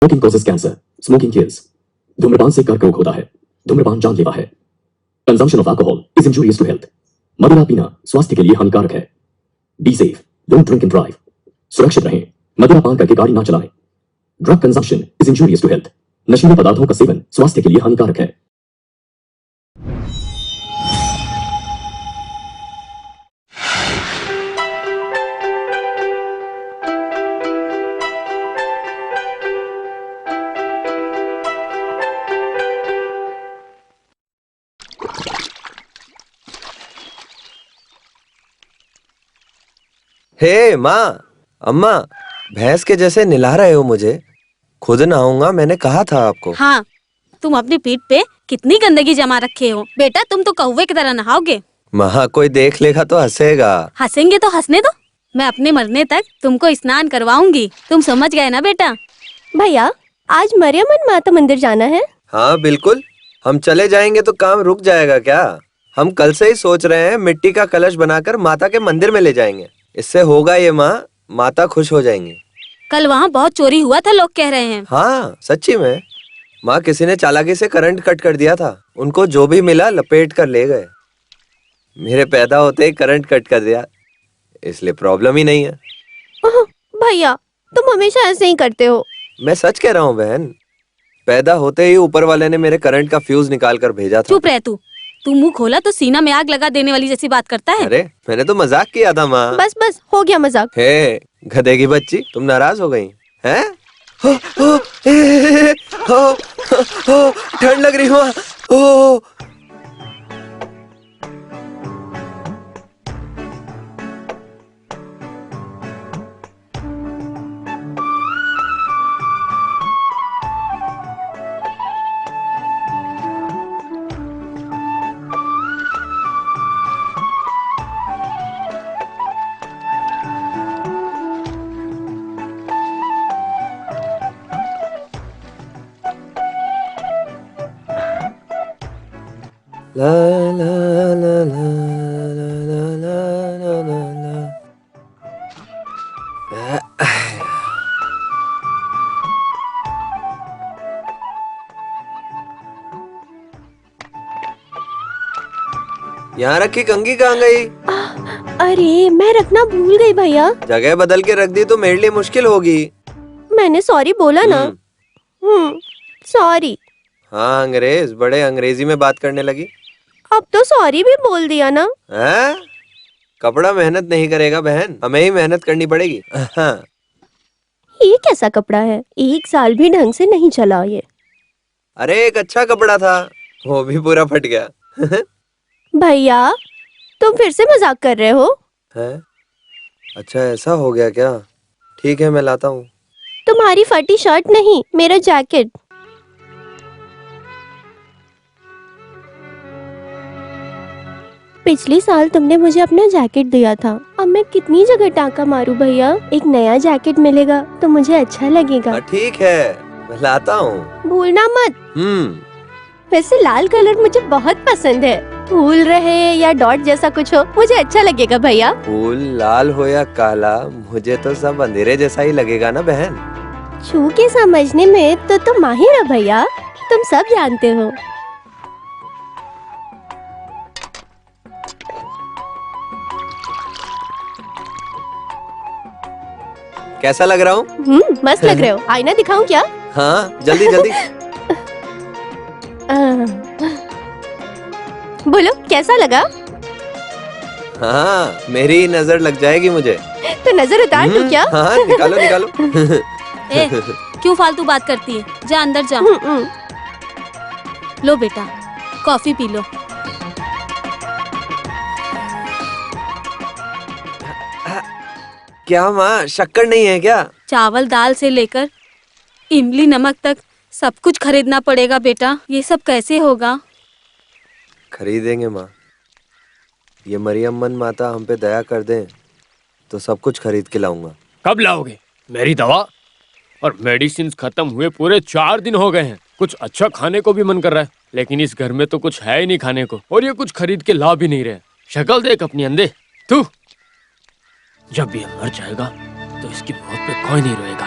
Smoking causes cancer, smoking kills. धूम्रपान से कर्करोग होता है। धूम्रपान जानलेवा है। Consumption of alcohol is injurious to health. मदिरा पीना स्वास्थ्य के लिए हानिकारक है। Be safe, don't drink and drive. सुरक्षित रहें, मदिरा पान करके गाड़ी ना चलाएं। Drug consumption is injurious to health. नशीले पदार्थों का सेवन स्वास्थ्य के लिए हानिकारक है। हे माँ, अम्मा, भैंस के जैसे निला रहे हो मुझे। खुद नहाऊंगा, मैंने कहा था आपको। हाँ, तुम अपनी पीठ पे कितनी गंदगी जमा रखे हो। बेटा तुम तो कौवे की तरह नहाओगे। माँ, कोई देख लेगा तो हंसेगा। हंसेंगे तो हंसने दो। मैं अपने मरने तक तुमको स्नान करवाऊंगी। तुम समझ गए ना बेटा? भैया, आज मरियमन माता मंदिर जाना है। हाँ बिल्कुल, हम चले जाएंगे तो काम रुक जाएगा क्या? हम कल से ही सोच रहे हैं मिट्टी का कलश बनाकर माता के मंदिर में ले जाएंगे। इससे होगा ये माँ, माता खुश हो जाएंगी। कल वहाँ बहुत चोरी हुआ था, लोग कह रहे हैं। हाँ सच्ची में माँ, किसी ने चालाकी से करंट कट कर दिया था। उनको जो भी मिला लपेट कर ले गए। मेरे पैदा होते ही करंट कट कर दिया, इसलिए प्रॉब्लम ही नहीं है। भैया, तुम हमेशा ऐसे ही करते हो। मैं सच कह रहा हूँ बहन, पैदा होते ही ऊपर वाले ने मेरे करंट का फ्यूज निकाल कर भेजा था। चुप रह तू मुंह खोला तो सीना में आग लगा देने वाली जैसी बात करता है। अरे मैंने तो मजाक किया था माँ। बस बस हो गया मजाक। हे गधे की बच्ची, तुम नाराज हो गई हैं? हो, हो, ए, हो, ठंड लग रही माँ। ओ ला ला ला ला ला ला ला ला ला। यहाँ रखी कंघी कहाँ गई? अरे मैं रखना भूल गई भैया। जगह बदल के रख दी तो मेरे लिए मुश्किल होगी। मैंने सॉरी बोला ना। सॉरी। हाँ अंग्रेज, बड़े अंग्रेजी में बात करने लगी। अब तो सॉरी भी बोल दिया ना। हैं? कपड़ा मेहनत नहीं करेगा बहन, हमें ही मेहनत करनी पड़ेगी। हाँ। ये कैसा कपड़ा है? 1 साल भी ढंग से नहीं चला ये। अरे एक अच्छा कपड़ा था, वो भी पूरा फट गया। भैया, तुम फिर से मजाक कर रहे हो? हैं? अच्छा ऐसा हो गया क्या? ठीक है मैं लाता हूँ। तुम्हारी फटी शर्ट नहीं, मेरा जैकेट। पिछले साल तुमने मुझे अपना जैकेट दिया था। अब मैं कितनी जगह टाँका मारूं भैया? एक नया जैकेट मिलेगा तो मुझे अच्छा लगेगा। ठीक है मैं लाता हूँ। भूलना मत। वैसे लाल कलर मुझे बहुत पसंद है। फूल रहे या डॉट जैसा कुछ हो, मुझे अच्छा लगेगा भैया। फूल लाल हो या काला, मुझे तो सब अंधेरे जैसा ही लगेगा ना बहन। छू के समझने में तो तुम माहिर हो भैया, तुम सब जानते हो। कैसा लग रहा हूँ? मस्त लग रहे हो। आईना दिखाऊं क्या? हाँ जल्दी जल्दी। बोलो कैसा लगा? हाँ मेरी नजर लग जाएगी मुझे। तो नजर उतार दूं क्या? हाँ निकालो निकालो। ए, क्यों फालतू बात करती है? जा अंदर जा। लो बेटा, कॉफी पी लो। क्या माँ, शक्कर नहीं है क्या? चावल दाल से लेकर इमली नमक तक सब कुछ खरीदना पड़ेगा बेटा। ये सब कैसे होगा? खरीदेंगे माँ, ये मरियम्मन माता हम पे दया कर दें तो सब कुछ खरीद के लाऊंगा। कब लाओगे? मेरी दवा और मेडिसिन खत्म हुए पूरे 4 दिन हो गए हैं। कुछ अच्छा खाने को भी मन कर रहा है, लेकिन इस घर में तो कुछ है ही नहीं खाने को, और ये कुछ खरीद के ला भी नहीं रहे। शक्ल देख अपनी अंधे। तू जब भी मर जाएगा तो इसकी मौत पे कोई नहीं रोएगा।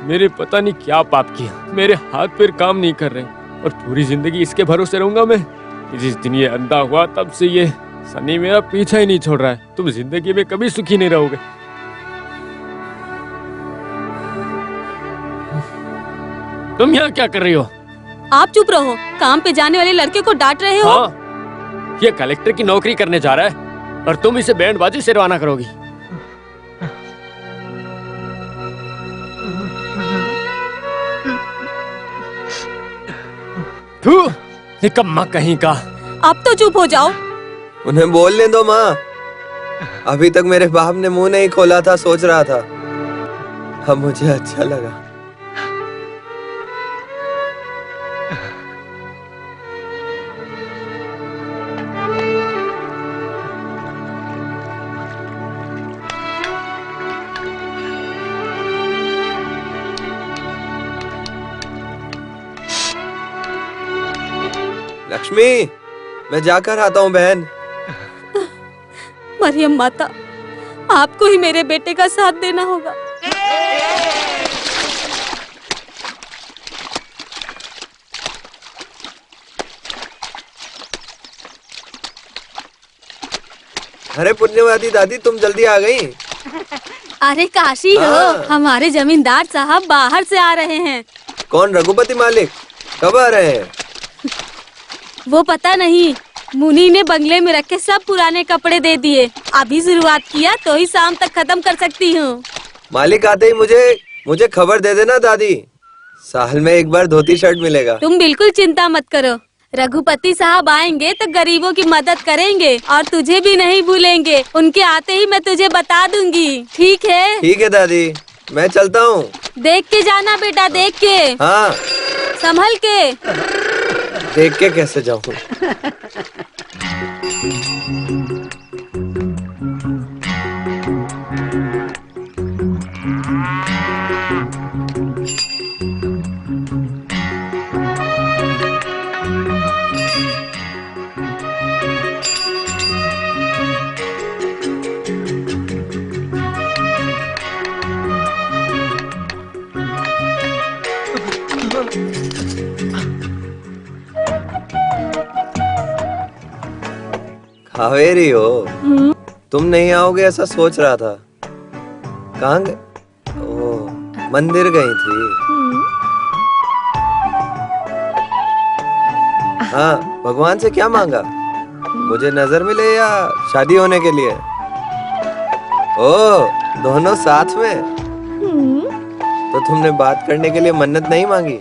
मेरे पता नहीं क्या पाप किया, मेरे हाथ पैर काम नहीं कर रहे और पूरी जिंदगी इसके भरोसे रहूंगा मैं। जिस दिन ये अंधा हुआ तब से ये सनी मेरा पीछा ही नहीं छोड़ रहा है। तुम जिंदगी में कभी सुखी नहीं रहोगे। तुम यहाँ क्या कर रही हो? आप चुप रहो, काम पे जाने वाले लड़के को डांट रहे हो। हाँ, ये कलेक्टर की नौकरी करने जा रहा है और तुम इसे बैंडबाजी से रवाना करोगी। थू, निकम्मा कहीं का। अब तो चुप हो जाओ। उन्हें बोलने दो माँ। अभी तक मेरे बाप ने मुंह नहीं खोला था, सोच रहा था। अब मुझे अच्छा लगा। लक्ष्मी, मैं जाकर आता हूँ बहन। मरियम माता, आपको ही मेरे बेटे का साथ देना होगा। अरे पुण्यवती दादी, तुम जल्दी आ गई। अरे काशी हो, हाँ। हमारे जमींदार साहब बाहर से आ रहे हैं। कौन, रघुपति मालिक? कब आ रहे हैं? वो पता नहीं, मुनी ने बंगले में रखे सब पुराने कपड़े दे दिए। अभी शुरुआत किया तो ही शाम तक खत्म कर सकती हूँ। मालिक आते ही मुझे खबर दे देना दादी। साल में एक बार धोती शर्ट मिलेगा। तुम बिल्कुल चिंता मत करो, रघुपति साहब आएंगे तो गरीबों की मदद करेंगे और तुझे भी नहीं भूलेंगे। उनके आते ही मैं तुझे बता दूंगी, ठीक है? ठीक है दादी, मैं चलता हूँ। देख के जाना बेटा, देख के। हाँ, संभल के। देख के कैसे जाऊँ? कावेरी हो, तुम नहीं आओगे ऐसा सोच रहा था। कहाँ गए? ओह, मंदिर गई थी। हाँ, भगवान से क्या मांगा? मुझे नजर मिले या शादी होने के लिए? ओह, दोनों साथ में। तो तुमने बात करने के लिए मन्नत नहीं मांगी?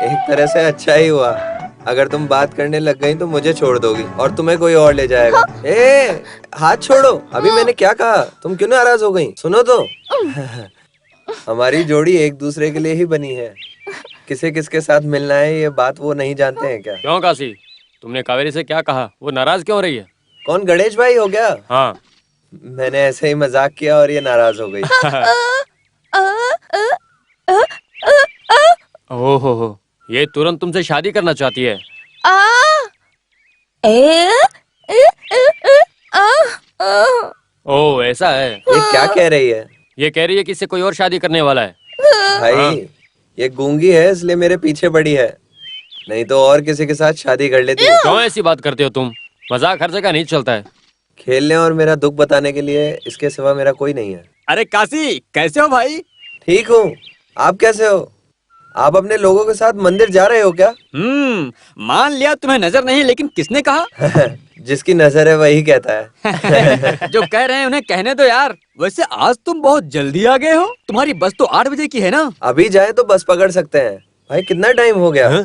एक तरह से अच्छा ही हुआ। अगर तुम बात करने लग गई तो मुझे छोड़ दोगी और तुम्हें कोई और ले जाएगा। ए, हाथ छोड़ो। अभी मैंने क्या कहा? तुम क्यों नाराज हो गई? सुनो तो। हमारी जोड़ी एक दूसरे के लिए ही बनी है। किसे किसके साथ मिलना है ये बात वो नहीं जानते हैं क्या? क्यों काशी, तुमने कावेरी से क्या कहा? वो नाराज क्यों हो रही है? कौन, गणेश भाई हो गया? हाँ। मैंने ऐसे ही मजाक किया और ये नाराज हो गई। ओहो, ये तुरंत तुमसे शादी करना चाहती है। ओह, ऐसा है। ये क्या कह रही है? ये कह रही है कि इससे कोई और शादी करने वाला है। भाई, ये गूंगी है इसलिए मेरे पीछे पड़ी है, नहीं तो और किसी के साथ शादी कर लेती। क्यों ऐसी बात करते हो तुम? मजाक हर जगह नहीं चलता है। खेलने और मेरा दुख बताने के लिए इसके सिवा मेरा कोई नहीं है। अरे काशी, कैसे हो भाई? ठीक हूँ, आप कैसे हो? आप अपने लोगों के साथ मंदिर जा रहे हो क्या? मान लिया तुम्हें नजर नहीं, लेकिन किसने कहा? जिसकी नजर है वही कहता है। जो कह रहे हैं उन्हें कहने दो यार। वैसे आज तुम बहुत जल्दी आ गए हो। तुम्हारी बस तो 8 बजे की है ना? अभी जाए तो बस पकड़ सकते हैं। भाई, कितना टाइम हो गया?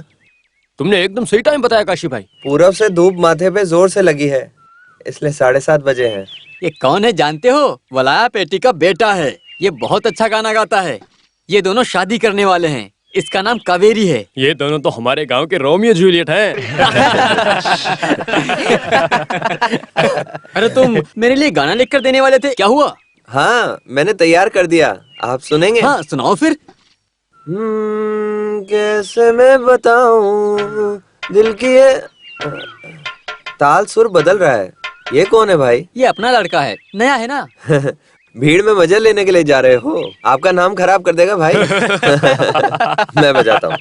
तुमने एकदम सही टाइम बताया काशी भाई। पूरब से धूप माथे पे जोर से लगी है, इसलिए 7:30 बजे हैं। ये कौन है जानते हो? वलाया पेटी का बेटा है। ये बहुत अच्छा गाना गाता है। ये दोनों शादी करने वाले हैं। इसका नाम कावेरी है। ये दोनों तो हमारे गांव के रोमियो जूलियट हैं। अरे तुम मेरे लिए गाना लिखकर देने वाले थे, क्या हुआ? हाँ, मैंने तैयार कर दिया। आप सुनेंगे? हाँ, सुनाओ फिर। कैसे मैं बताऊं दिल की ये ताल सुर बदल रहा है। ये कौन है भाई? ये अपना लड़का है, नया है ना। भीड़ में मजा लेने के लिए जा रहे हो? आपका नाम खराब कर देगा भाई। मैं बजाता हूँ।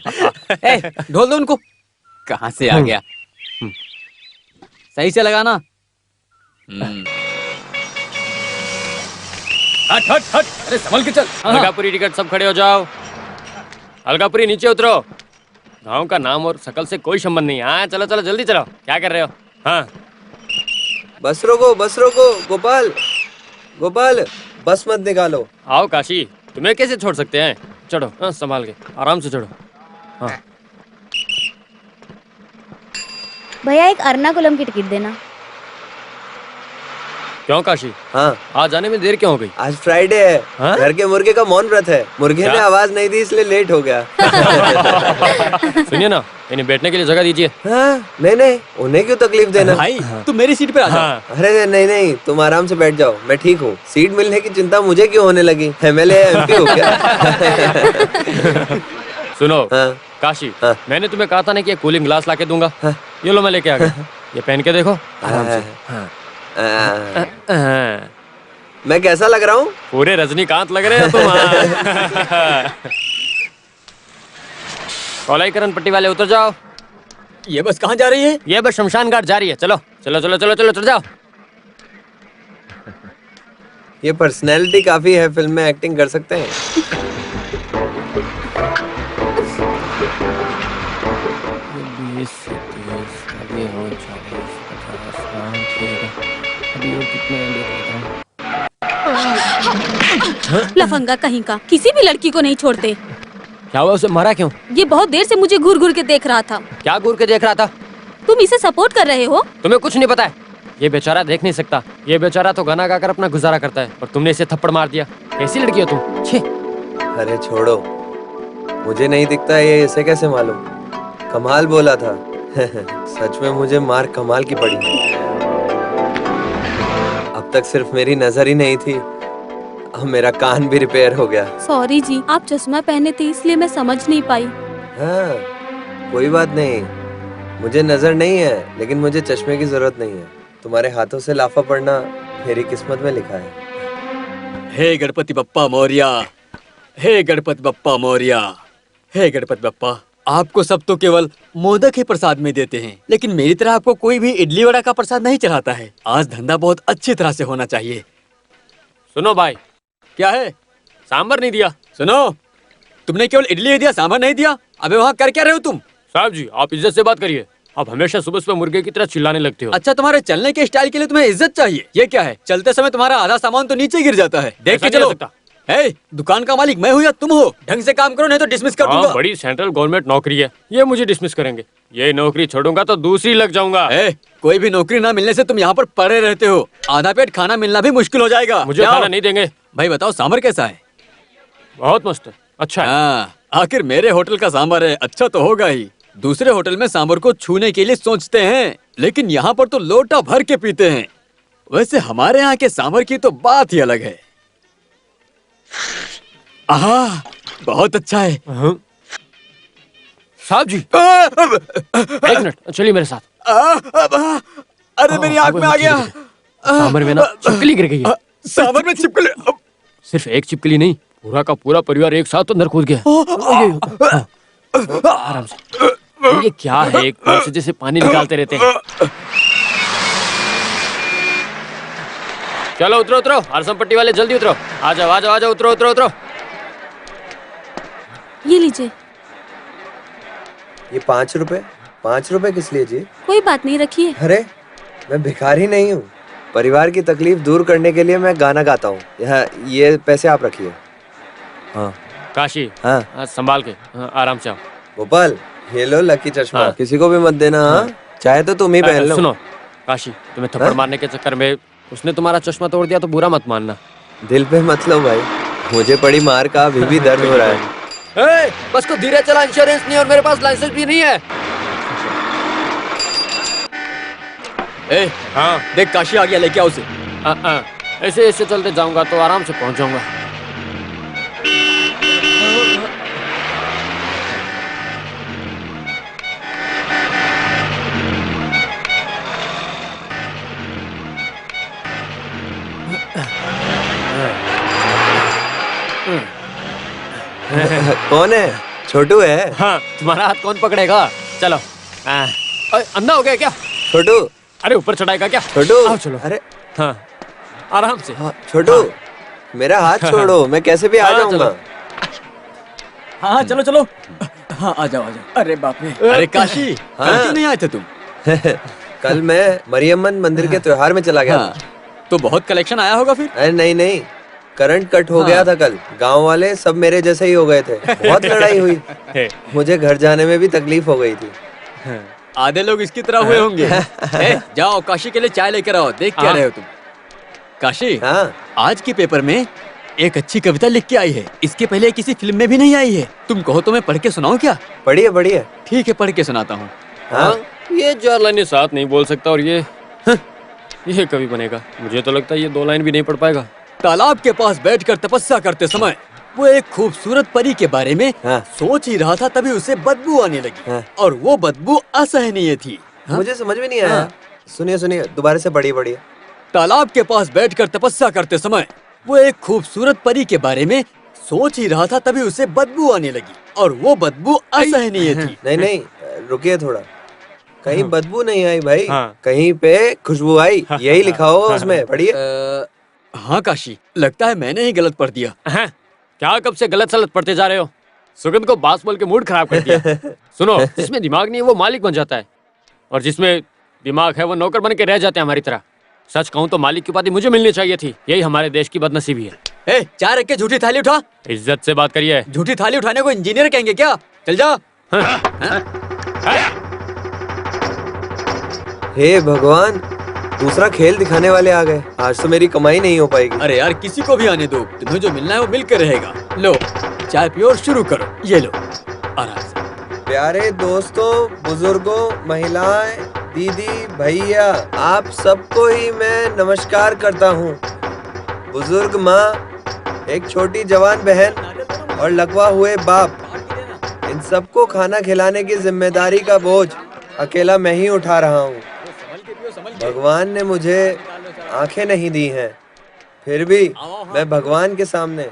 ढोल दो उनको। कहाँ से आ गया? सही से लगाना। हट हट हट, अरे संभल के चल। अलकापुरी टिकट, सब खड़े हो जाओ। अलकापुरी नीचे उतरो। गांव का नाम और शकल से कोई संबंध नहीं। हाँ चलो चलो जल्दी चलो। क्या कर रहे हो? हाँ बस रोको गोपाल, गोपाल बस मत निकालो। आओ काशी, तुम्हें कैसे छोड़ सकते हैं? चढ़ो, हाँ संभाल के, आराम से चढ़ो। हाँ भैया एक एर्नाकुलम की टिकट देना। क्यों काशी? हाँ आज आने में देर क्यों हो गई? आज फ्राइडे है। हाँ? घर के मुर्गे का मौन व्रत है। मुर्गे क्या? ने आवाज नहीं दी इसलिए लेट हो गया। सुनिए ना, इन्हें बैठने के लिए जगह दीजिए। हाँ, नहीं उन्हें क्यों तकलीफ देना। भाई तुम मेरी सीट पे आ जाओ। हाँ अरे नहीं तुम आराम से बैठ जाओ, मैं ठीक हूँ। सीट मिलने की चिंता मुझे क्यों होने लगी? MLA MP हो क्या? सुनो हाँ। काशी, हाँ। मैंने तुम्हें कहा था ना कि ये कूलिंग ग्लास लाके दूंगा। हाँ। ये लो मैं लेके आ गया। ये पहन के देखो आराम से। हाँ। मैं कैसा लग रहा हूँ? पूरे रजनीकांत लग रहे हो तुम। कोलाईकरण पट्टी वाले उतर जाओ। ये बस कहाँ जा रही है? ये बस शमशान घाट जा रही है। चलो चलो चलो चलो चलो चढ़ जाओ। ये पर्सनैलिटी काफी है, फिल्म में एक्टिंग कर सकते हैं। लफंगा कहीं का, किसी भी लड़की को नहीं छोड़ते। क्या हुआ, उसे मारा क्यों? ये बहुत देर से मुझे घूर घूर के देख रहा था। क्या घूर के देख रहा था? तुम इसे सपोर्ट कर रहे हो? तुम्हें कुछ नहीं पता है। ये बेचारा देख नहीं सकता। ये बेचारा तो गाना गाकर अपना गुजारा करता है और तुमने इसे थप्पड़ मार दिया। कैसी लड़की हो तुम? छे। अरे छोड़ो, मुझे नहीं दिखता ये इसे कैसे मालूम? कमाल बोला था। सच में मुझे मार कमाल की पड़ी। अब तक सिर्फ मेरी नजर ही नहीं थी, अब मेरा कान भी रिपेयर हो गया। सॉरी जी, आप चश्मा पहने थे इसलिए मैं समझ नहीं पाई। हाँ, कोई बात नहीं। मुझे नजर नहीं है, लेकिन मुझे चश्मे की जरूरत नहीं है। तुम्हारे हाथों से लाफा पड़ना मेरी किस्मत में लिखा है। हे गणपति बप्पा मौर्या, हे गणपति बप्पा मौर्या, हे गणपति बप्पा। आपको सब तो केवल मोदक ही प्रसाद में देते हैं, लेकिन मेरी तरह आपको कोई भी इडली वड़ा का प्रसाद नहीं चढ़ाता है। आज धंधा बहुत अच्छी तरह से होना चाहिए। सुनो भाई, क्या है? सांबर नहीं दिया। सुनो, तुमने केवल इडली ही दिया, सांभर नहीं दिया। अबे वहाँ कर क्या रहे हो तुम? साहब जी, आप इज्जत से बात करिए। आप हमेशा सुबह सुबह मुर्गे की तरह चिल्लाने लगते हो। अच्छा, तुम्हारे चलने के स्टाइल के लिए तुम्हें इज्जत चाहिए। ये क्या है? चलते समय तुम्हारा आधा सामान तो नीचे गिर जाता है। देख के ऐसा नहीं चलो। हो सकता। हे, दुकान का मालिक मैं हूँ या तुम हो? ढंग से काम करो नहीं तो डिसमिस कर दूंगा। हाँ, बड़ी सेंट्रल गवर्नमेंट नौकरी है, ये मुझे डिसमिस करेंगे। ये नौकरी छोड़ूंगा तो दूसरी लग जाऊंगा। कोई भी नौकरी ना मिलने से तुम यहाँ पर पड़े रहते हो। आधा पेट खाना मिलना भी मुश्किल हो जाएगा। मुझे खाना नहीं देंगे। भाई बताओ, सांभर कैसा है? बहुत मस्त है, अच्छा है। हाँ, आखिर मेरे होटल का सांभर है, अच्छा तो होगा ही। दूसरे होटल में सांभर को छूने के लिए सोचते हैं, लेकिन यहाँ पर तो लोटा भर के पीते हैं। वैसे हमारे यहाँ के सांभर की तो बात ही अलग है। आहा, बहुत अच्छा है। साहब जी, एक मिनट, चलिए मेरे साथ। अरे मेरी आँख में आ गया। सांभर में ना छिपकली गिर गई है। सांभर में छिपकली? सिर्फ एक छिपकली नहीं, पूरा का पूरा परिवार एक साथ अंदर कूद गया। आराम से। ये क्या है, एक पैर से जैसे पानी निकालते रहते हैं। चलो उतरो उतरो, हरसम पट्टी वाले जल्दी उतरो। आ जाओ आ जाओ आ जाओ, उतरो उतरो उतरो। ये लीजिए। ये 5 रुपए किस लिए जी? कोई बात नहीं, रखिए। अरे मैं भिखारी नहीं हूँ। परिवार की तकलीफ दूर करने के लिए मैं गाना गाता हूँ। यहाँ ये पैसे आप रखिए। हाँ काशी, हाँ संभाल के, हाँ, आराम से आओ। गोपाल, ये लो लकी चश्मा। हाँ। किसी को भी मत देना। हाँ, चाहे तो तुम ही पहन लो। सुनो काशी, तुम्हें थप्पड़ हाँ? मारने के चक्कर में उसने तुम्हारा चश्मा तोड़ दिया तो बुरा मत मानना। दिल पे मत लो भाई, मुझे पड़ी मार का अभी भी दर्द हो रहा है। बस को धीरे चला, इंश्योरेंस नहीं और मेरे पास लाइसेंस भी नहीं है। हाँ, देख काशी आ गया, लेके आओ उसे। ऐसे ऐसे चलते जाऊंगा तो आराम से पहुंच जाऊंगा। कौन है? छोटू है? हाँ, तुम्हारा हाथ कौन पकड़ेगा? चलो। अंधा हो गया क्या? छोटू। अरे ऊपर चढ़ाएगा क्या? छोटू। आओ चलो। अरे हाँ, आराम से। हाँ, छोटू मेरा हाथ छोड़ो, मैं कैसे भी आ हाँ, जाऊंगा। हाँ चलो चलो। हाँ आ जाओ आ जाओ। अरे बाप रे। अरे काशी, हाँ। कल क्यों नहीं आए थे तुम? कल मैं मरियम्मन मंदिर के त्योहार में चला गया। हाँ, तो बहुत कलेक्शन आया होगा फिर। अरे नहीं नहीं, करंट कट हो गया था कल। गांव वाले सब मेरे जैसे ही हो गए थे, बहुत लड़ाई हुई। मुझे घर जाने में भी तकलीफ हो गई थी। आधे लोग इसकी तरह हुए होंगे। जाओ काशी के लिए चाय लेकर आओ। देख क्या रहे हो तुम? काशी, हाँ आज के पेपर में एक अच्छी कविता लिख के आई है। इसके पहले किसी फिल्म में भी नहीं आई है। तुम कहो तो मैं पढ़ के सुनाऊं क्या? बढ़िया बढ़िया। ठीक है, पढ़ के सुनाता हूँ। हाँ ये 4 लाइनें साथ नहीं बोल सकता और ये कभी बनेगा? मुझे तो लगता है ये 2 लाइन भी नहीं पढ़ पाएगा। तालाब के पास बैठकर तपस्या करते समय वो एक खूबसूरत परी के बारे में हाँ। सोच ही रहा था, तभी उसे बदबू आने लगी। हाँ। और वो बदबू असहनीय थी। मुझे समझ में नहीं आया। सुनिए सुनिए, दोबारा से पढ़िए पढ़िए। तालाब के पास बैठकर तपस्या करते समय वो एक खूबसूरत परी के बारे में सोच ही रहा था, तभी उसे बदबू आने लगी और वो बदबू असहनीय थी। नहीं नहीं, रुकिए थोड़ा। कहीं बदबू नहीं आई भाई, हाँ। कहीं पे खुशबू आई, यही लिखा होगा उसमें। पढ़िए। हाँ काशी, लगता है मैंने ही गलत पढ़ दिया। हैं? क्या कब से गलत सलत पढ़ते जा रहे हो? सुगंध को बास बोल के मूड खराब कर दिया। सुनो, जिसमें दिमाग नहीं है वो मालिक बन जाता है, और जिसमें दिमाग है वो नौकर बन के रह जाते हैं हमारी तरह। सच कहूँ तो मालिक की उपाधि मुझे मिलनी चाहिए थी। यही हमारे देश की बदनसीबी है। चाय रख के झूठी थाली उठा। इज्जत से बात करिए। झूठी थाली उठाने को इंजीनियर कहेंगे क्या? चल जा। हे भगवान, दूसरा खेल दिखाने वाले आ गए। आज तो मेरी कमाई नहीं हो पाएगी। अरे यार, किसी को भी आने दो। तुम्हें जो मिलना है वो मिलकर रहेगा। लो चाय पियो और शुरू करो। ये लो, आराम से। प्यारे दोस्तों, बुजुर्गों, महिलाएं, दीदी, भैया, आप सबको ही मैं नमस्कार करता हूँ। बुजुर्ग माँ, एक छोटी जवान बहन और लकवा हुए बाप, इन सबको खाना खिलाने की जिम्मेदारी का बोझ अकेला मैं ही उठा रहा हूँ। भगवान ने मुझे आंखें नहीं दी हैं, फिर भी मैं भगवान के सामने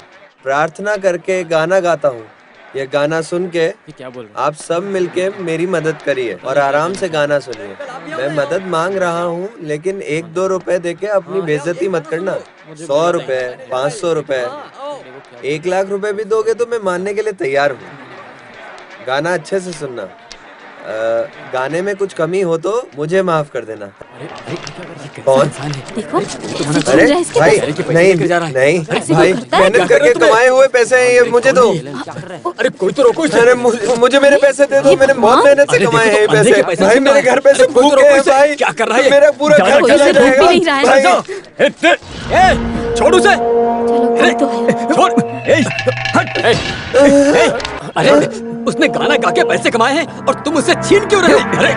प्रार्थना करके गाना गाता हूँ। ये गाना सुन के क्या बोल रहे? आप सब मिलके मेरी मदद करिए और आराम से गाना सुनिए। मैं मदद मांग रहा हूँ, लेकिन 1-2 रुपए देके अपनी बेइज्जती मत करना। 100 रुपए, 500 रुपए, 1 लाख रुपए भी दोगे तो मैं मानने के लिए तैयार हूँ। गाना अच्छे से सुनना। गाने में कुछ कमी हो तो मुझे माफ कर देना। कौन? देखो, अरे इसके भाई, पास। नहीं नहीं भाई, मेहनत करके कमाए हुए पैसे हैं ये, मुझे दो। अरे कोई तो रोको इसे। अरे मुझे मेरे पैसे दे दो, मैंने बहुत मेहनत से कमाए हैं ये पैसे। भाई मेरे घर पे से भूख गए हैं भाई। क्या कर रहा है? मेरा पूरा घर कोई चला से भूख भी नहीं जाएगा रहा है। भाई। छोड़ उसे। चलो, कोई तो है। छोड़। अरे उसने गाना गा के पैसे कमाए हैं और तुम उसे छीन क्यों रहे हो? अरे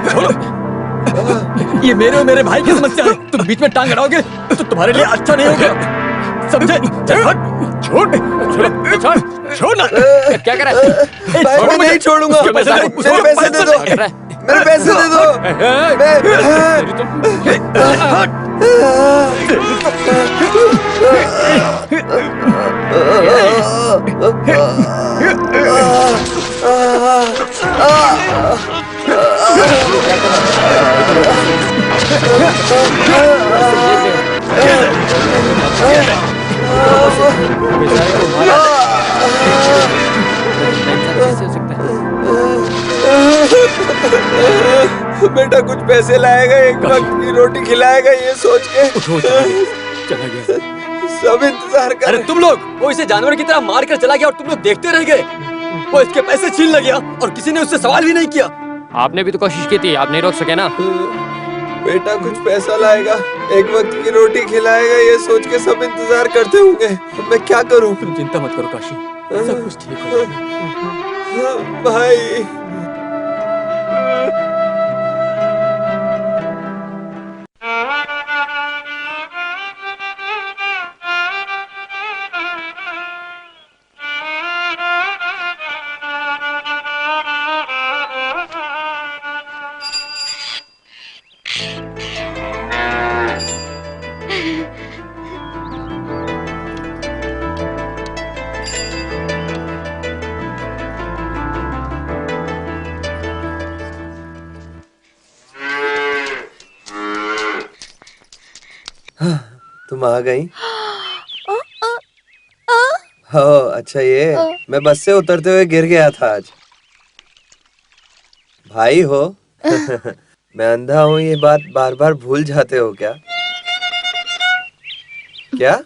छोड़ो। ये मेरे और मेरे भाई की समस्या है। तुम बीच में टांग अड़ाओगे तो तुम्हारे लिए अच्छा नहीं होगा, समझे? चल हट। छोड़ छोड़ ना। क्या कर रहा है? भाई मैं नहीं छोड़ूंगा। मेरे पैसे दे दो, मेरे पैसे दे दो। बेटा कुछ पैसे लाएगा, एक वक्त की रोटी खिलाएगा, ये सोच के चला गया। सब इंतजार कर। अरे तुम लोग, वो इसे जानवर की तरह मार कर चला गया और तुम लोग देखते रह गए। वो इसके पैसे छीन ले गया और किसी ने उससे सवाल भी नहीं किया। आपने भी तो कोशिश की थी, आप नहीं रोक सके ना। बेटा कुछ पैसा लाएगा, एक वक्त की रोटी खिलाएगा, ये सोच के सब इंतजार करते होंगे। मैं क्या करूं? तुम चिंता मत करो काशी, सब कुछ ठीक हो जाएगा। भाई तुम आ गई। हो अच्छा, ये मैं बस से उतरते हुए गिर गया था आज। भाई हो। मैं अंधा हूँ, ये बात बार बार भूल जाते हो क्या? क्या?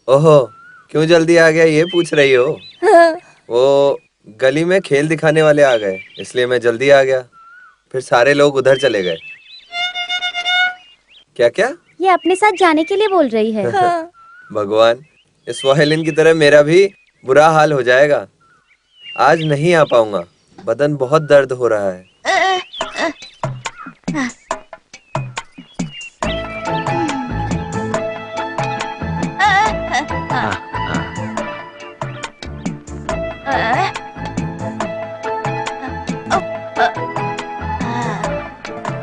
ओहो, क्यों जल्दी आ गया ये पूछ रही हो? वो गली में खेल दिखाने वाले आ गए, इसलिए मैं जल्दी आ गया। फिर सारे लोग उधर चले गए। क्या क्या? ये अपने साथ जाने के लिए बोल रही है। भगवान, इस वायलिन की तरह मेरा भी बुरा हाल हो जाएगा। आज नहीं आ पाऊंगा, बदन बहुत दर्द हो रहा है।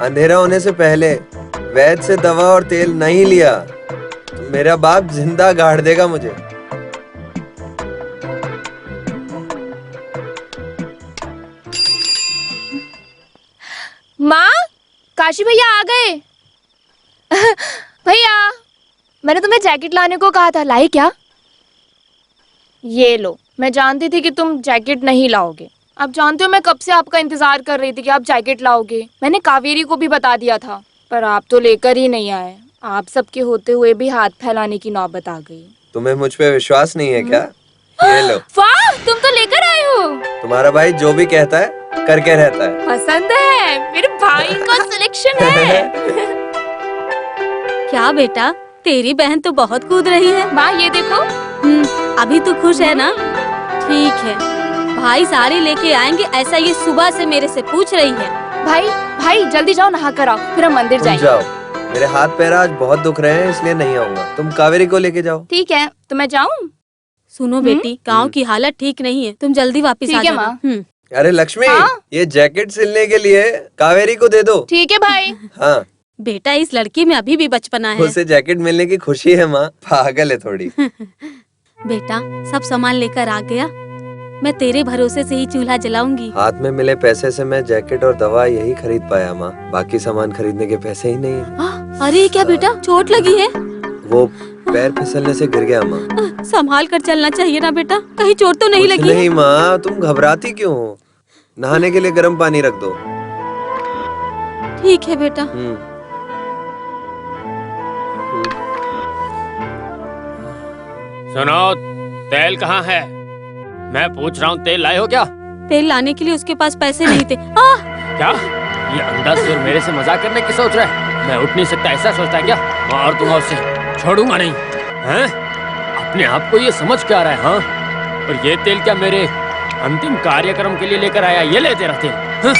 अंधेरा होने से पहले वैद्य से दवा और तेल नहीं लिया तो मेरा बाप जिंदा गाड़ देगा मुझे। माँ, काशी भैया आ गए। भैया, मैंने तुम्हें जैकेट लाने को कहा था, लाई क्या? ये लो, मैं जानती थी कि तुम जैकेट नहीं लाओगे। आप जानते हो मैं कब से आपका इंतजार कर रही थी कि आप जैकेट लाओगे। मैंने कावेरी को भी बता दिया था, पर आप तो लेकर ही नहीं आए। आप सबके होते हुए भी हाथ फैलाने की नौबत आ गई। तुम्हें मुझ पे विश्वास नहीं है क्या? ये लो। वाह, तुम तो लेकर आए हो। तुम्हारा भाई जो भी कहता है करके रहता है। पसंद है, मेरे भाई का सिलेक्शन है। क्या बेटा, तेरी बहन तो बहुत कूद रही है। माँ ये देखो। अभी तू खुश है ना? ठीक है, भाई साड़ी लेके आएंगे ऐसा ये सुबह से मेरे से पूछ रही है। भाई जल्दी जाओ, नहा कर आओ, फिर हम मंदिर तुम जाएंगे। जाओ, मेरे हाथ पैर आज बहुत दुख रहे हैं इसलिए नहीं आऊंगा। तुम कावेरी को लेके जाओ। ठीक है, तो मैं जाऊँ? सुनो बेटी, गांव की हालत ठीक नहीं है, तुम जल्दी वापस ठीक आ है, जाना। माँ। अरे लक्ष्मी, हाँ? ये जैकेट सिलने के लिए कावेरी को दे दो। ठीक है भाई। हाँ, बेटा इस लड़की में अभी भी बचपना है। उसे जैकेट मिलने की खुशी है माँ, पागल है थोड़ी। बेटा सब सामान लेकर आ गया, मैं तेरे भरोसे से ही चूल्हा जलाऊंगी। हाथ में मिले पैसे से मैं जैकेट और दवा यही खरीद पाया माँ, बाकी सामान खरीदने के पैसे ही नहीं। अरे क्या बेटा, चोट लगी है? वो पैर फिसलने से गिर गया माँ। संभाल कर चलना चाहिए ना बेटा, कहीं चोट तो नहीं कुछ लगी? नहीं माँ, तुम घबराती क्यों हो? नहाने के लिए गर्म पानी रख दो। ठीक है बेटा। सुनो, तेल कहाँ है? मैं पूछ रहा हूँ, तेल लाए हो क्या? तेल लाने के लिए उसके पास पैसे नहीं थे। क्या ये अंधा सुर मेरे से मजाक करने की सोच रहा है? मैं उठ नहीं सकता ऐसा सोचता है क्या? मार दूंगा उसे, छोड़ूंगा नहीं। हैं? अपने आप को ये समझ क्या रहा है? हाँ, और ये तेल क्या मेरे अंतिम कार्यक्रम के लिए लेकर आया? ये ले तेरा तेल। हाँ?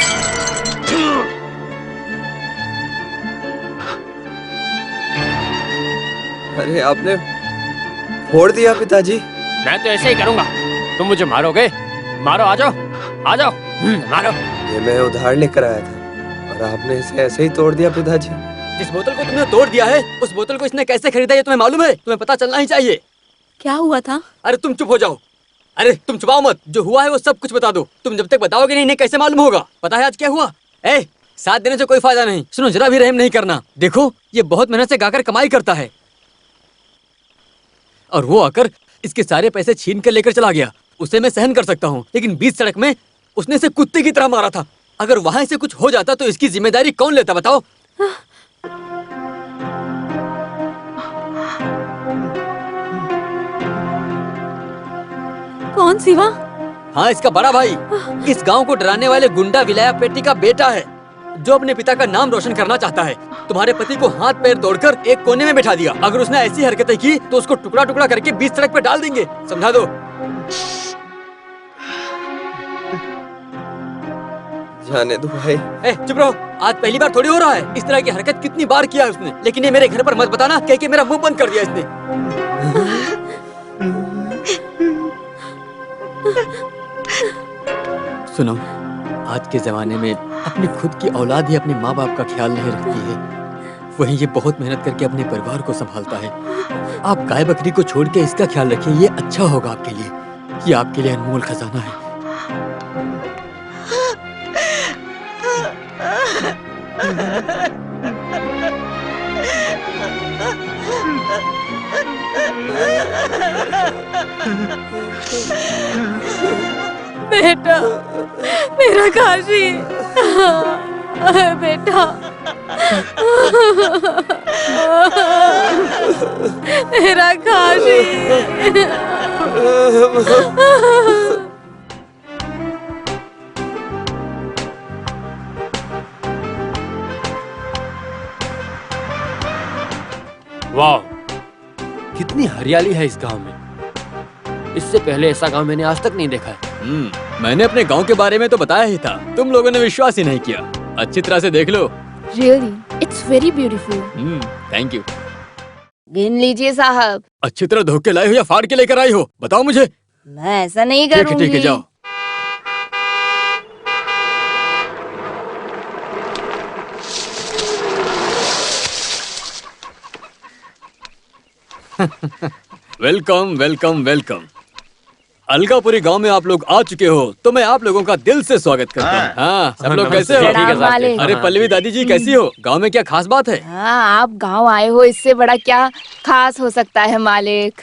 अरे आपने फोड़ दिया पिताजी। मैं तो ऐसे ही करूंगा। तुम मुझे मारोगे? मारो, आ जाओ, आ जाओ, मारो। ये मैं उधार लेकर आया था और आपने इसे ऐसे ही तोड़ दिया पिताजी। जिस बोतल को तुमने तोड़ दिया है, उस बोतल को इसने कैसे खरीदा ये तुम्हें मालूम है? तुम्हें पता चलना ही चाहिए। क्या हुआ था? अरे तुम चुप हो जाओ। अरे तुम छुपाओ मत, जो हुआ है वो सब कुछ बता दो। तुम जब तक बताओगे नहीं, इन्हें कैसे मालूम होगा? पता है आज क्या हुआ? साथ देने से कोई फायदा नहीं। सुनो, जरा भी रहम नहीं करना। देखो, ये बहुत मेहनत से गाकर कमाई करता है और वो आकर इसके सारे पैसे छीन कर लेकर चला गया। उसे मैं सहन कर सकता हूँ, लेकिन बीच सड़क में उसने इसे कुत्ते की तरह मारा था। अगर वहां से कुछ हो जाता तो इसकी जिम्मेदारी कौन लेता बताओ? कौन सिवा? हाँ, इसका बड़ा भाई। इस गांव को डराने वाले गुंडा विलाया पेटी का बेटा है, जो अपने पिता का नाम रोशन करना चाहता है। तुम्हारे पति को हाथ पैर तोड़कर एक कोने में बैठा दिया। अगर उसने ऐसी हरकतें की तो उसको टुकड़ा टुकड़ा करके बीच सड़क पे डाल देंगे। समझा दो। जाने दो भाई। चुप रहो। आज पहली बार थोड़ी हो रहा है। इस तरह की हरकत कितनी बार किया है उसने, लेकिन ये मेरे घर पर मत बताना, कह के मेरा मुंह बंद कर दिया इसने। सुनो, आज के जमाने में अपनी खुद की औलाद ही अपने माँ बाप का ख्याल नहीं रखती है, वहीं ये बहुत मेहनत करके अपने परिवार को संभालता है। आप गाय बकरी को छोड़ के इसका ख्याल रखिए, ये अच्छा होगा आपके लिए। ये आपके लिए अनमोल खजाना है। बेटा, मेरा काशी, बेटा, मेरा काशी। वाह, कितनी हरियाली है इस गांव में। इससे पहले ऐसा गांव मैंने आज तक नहीं देखा है। मैंने अपने गांव के बारे में तो बताया ही था, तुम लोगों ने विश्वास ही नहीं किया। अच्छी तरह से देख लो। Really it's very beautiful. Thank you. गिन लीजिए साहब। अच्छी तरह धो के लाई हो या फाड़ के लेकर आई हो, बताओ मुझे। मैं ऐसा नहीं ठीक है करूंगी। ठीक है, जाओ। Welcome welcome welcome. अलगापुरी गांव में आप लोग आ चुके हो तो मैं आप लोगों का दिल से स्वागत करता हूँ। हाँ, सब लोग कैसे हो? प्रणाम मालिक। अरे पल्लवी दादी जी कैसी हो? गांव में क्या खास बात है? हाँ, आप गांव आए हो, इससे बड़ा क्या खास हो सकता है मालिक।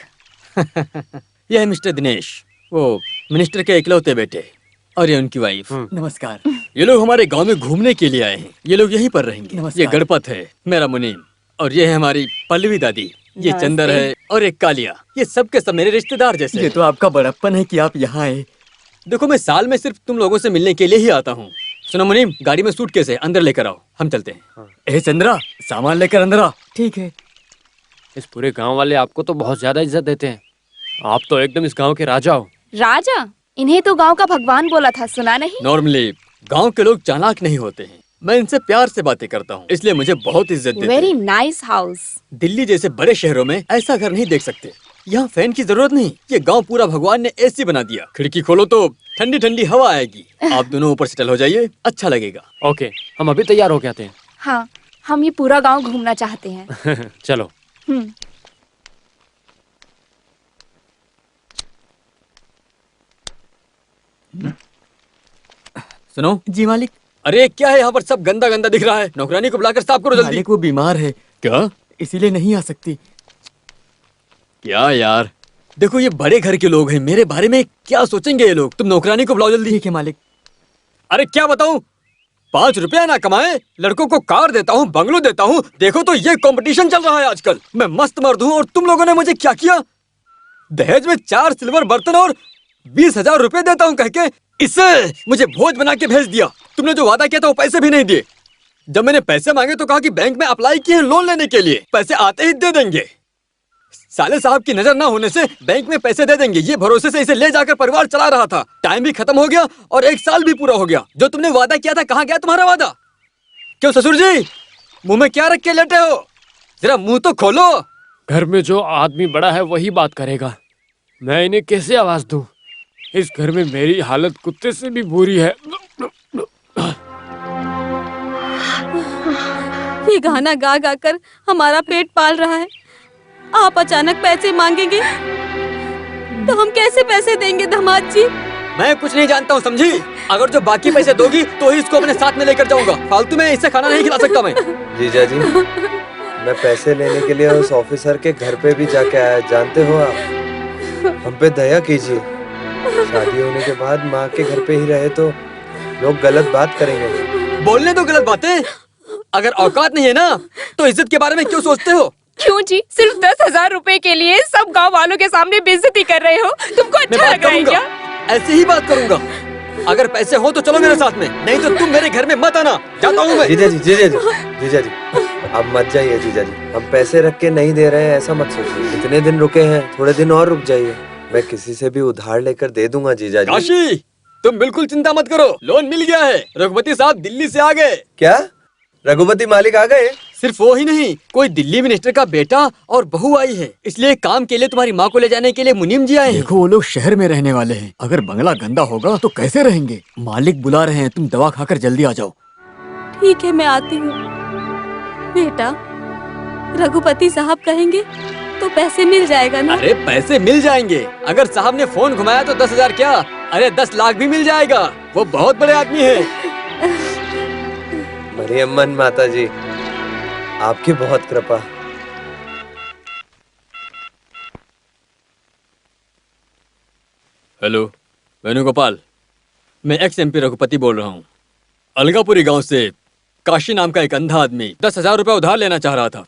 यह है मिस्टर दिनेश, वो मिनिस्टर के इकलौते बेटे, और ये उनकी वाइफ। नमस्कार। ये लोग हमारे गांव में घूमने के लिए आए हैं। ये लोग यहीं पर रहेंगे। ये गणपत है, मेरा मुनीम, और ये है हमारी पल्लवी दादी। ये चंदर है और एक कालिया। ये सब के सब मेरे रिश्तेदार जैसे। ये तो आपका बड़प्पन है कि आप यहाँ आए। देखो, मैं साल में सिर्फ तुम लोगों से मिलने के लिए ही आता हूँ। सुनो मुनीम, गाड़ी में सूटकेस है, अंदर लेकर आओ, हम चलते हैं। ए चंद्रा, सामान लेकर अंदर आ। ठीक है। इस पूरे गांव वाले आपको तो बहुत ज्यादा इज्जत देते हैं। आप तो एकदम इस गांव के राजा हो। राजा? इन्हें तो गांव का भगवान बोला था, सुना नहीं? नॉर्मली गांव के लोग चालाक नहीं होते हैं। मैं इनसे प्यार से बातें करता हूँ, इसलिए मुझे बहुत इज्जत देते हैं। Very nice house. दिल्ली जैसे बड़े शहरों में ऐसा घर नहीं देख सकते। यहाँ फैन की जरूरत नहीं। ये गांव पूरा भगवान ने एसी बना दिया। खिड़की खोलो तो ठंडी ठंडी हवा आएगी। आप दोनों ऊपर सेटल हो जाइए, अच्छा लगेगा। ओके, हम अभी तैयार होके आते हैं। हाँ, हम ये पूरा गांव घूमना चाहते हैं। चलो। सुनो जी मालिक। अरे क्या है यहाँ पर, सब गंदा गंदा दिख रहा है। नौकरानी को बुलाकर साफ करो जल्दी। मालिक वो बीमार है। क्या? इसीलिए नहीं आ सकती। क्या यार, देखो ये बड़े घर के लोग हैं, मेरे बारे में क्या सोचेंगे ये लोग। तुम नौकरानी को बुलाओ जल्दी। ठीक है मालिक। अरे क्या बताऊं, 5 रुपया ना कमाए, लड़कों को कार देता हूँ, बंगलो देता हूँ। देखो तो ये कंपटीशन चल रहा है आजकल। मैं मस्त मर्द हूँ और तुम लोगों ने मुझे क्या किया? दहेज में 4 सिल्वर बर्तन और 20,000 रुपए देता हूँ कह के इससे मुझे भोज बना के भेज दिया। तुमने जो वादा किया था वो पैसे भी नहीं दिए। जब मैंने पैसे मांगे तो कहा कि बैंक में अप्लाई किए लोन लेने के लिए, पैसे आते ही दे देंगे। साले साहब की नजर ना होने से बैंक में पैसे दे देंगे, ये भरोसे से इसे ले जाकर परिवार चला रहा था। टाइम भी खत्म हो गया और 1 साल भी पूरा हो गया। जो तुमने वादा किया था, कहाँ गया तुम्हारा वादा? क्यों ससुर जी, मुंह में क्या रख के लेटे हो? जरा मुंह तो खोलो। घर में जो आदमी बड़ा है वही बात करेगा। मैं इन्हें कैसे आवाज दूं? इस घर में मेरी हालत कुत्ते से भी बुरी है। ये गाना गा गा कर हमारा पेट पाल रहा है। आप अचानक पैसे मांगेंगे तो हम कैसे पैसे देंगे दामाद जी? मैं कुछ नहीं जानता हूँ, समझी? अगर जो बाकी पैसे दोगी तो ही इसको अपने साथ में लेकर जाऊंगा। फालतू में इसे खाना नहीं खिला सकता मैं। जीजा जी, मैं पैसे लेने के लिए उस ऑफिसर के घर पे भी जाके आया, जानते हो आप? हम पे दया कीजिए। शादी होने के बाद माँ के घर पे ही रहे तो लोग गलत बात करेंगे। बोलने दो गलत बातें। अगर औकात नहीं है ना तो इज्जत के बारे में क्यों सोचते हो? क्यों जी, सिर्फ 10,000 रुपए के लिए सब गांव वालों के सामने बेइज्जती कर रहे हो? तुमको अच्छा लग रहा है क्या? ऐसे ही बात करूंगा। अगर पैसे हो तो चलो मेरे साथ में, नहीं तो तुम मेरे घर में मत आना। जाता हूँ मैं। जीजा जी, अब मत जाइए जीजा जी। हम पैसे रख के नहीं दे रहे हैं, ऐसा मत सोचिए। इतने दिन रुके हैं, थोड़े दिन और रुक जाइए। मैं किसी से भी उधार लेकर दे दूंगा जीजा जी। काशी, तुम बिल्कुल चिंता मत करो, लोन मिल गया है। रघुपति साहब दिल्ली से आ गए। क्या? रघुपति मालिक आ गए? सिर्फ वो ही नहीं, कोई दिल्ली मिनिस्टर का बेटा और बहू आई है। इसलिए काम के लिए तुम्हारी माँ को ले जाने के लिए मुनीम जी आए हैं। देखो वो लोग शहर में रहने वाले हैं, अगर बंगला गंदा होगा तो कैसे रहेंगे? मालिक बुला रहे हैं, तुम दवा खाकर जल्दी आ जाओ। ठीक है, मैं आती हूँ। बेटा, रघुपति साहब कहेंगे तो पैसे मिल जाएगा ना? अरे पैसे मिल जाएंगे। अगर साहब ने फोन घुमाया तो 10,000 क्या, अरे 10 लाख भी मिल जाएगा। वो बहुत बड़े आदमी है। मरियम्मन माता जी, आपकी बहुत कृपा। हेलो, वेणुगोपाल, मैं एक्स एमपी रघुपति बोल रहा हूँ। अलगापुरी गांव से काशी नाम का एक अंधा आदमी 10,000 रुपए उधार लेना चाह रहा था।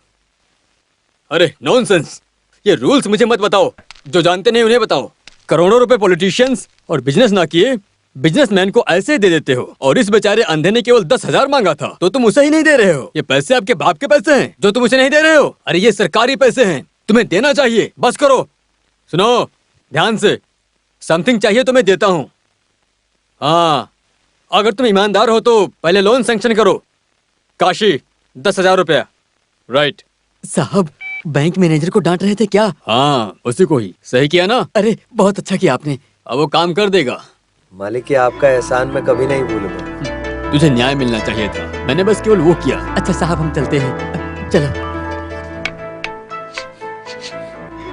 अरे नॉनसेंस, ये रूल्स मुझे मत बताओ, जो जानते नहीं उन्हें बताओ। करोड़ों रुपए पॉलिटिशियंस और बिजनेस ना किए बिजनेसमैन को ऐसे ही दे देते हो, और इस बेचारे अंधे ने केवल 10,000 मांगा था तो तुम उसे ही नहीं दे रहे हो। ये पैसे आपके बाप के पैसे हैं जो तुम उसे नहीं दे रहे हो। अरे ये सरकारी पैसे हैं, तुम्हें देना चाहिए। बस करो। सुनो ध्यान से, समथिंग चाहिए तो मैं देता हूँ। हाँ, अगर तुम ईमानदार हो तो पहले लोन सैंक्शन करो। काशी 10,000 रुपया। राइट साहब, बैंक मैनेजर को डांट रहे थे क्या? हाँ, उसी को ही। सही किया ना? अरे बहुत अच्छा किया आपने, अब वो काम कर देगा। मालिक, ये आपका एहसान मैं कभी नहीं भूलूंगा। तुझे न्याय मिलना चाहिए था, मैंने बस केवल वो किया। अच्छा साहब, हम चलते हैं। चलो।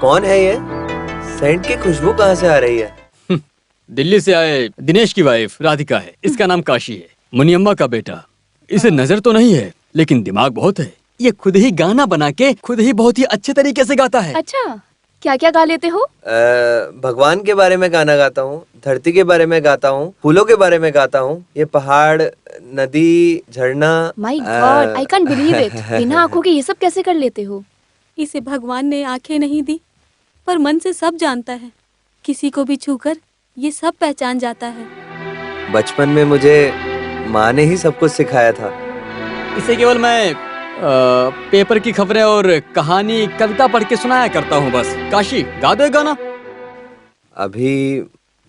कौन है ये? सेंट की खुशबू कहाँ से आ रही है? दिल्ली से आए दिनेश की वाइफ राधिका है। इसका नाम काशी है, मुनियम्मा का बेटा। इसे नजर तो नहीं है लेकिन दिमाग बहुत है। ये खुद ही गाना बना के खुद ही बहुत ही अच्छे तरीके से गाता है। अच्छा, क्या क्या गा लेते हो? भगवान के बारे में गाना गाता हूँ, धरती के बारे में गाता हूँ, फूलों के बारे में गाता हूँ। ये पहाड़, नदी, झरना। My God, I can't believe it. बिना आंखों के ये सब कैसे कर लेते हो? इसे भगवान ने आंखें नहीं दी, पर मन से सब जानता है। किसी को भी छूकर ये सब पहचान जाता है। बचपन में मुझे माँ ने ही सब कुछ सिखाया था। इसे केवल मैं पेपर की खबरें और कहानी कविता पढ़ के सुनाया करता हूँ बस। काशी, गा दो एक गाना। अभी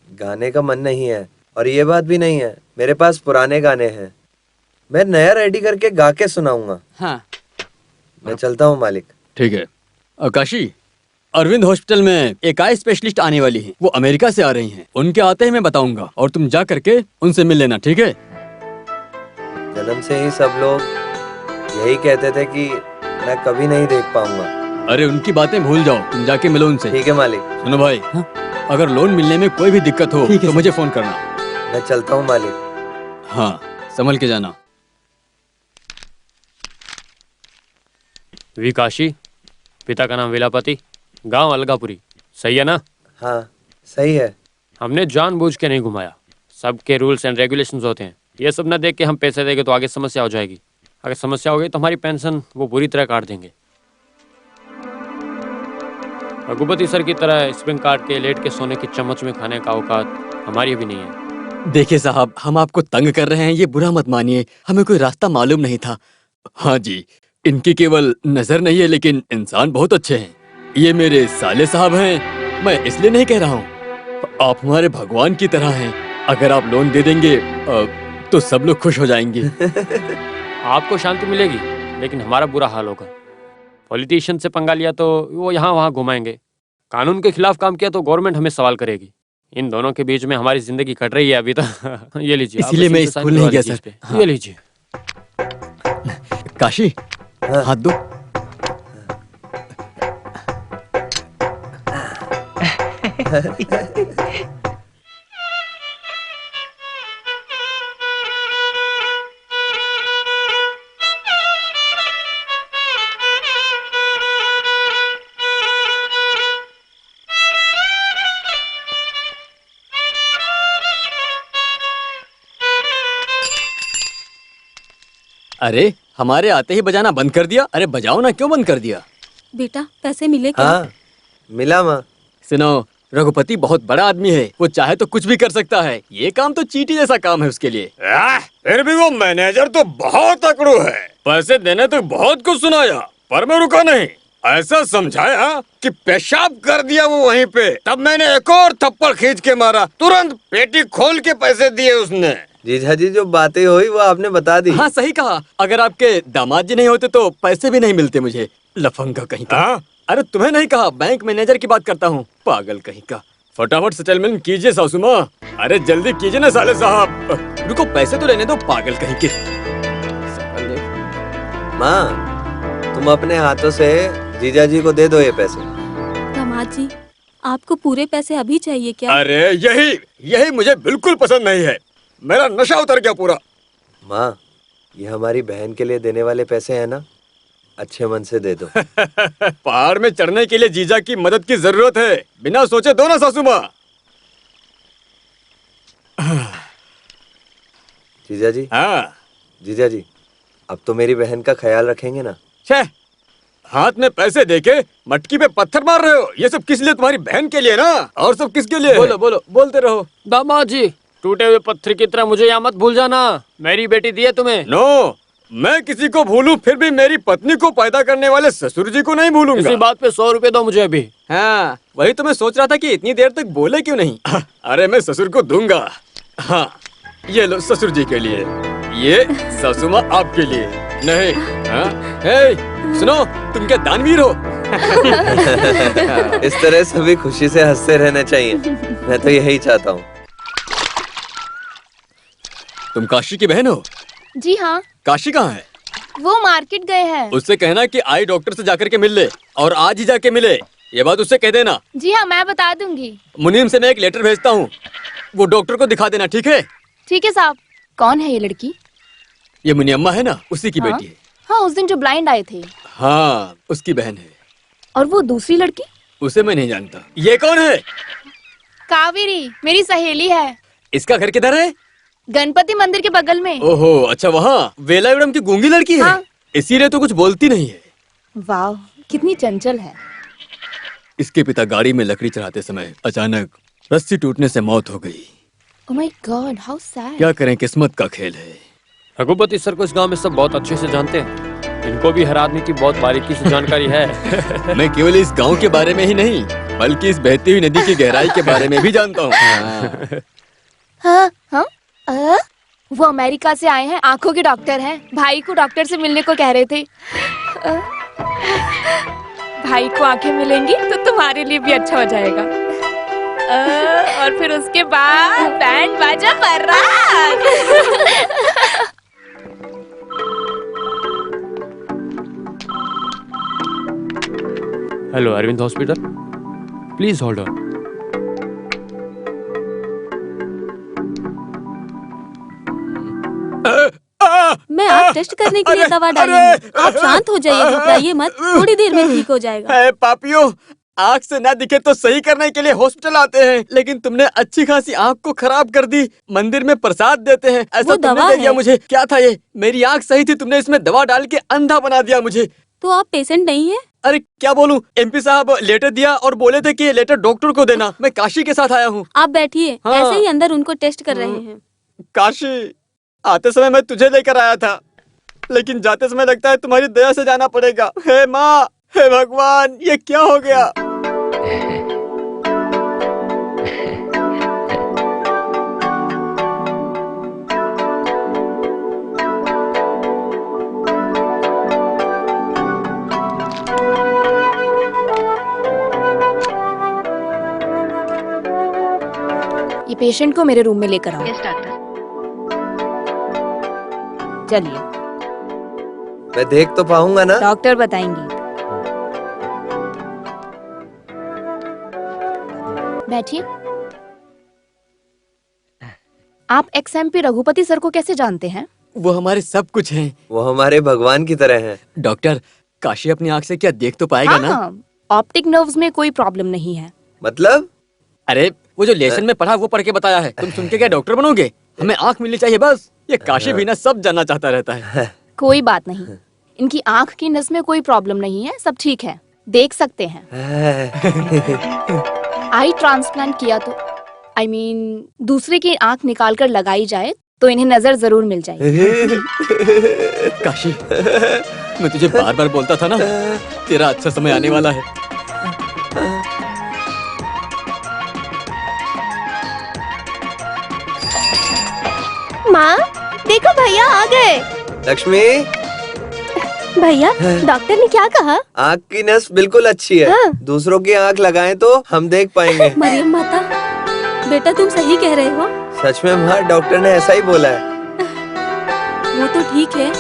गाने का मन नहीं है, और ये बात भी नहीं है, मेरे पास पुराने गाने हैं। मैं नया रेडी करके गा के सुनाऊंगा। हाँ, मैं चलता हूँ मालिक। ठीक है। काशी, अरविंद हॉस्पिटल में एक आई स्पेशलिस्ट आने वाली हैं। वो अमेरिका से आ रही हैं। उनके आते ही मैं बताऊंगा, और तुम जा करके उनसे मिल लेना, ठीक है? जन्म से ही सब लोग यही कहते थे कि मैं कभी नहीं देख पाऊंगा। अरे उनकी बातें भूल जाओ, तुम जाके मिलो उनसे। ठीक है मालिक। सुनो भाई, अगर लोन मिलने में कोई भी दिक्कत हो तो मुझे फोन करना। मैं चलता हूँ मालिक। हाँ, संभल के जाना। विकाशी, पिता का नाम विलापति, गांव अलगापुरी। सही है ना? हाँ सही है। हमने जानबूझ के नहीं घुमाया। सबके रूल्स एंड रेगुलेशंस होते हैं। ये सब ना देख के हम पैसे देंगे तो आगे समस्या हो जाएगी। अगर समस्या हो गई तो हमारी पेंशन वो बुरी तरह काट देंगे। रघुपति सर की तरह स्प्रिंग काट के लेट के सोने की चम्मच में खाने का औकात हमारी भी नहीं है। देखिए साहब, हम आपको तंग कर रहे हैं, ये बुरा मत मानिए। हमें कोई रास्ता मालूम नहीं था। हाँ जी, इनकी केवल नजर नहीं है लेकिन इंसान बहुत अच्छे हैं। ये मेरे साले साहब हैं। मैं इसलिए नहीं कह रहा हूँ, आप हमारे भगवान की तरह हैं। अगर आप लोन दे देंगे तो सब लोग खुश हो जाएंगे। आपको शांति मिलेगी लेकिन हमारा बुरा हाल होगा। पॉलिटिशियन से पंगा लिया तो वो यहाँ वहाँ घुमाएंगे, कानून के खिलाफ काम किया तो गवर्नमेंट हमें सवाल करेगी। इन दोनों के बीच में हमारी जिंदगी कट रही है अभी तो। ये लीजिए। इसीलिए मैं स्कूल नहीं गया सर। ये लीजिए। काशी, हाथ दो। अरे हमारे आते ही बजाना बंद कर दिया। अरे बजाओ ना, क्यों बंद कर दिया? बेटा, पैसे मिले क्या? हाँ मिला माँ। सुनो, रघुपति बहुत बड़ा आदमी है, वो चाहे तो कुछ भी कर सकता है। ये काम तो चींटी जैसा काम है उसके लिए। फिर भी वो मैनेजर तो बहुत अकड़ू है। पैसे देने तो बहुत कुछ सुनाया पर मैं रुका नहीं। ऐसा समझाया कि पेशाब कर दिया वो वहीं पे। तब मैंने एक और थप्पड़ खींच के मारा, तुरंत पेटी खोल के पैसे दिए उसने। जीजा जी, जो बातें हुई वो आपने बता दी। हाँ सही कहा। अगर आपके दामाद जी नहीं होते तो पैसे भी नहीं मिलते मुझे। लफंगा कहीं का। अरे तुम्हें नहीं कहा, बैंक मैनेजर की बात करता हूँ। पागल कहीं का। फटाफट सेटलमेंट कीजिए सासू माँ। अरे जल्दी कीजिए ना साले साहब। रुको, पैसे तो लेने दो, पागल कहीं के। माँ, तुम अपने हाथों से जीजा जी को दे दो ये पैसे। दामाद जी, आपको पूरे पैसे अभी चाहिए क्या? अरे यही मुझे बिल्कुल पसंद नहीं है। मेरा नशा उतर गया पूरा। माँ, ये हमारी बहन के लिए देने वाले पैसे हैं ना, अच्छे मन से दे दो। पहाड़ में चढ़ने के लिए जीजा की मदद की जरूरत है, बिना सोचे दो ना सासू माँ। जीजा जी, हाँ जीजा जी, अब तो मेरी बहन का ख्याल रखेंगे ना? छे, हाथ में पैसे देके मटकी पे पत्थर मार रहे हो। ये सब किस लिए? तुम्हारी बहन के लिए ना, और सब किसके लिए? बोलो बोलो, बोलते रहो। दामाद जी, टूटे हुए पत्थर की तरह मुझे यहाँ मत भूल जाना। मेरी बेटी दी है तुम्हें। नो, मैं किसी को भूलूं फिर भी मेरी पत्नी को पैदा करने वाले ससुर जी को नहीं भूलूंगा। इसी बात पे 100 रुपए दो मुझे अभी। हाँ, वही तो मैं सोच रहा था कि इतनी देर तक बोले क्यों नहीं। अरे मैं ससुर को दूंगा। हाँ, ये लो ससुर जी के लिए, ये सासुमा आपके लिए। नहीं, हाँ, हे, सुनो, तुम क्या दानवीर हो? इस तरह सभी खुशी से हंसते रहना चाहिए। मैं तो यही चाहता हूँ। तुम काशी की बहन हो? जी हाँ, काशी कहाँ है? वो मार्केट गए हैं। उससे कहना कि आई डॉक्टर से जाकर के मिल ले, और आज ही जाके मिले। ये बात उससे कह देना। जी हाँ, मैं बता दूंगी। मुनीम से मैं एक लेटर भेजता हूँ, वो डॉक्टर को दिखा देना, ठीक है? ठीक है साहब। कौन है ये लड़की? ये मुनियम्मा है ना, उसी की हाँ? बेटी है। हाँ, उस दिन जो ब्लाइंड आए थे। हाँ, उसकी बहन है। और वो दूसरी लड़की? उसे मैं नहीं जानता। ये कौन है? कावेरी, मेरी सहेली है। इसका घर किधर है? गणपति मंदिर के बगल में। ओहो, अच्छा, वहाँ वेलायुडम की गूंगी लड़की है। हाँ। इसीलिए तो कुछ बोलती नहीं है। वाह, कितनी चंचल है। इसके पिता गाड़ी में लकड़ी चढ़ाते समय अचानक रस्सी टूटने से मौत हो गई। Oh my God, how sad. क्या करें, किस्मत का खेल है। रघुपति सर को इस गांव में सब बहुत अच्छे से जानते हैं। इनको भी हर आदमी की बहुत बारीकी से जानकारी है। मैं केवल इस गांव के बारे में ही नहीं, बल्कि इस बहती हुई नदी की गहराई के बारे में भी जानता हूँ। हाँ हाँ, वो अमेरिका से आए हैं, आंखों के डॉक्टर हैं। भाई को डॉक्टर से मिलने को कह रहे थे। भाई को आंखें मिलेंगी तो तुम्हारे लिए भी अच्छा हो जाएगा। और फिर उसके बाद बैंड बाजा बारात। Hello Arvind hospital, please hold on. मैं आप टेस्ट करने के लिए दवा डाली हूँ। आप शांत हो जाइए, घबराइए मत, थोड़ी देर में ठीक हो जाएगा। पापियो, आँख से ना दिखे तो सही करने के लिए हॉस्पिटल आते हैं, लेकिन तुमने अच्छी खासी आँख को खराब कर दी। मंदिर में प्रसाद देते हैं, ऐसा वो तुमने दवा दे दिया है। मुझे। क्या था ये? मेरी आँख सही थी, तुमने इसमें दवा डाल के अंधा बना दिया मुझे। तो आप पेशेंट नहीं है? अरे क्या बोलूं, एमपी साहब लेटर दिया और बोले थे कि ये लेटर डॉक्टर को देना। मैं काशी के साथ आया हूँ। आप बैठिए, हाँ। ऐसे ही अंदर उनको टेस्ट कर रहे हैं। काशी, आते समय मैं तुझे लेकर आया था, लेकिन जाते समय लगता है तुम्हारी दया से जाना पड़ेगा। हे माँ, हे भगवान, ये क्या हो गया? ये पेशेंट को मेरे रूम में लेकर आओ। Yes doctor. चलिए, मैं देख तो पाऊंगा ना? डॉक्टर बताएंगे। बैठिए। आप XMP रघुपति सर को कैसे जानते हैं? वो हमारे सब कुछ हैं। वो हमारे भगवान की तरह हैं। डॉक्टर, काशी अपनी आँख से क्या देख तो पाएगा ना? हाँ, ऑप्टिक नर्व्स में कोई प्रॉब्लम नहीं है। मतलब? अरे वो जो लेसन में पढ़ा वो पढ़ के बताया है। तुम सुन के क्या डॉक्टर बनोगे? हमें आँख मिलनी चाहिए बस। ये काशी भी ना सब जानना चाहता रहता है। कोई बात नहीं, इनकी आँख की नस में कोई प्रॉब्लम नहीं है, सब ठीक है, देख सकते हैं। आई ट्रांसप्लांट किया तो I mean, दूसरे की आँख निकाल कर लगाई जाए तो इन्हें नजर जरूर मिल जाएगी। काशी, मैं तुझे बार बार बोलता था ना, तेरा अच्छा समय आने वाला है। माँ, देखो भैया आ गए। लक्ष्मी, भैया, डॉक्टर ने क्या कहा? आँख की नस बिल्कुल अच्छी है। हाँ। दूसरों की आँख लगाएं तो हम देख पाएंगे। मरियम माता, बेटा तुम सही कह रहे हो। सच में माँ, डॉक्टर ने ऐसा ही बोला है। वो तो ठीक है,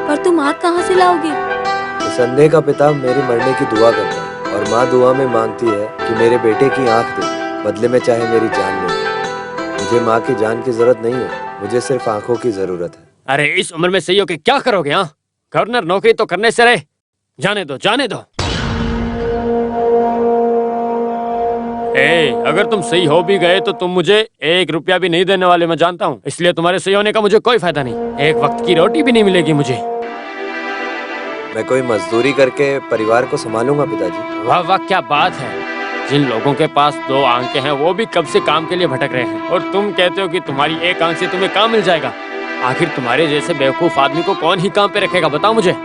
पर तुम आँख कहाँ से लाओगे? संदेह का पिता मेरे मरने की दुआ करता है और माँ दुआ में मांगती है कि मेरे बेटे की आँख दे, बदले में चाहे मेरी जान ले। मुझे माँ की जान की जरूरत नहीं है, मुझे सिर्फ आँखों की जरूरत है। अरे इस उम्र में सही हो के क्या करोगे? हाँ, गवर्नर नौकरी तो करने से रहे। जाने दो, जाने दो। अगर तुम सही हो भी गए तो तुम मुझे 1 रुपया भी नहीं देने वाले, मैं जानता हूँ। इसलिए तुम्हारे सही होने का मुझे कोई फायदा नहीं। एक वक्त की रोटी भी नहीं मिलेगी मुझे। मैं कोई मजदूरी करके परिवार को संभालूंगा पिताजी। वाह वाह, क्या बात है। जिन लोगों के पास 2 आंखें हैं वो भी कब से काम के लिए भटक रहे हैं, और तुम कहते हो कि तुम्हारी 1 आंख से तुम्हें काम मिल जाएगा। आखिर तुम्हारे जैसे बेवकूफ आदमी को कौन ही काम पे रखेगा, बताओ मुझे।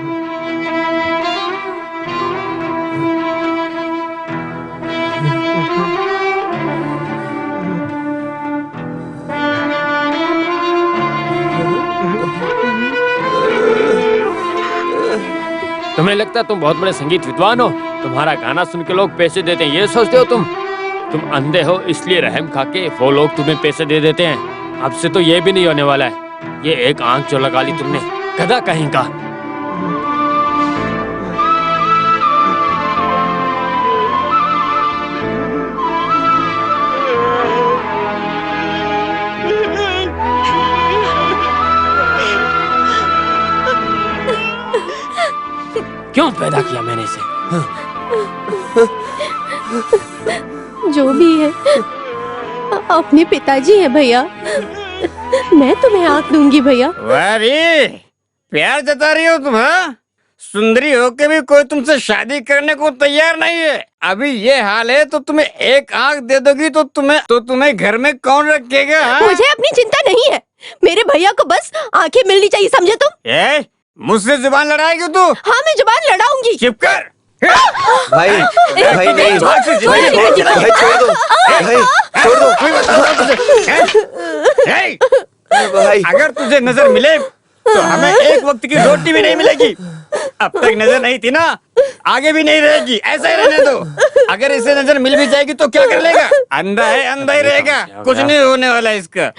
तुम्हें लगता है तुम बहुत बड़े संगीत विद्वान हो? तुम्हारा गाना सुन के लोग पैसे देते हैं, ये सोचते हो तुम अंधे हो इसलिए रहम खा के वो लोग तुम्हें पैसे दे देते हैं। अब से तो ये भी नहीं होने वाला है। ये 1 आंख जो लगा ली तुमने, गधा कहीं का। क्यों पैदा किया मैंने इसे? जो भी है, अपने पिताजी है भैया। मैं तुम्हें आंख दूंगी भैया। वारी, प्यार जता रही हो तुम? हाँ, सुंदरी होके भी कोई तुमसे शादी करने को तैयार नहीं है। अभी ये हाल है तो तुम्हें 1 आंख दे दोगी तो तुम्हें घर में कौन रखेगा? हाँ? मुझे अपनी चिंता नहीं है, मेरे भैया को बस आंखें मिलनी चाहिए, समझे तुम? मुझसे जुबान लड़ाएगी तू? हाँ, मैं जुबान लड़ाऊंगी। चुप कर। भाई भाई नहीं, भाई छोड़ दो, भाई छोड़ दो। भाई अगर तुझे नजर मिले तो हमें 1 वक्त की रोटी भी नहीं मिलेगी। अब तक नजर नहीं थी ना, आगे भी नहीं रहेगी। ऐसा ही रहने दो। अगर इसे नजर मिल भी जाएगी तो क्या कर लेगा? अंधा है, अंधा ही रहेगा, कुछ नहीं होने वाला इसका।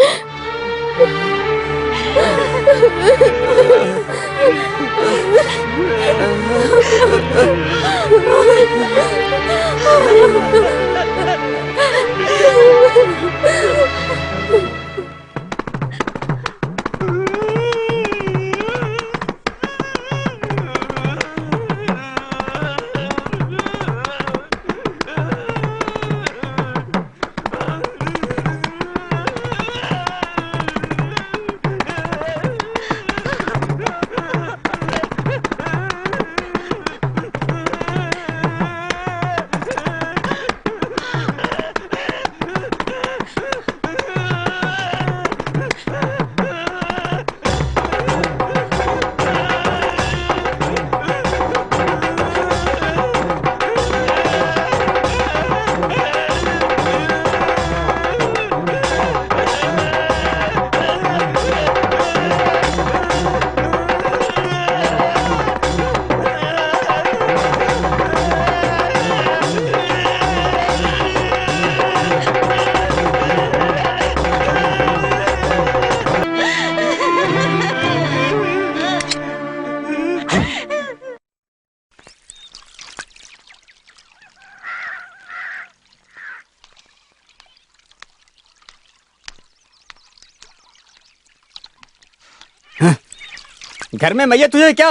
घर में मैया तुझे क्या?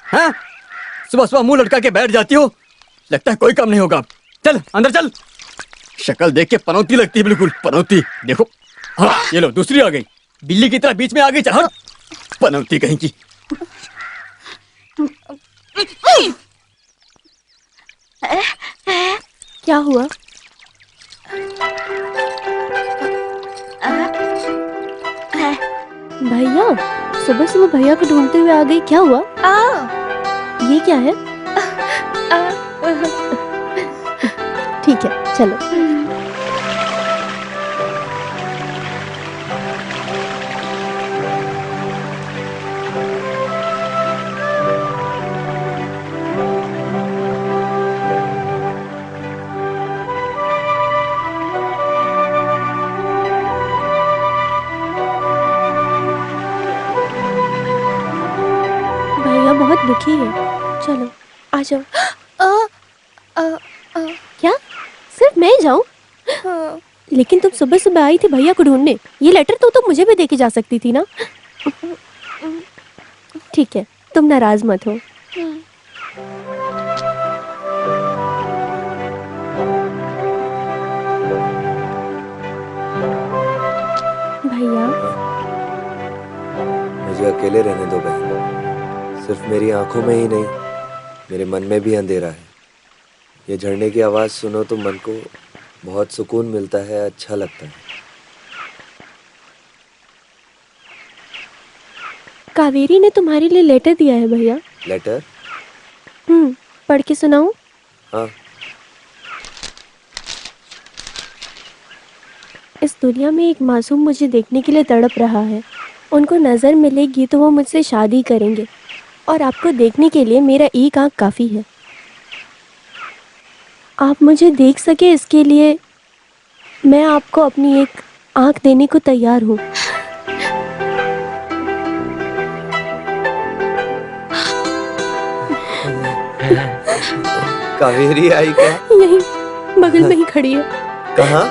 हाँ, सुबह सुबह मुंह लटका के बैठ जाती हो, लगता है कोई काम नहीं होगा। चल अंदर चल। शक्ल देख के पनौती लगती है, बिल्कुल पनौती। देखो, हाँ ये लो दूसरी आ गई, बिल्ली की तरह बीच में आ गई। चल हाँ, पनौती कहीं की। क्या हुआ? भैया, सुबह सुबह भैया को ढूंढते हुए आ गई, क्या हुआ? ये क्या है? ठीक है, चलो। बहुत दुखी है, चलो आ जाओ। क्या सिर्फ मैं जाऊं? लेकिन तुम सुबह सुबह आई थी भैया को ढूंढने, ये लेटर तो तुम मुझे भी देके जा सकती थी ना। ठीक है, तुम नाराज मत हो। अकेले रहने दो बहन। सिर्फ मेरी आंखों में ही नहीं, मेरे मन में भी अंधेरा है। ये झरने की आवाज़ सुनो तो मन को बहुत सुकून मिलता है, अच्छा लगता है। कावेरी ने तुम्हारे लिए लेटर दिया है भैया। लेटर? पढ़ के सुनाऊं? हाँ। इस दुनिया में एक मासूम मुझे देखने के लिए तड़प रहा है। उनको नज़र मिलेगी तो वो मुझसे शादी करेंगे, और आपको देखने के लिए मेरा एक आँख काफ़ी है। आप मुझे देख सके इसके लिए मैं आपको अपनी एक आँख देने को तैयार हूँ। कावेरी आई क्या? यही बगल में ही खड़ी है। कहाँ?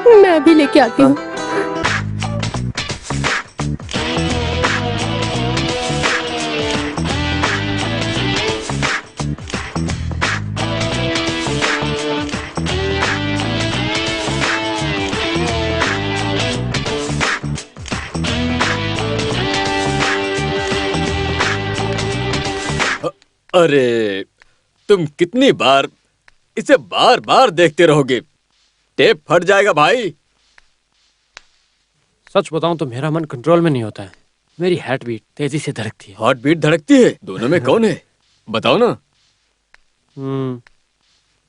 मैं अभी लेके आती हूँ। अरे तुम कितनी बार इसे बार बार देखते रहोगे? टेप फट जाएगा भाई। सच बताऊं तो मेरा मन कंट्रोल में नहीं होता है। मेरी हार्ट बीट तेजी से धड़कती है। हार्ट बीट धड़कती है? दोनों में कौन है बताओ ना।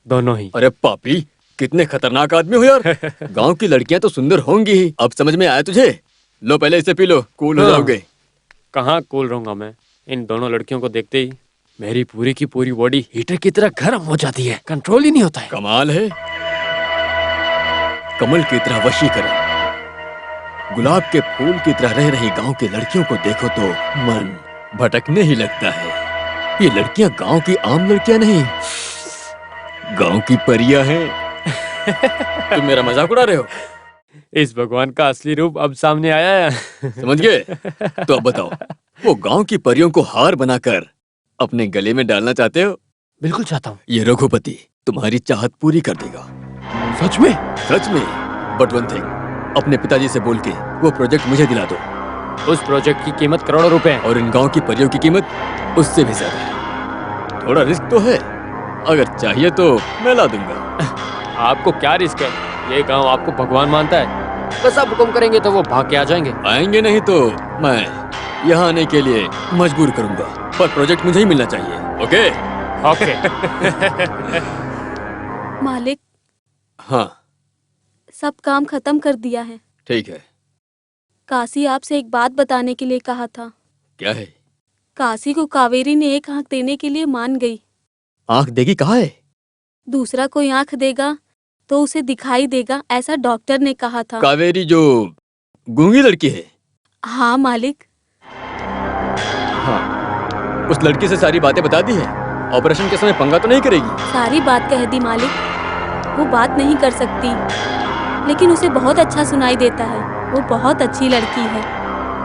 दोनों ही। अरे पापी, कितने खतरनाक आदमी हो यार। गांव की लड़कियां तो सुंदर होंगी ही, अब समझ में आया तुझे? लो पहले इसे पी लो, कूल हो जाओगे। कहाँ कूल रहूंगा मैं? इन दोनों लड़कियों को देखते ही मेरी पूरी की पूरी बॉडी हीटर की तरह गर्म हो जाती है, कंट्रोल ही नहीं होता है। कमाल है, कमल की तरह वशीकरण। गुलाब के फूल की तरह रह रही गांव की लड़कियों को देखो तो मन भटकने ही लगता है। ये लड़कियां गांव की आम लड़कियां नहीं, गांव की परियां हैं। तुम मेरा मजाक उड़ा रहे हो? इस भगवान का असली रूप अब सामने आया है। समझ गए? तो अब बताओ, वो गांव की परियों को हार बनाकर अपने गले में डालना चाहते हो? बिल्कुल चाहता हूँ। ये रघुपति तुम्हारी चाहत पूरी कर देगा। सच में? सच में। बट वन थिंग, अपने पिताजी से बोल के वो प्रोजेक्ट मुझे दिला दो। उस प्रोजेक्ट की कीमत करोड़ों रुपए है। और इन गांव की परियों की कीमत उससे भी ज्यादा है। थोड़ा रिस्क तो है, अगर चाहिए तो मैं ला दूंगा। आपको क्या रिस्क है? ये गांव आपको भगवान मानता है। बस आप हुक्म करेंगे तो वो भाग के आ जाएंगे। आएंगे नहीं तो मैं यहाँ आने के लिए मजबूर करूंगा, पर प्रोजेक्ट मुझे ही मिलना चाहिए। ओके? ओके। मालिक, हाँ सब काम खत्म कर दिया है। ठीक है। काशी आपसे एक बात बताने के लिए कहा था। क्या है? काशी को कावेरी ने एक आंख देने के लिए मान गई। आंख देगी कहाँ है? दूसरा कोई आंख देगा तो उसे दिखाई देगा, ऐसा डॉक्टर ने कहा था। कावेरी जो गूंगी लड़की है? हाँ मालिक। हाँ, उस लड़की से सारी बातें बता दी है? ऑपरेशन के समय पंगा तो नहीं करेगी? सारी बात कह दी मालिक। वो बात नहीं कर सकती, लेकिन उसे बहुत अच्छा सुनाई देता है। वो बहुत अच्छी लड़की है।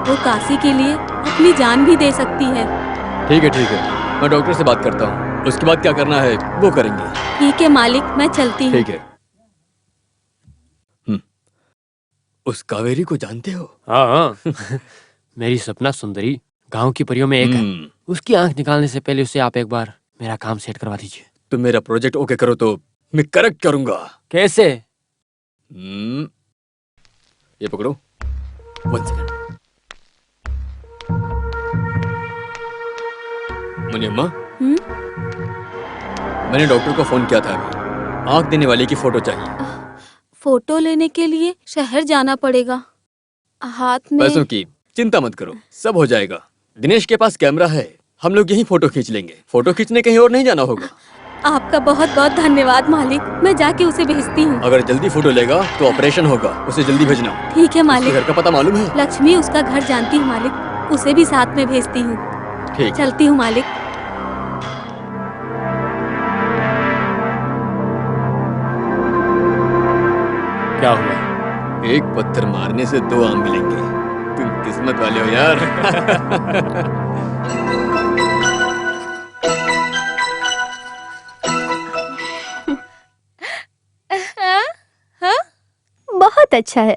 वो काशी के लिए अपनी जान भी दे सकती है। ठीक है, मैं डॉक्टर से बात करता हूँ, उसके बाद क्या करना है वो करेंगे। ठीक है मालिक, मैं चलती हूँ। ठीक है। उस कावेरी को जानते हो? हाँ। मेरी सपना सुंदरी गांव की परियों में एक है। उसकी आंख निकालने से पहले उसे आप एक बार मेरा काम सेट करवा दीजिए। तुम मेरा प्रोजेक्ट ओके करो तो मैं करेक्ट करूंगा। कैसे? ये पकड़ो, 1 सेकंड। मुनियम्मा, मैंने डॉक्टर को फोन किया था अभी। आंख देने वाले की फोटो चाहिए। फोटो लेने के लिए शहर जाना पड़ेगा। हाथ में पैसों की चिंता मत करो, सब हो जाएगा। दिनेश के पास कैमरा है, हम लोग यहीं फोटो खींच लेंगे। फोटो खींचने कहीं और नहीं जाना होगा। आपका बहुत बहुत धन्यवाद मालिक, मैं जाके उसे भेजती हूँ। अगर जल्दी फोटो लेगा तो ऑपरेशन होगा, उसे जल्दी भेजना। ठीक है मालिक। घर का पता मालूम है? लक्ष्मी उसका घर जानती हूँ मालिक, उसे भी साथ में भेजती हूँ। ठीक। चलती हूँ मालिक। क्या हुआ? एक पत्थर मारने से 2 आम मिलेंगे। तुम किस्मत वाले हो यार। बहुत अच्छा है।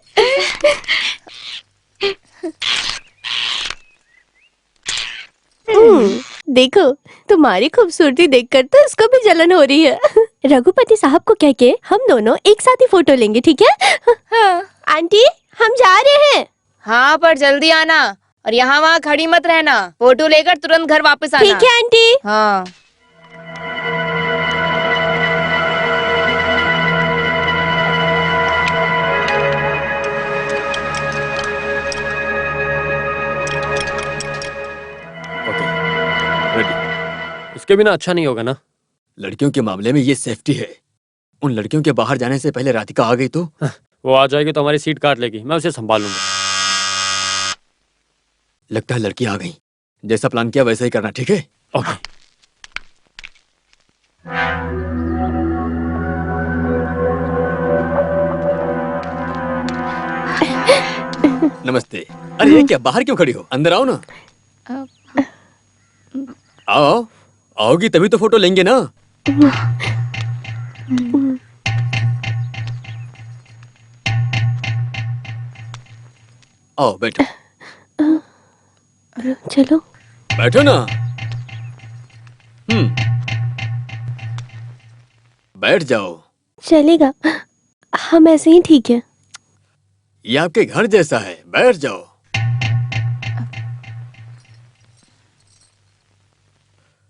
देखो, तुम्हारी खूबसूरती देखकर तो उसको भी जलन हो रही है। रघुपति साहब को कह के हम दोनों एक साथ ही फोटो लेंगे, ठीक है? हाँ। आंटी, हम जा रहे हैं। हाँ, पर जल्दी आना और यहाँ वहाँ खड़ी मत रहना। फोटो लेकर तुरंत घर वापस आना। ठीक है आंटी। हाँ। Okay, ready. इसके बिना अच्छा नहीं होगा ना। लड़कियों के मामले में ये सेफ्टी है। उन लड़कियों के बाहर जाने से पहले राधिका आ गई तो वो आ जाएगी तो हमारी सीट काट लेगी, मैं उसे संभालूंगा। लगता है लड़की आ गई। जैसा प्लान किया वैसा ही करना, ठीक है? ओके। नमस्ते। अरे ये क्या, बाहर क्यों खड़ी हो? अंदर आओ ना। आओ, आओगी तभी तो फोटो लेंगे ना। आओ बैठो। चलो। बैठो ना। बैठ जाओ। चलेगा, हम ऐसे ही ठीक है। ये आपके घर जैसा है, बैठ जाओ।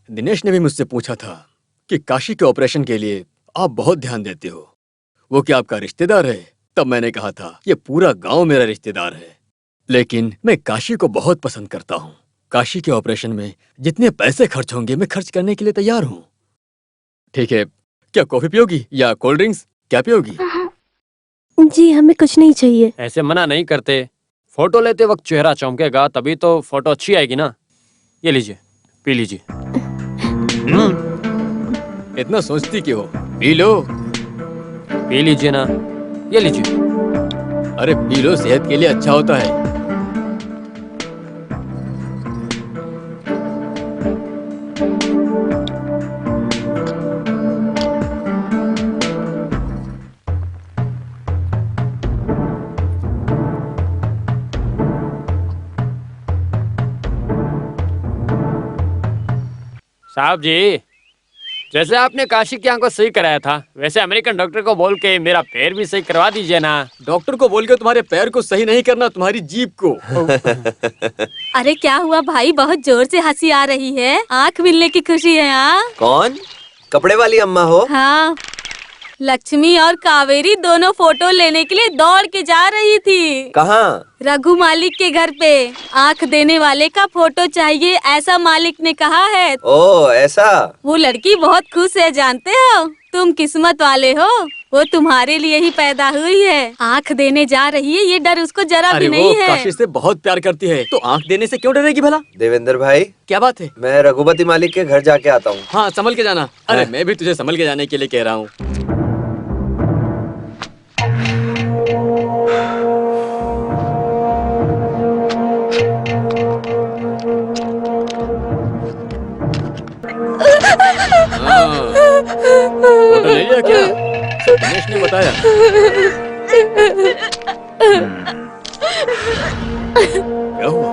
दिनेश ने भी मुझसे पूछा था कि काशी के ऑपरेशन के लिए आप बहुत ध्यान देते हो। वो क्या आपका रिश्तेदार है? तब मैंने कहा था ये पूरा गांव मेरा रिश्तेदार है, लेकिन मैं काशी को बहुत पसंद करता हूँ। काशी के ऑपरेशन में जितने पैसे खर्च होंगे मैं खर्च करने के लिए तैयार हूँ। ठीक है, क्या कॉफी पियोगी या कोल्ड ड्रिंक्स, क्या पियोगी? जी, हमें कुछ नहीं चाहिए। ऐसे मना नहीं करते। फोटो लेते वक्त चेहरा चमकेगा तभी तो फोटो अच्छी आएगी ना। ये लीजिए, पी लीजिए। इतना सोचती क्यों हो? P low. पी लीजिए ना, ये लीजिए। अरे पी लो, सेहत के लिए अच्छा होता है। साहब जी, जैसे आपने काशी की आंख को सही कराया था वैसे अमेरिकन डॉक्टर को बोल के मेरा पैर भी सही करवा दीजिए ना। डॉक्टर को बोल के तुम्हारे पैर को सही नहीं करना, तुम्हारी जीभ को। अरे क्या हुआ भाई, बहुत जोर से हंसी आ रही है। आँख मिलने की खुशी है। हाँ कौन? कपड़े वाली अम्मा हो? हाँ, लक्ष्मी और कावेरी दोनों फोटो लेने के लिए दौड़ के जा रही थी। कहाँ? रघु मालिक के घर पे। आँख देने वाले का फोटो चाहिए ऐसा मालिक ने कहा है। ओ ऐसा? वो लड़की बहुत खुश है, जानते हो? तुम किस्मत वाले हो, वो तुम्हारे लिए ही पैदा हुई है। आँख देने जा रही है, ये डर उसको जरा भी नहीं वो है। काशी से बहुत प्यार करती है तो आंख देने से क्यों डरेगी भला? देवेंद्र भाई, क्या बात है? मैं रघुपति मालिक के घर जाके आता हूँ। हाँ, संभल के जाना। अरे मैं भी तुझे संभल के जाने के लिए कह रहा हूँ। फोटो ले लिया क्या? दिनेश ने बताया। क्या हुआ?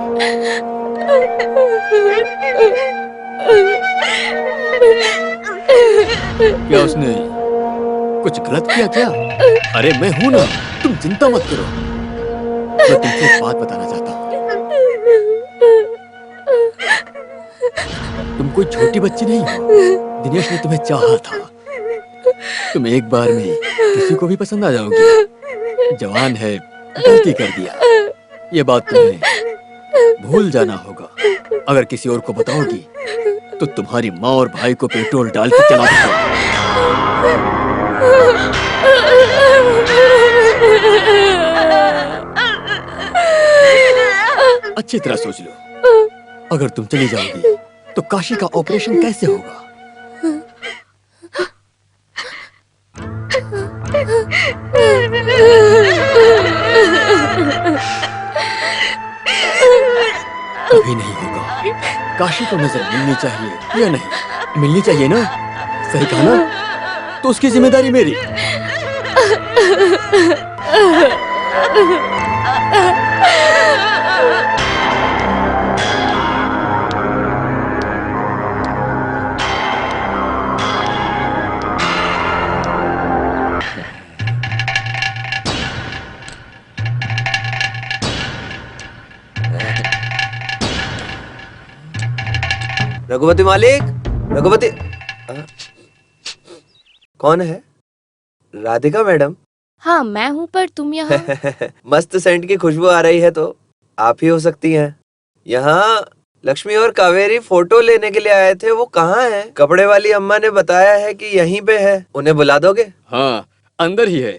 क्या उसने कुछ गलत किया क्या? अरे मैं हूं ना, तुम चिंता मत करो। मैं तुमसे एक बात बताना चाहता हूँ। तुम कोई छोटी बच्ची नहीं हो। दिनेश ने तुम्हें चाहा था। तुम एक बार में किसी को भी पसंद आ जाओगी। जवान है, गलती कर दिया, ये बात तुम्हें भूल जाना होगा। अगर किसी और को बताओगी तो तुम्हारी माँ और भाई को पेट्रोल डाल के चला दूंगा। अच्छी तरह सोच लो, अगर तुम चली जाओगी तो काशी का ऑपरेशन कैसे होगा? कभी नहीं होगा। काशी को नजर मिलनी चाहिए या नहीं? मिलनी चाहिए ना? सही कहा ना? तो उसकी जिम्मेदारी मेरी। रघुपति मालिक, रघुपति। कौन है? राधिका मैडम? हाँ मैं हूँ, पर तुम यहाँ। मस्त सेंट की खुशबू आ रही है, तो आप ही हो सकती हैं। यहाँ लक्ष्मी और कावेरी फोटो लेने के लिए आए थे, वो कहाँ हैं? कपड़े वाली अम्मा ने बताया है कि यहीं पे है, उन्हें बुला दोगे? हाँ अंदर ही है।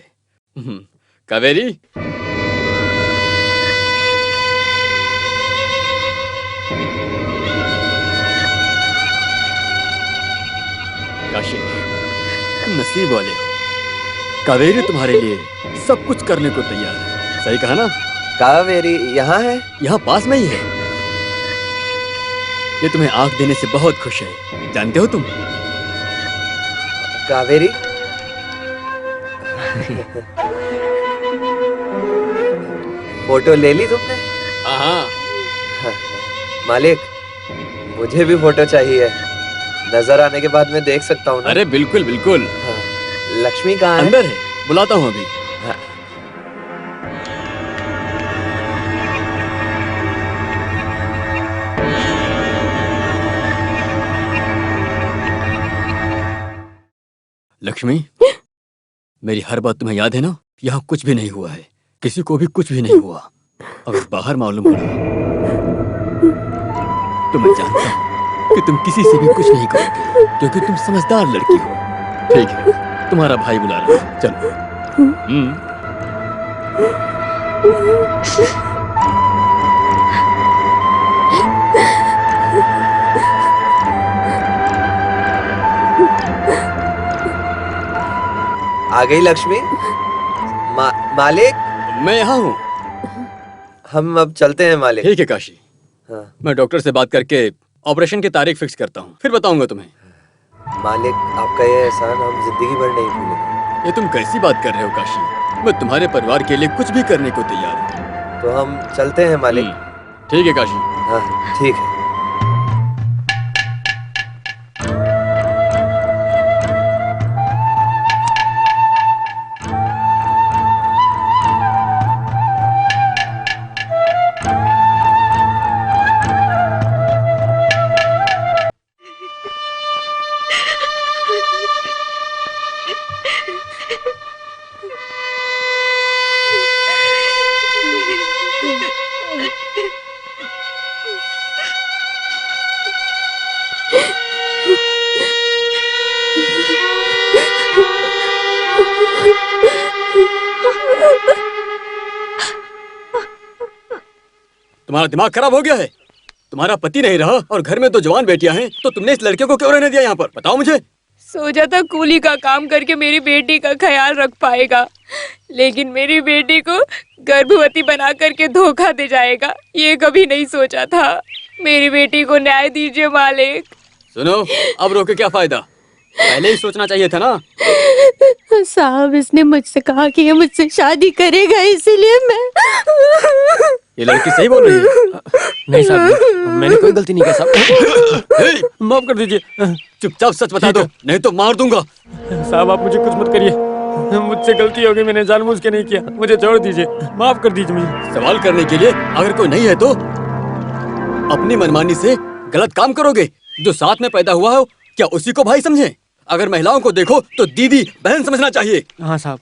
कावेरी, काशी, तुम नसीब वाले हो। कावेरी तुम्हारे लिए सब कुछ करने को तैयार है। सही कहा ना? कावेरी यहाँ है? यहाँ पास में ही है। ये तुम्हें आंख देने से बहुत खुश है, जानते हो तुम? कावेरी? फोटो ले ली तुमने? हाँ। मालिक, मुझे भी फोटो चाहिए। नजर आने के बाद मैं देख सकता हूँ ना? अरे बिल्कुल बिल्कुल। हाँ। लक्ष्मी कहाँ है? अंदर है, बुलाता हूँ अभी। हाँ। लक्ष्मी, मेरी हर बात तुम्हें याद है ना? यहाँ कुछ भी नहीं हुआ है, किसी को भी कुछ भी नहीं हुआ। अगर बाहर मालूम पड़ा तो मैं जानता हूँ कि तुम किसी से भी कुछ नहीं करोगे, क्योंकि तुम समझदार लड़की हो। ठीक है, तुम्हारा भाई बुला रहा है, चलो। आ गई लक्ष्मी। मालिक, मैं यहाँ हूँ। हम अब चलते हैं मालिक। ठीक है काशी, हाँ। मैं डॉक्टर से बात करके ऑपरेशन की तारीख फिक्स करता हूँ, फिर बताऊंगा तुम्हें। मालिक, आपका ये एहसान हम जिंदगी भर नहीं भूलेंगे। ये तुम कैसी बात कर रहे हो काशी? मैं तुम्हारे परिवार के लिए कुछ भी करने को तैयार हूँ। तो हम चलते हैं मालिक। ठीक है काशी। हाँ ठीक है। तुम्हारा दिमाग खराब हो गया है? तुम्हारा पति नहीं रहा और घर में दो जवान बेटियां हैं, तो तुमने इस लड़के को क्यों रहने दिया यहाँ पर? बताओ मुझे। सोचा था कूली का काम करके मेरी बेटी का ख्याल रख पाएगा, लेकिन मेरी बेटी को गर्भवती बना करके धोखा दे जाएगा, ये कभी नहीं सोचा था। मेरी बेटी को न्याय दीजिए मालिक। सुनो, अब रोके क्या फायदा? पहले ही सोचना चाहिए था ना। साहब, इसने मुझसे कहा कि ये मुझसे शादी करेगा, इसीलिए मैं। ये लड़की सही बोल रही है। नहीं साहब, मैंने कोई गलती नहीं की साहब, माफ कर दीजिए। चुपचाप सच बता दो, नहीं तो मार दूंगा। साहब आप मुझे कुछ मत करिए, मुझसे गलती हो गई, मैंने जानबूझ के नहीं किया, मुझे छोड़ दीजिए, माफ कर दीजिए मुझे। सवाल करने के लिए अगर कोई नहीं है तो अपनी मनमानी से गलत काम करोगे। जो साथ में पैदा हुआ हो, क्या उसी को भाई समझे? अगर महिलाओं को देखो तो दीदी बहन समझना चाहिए। हाँ साहब।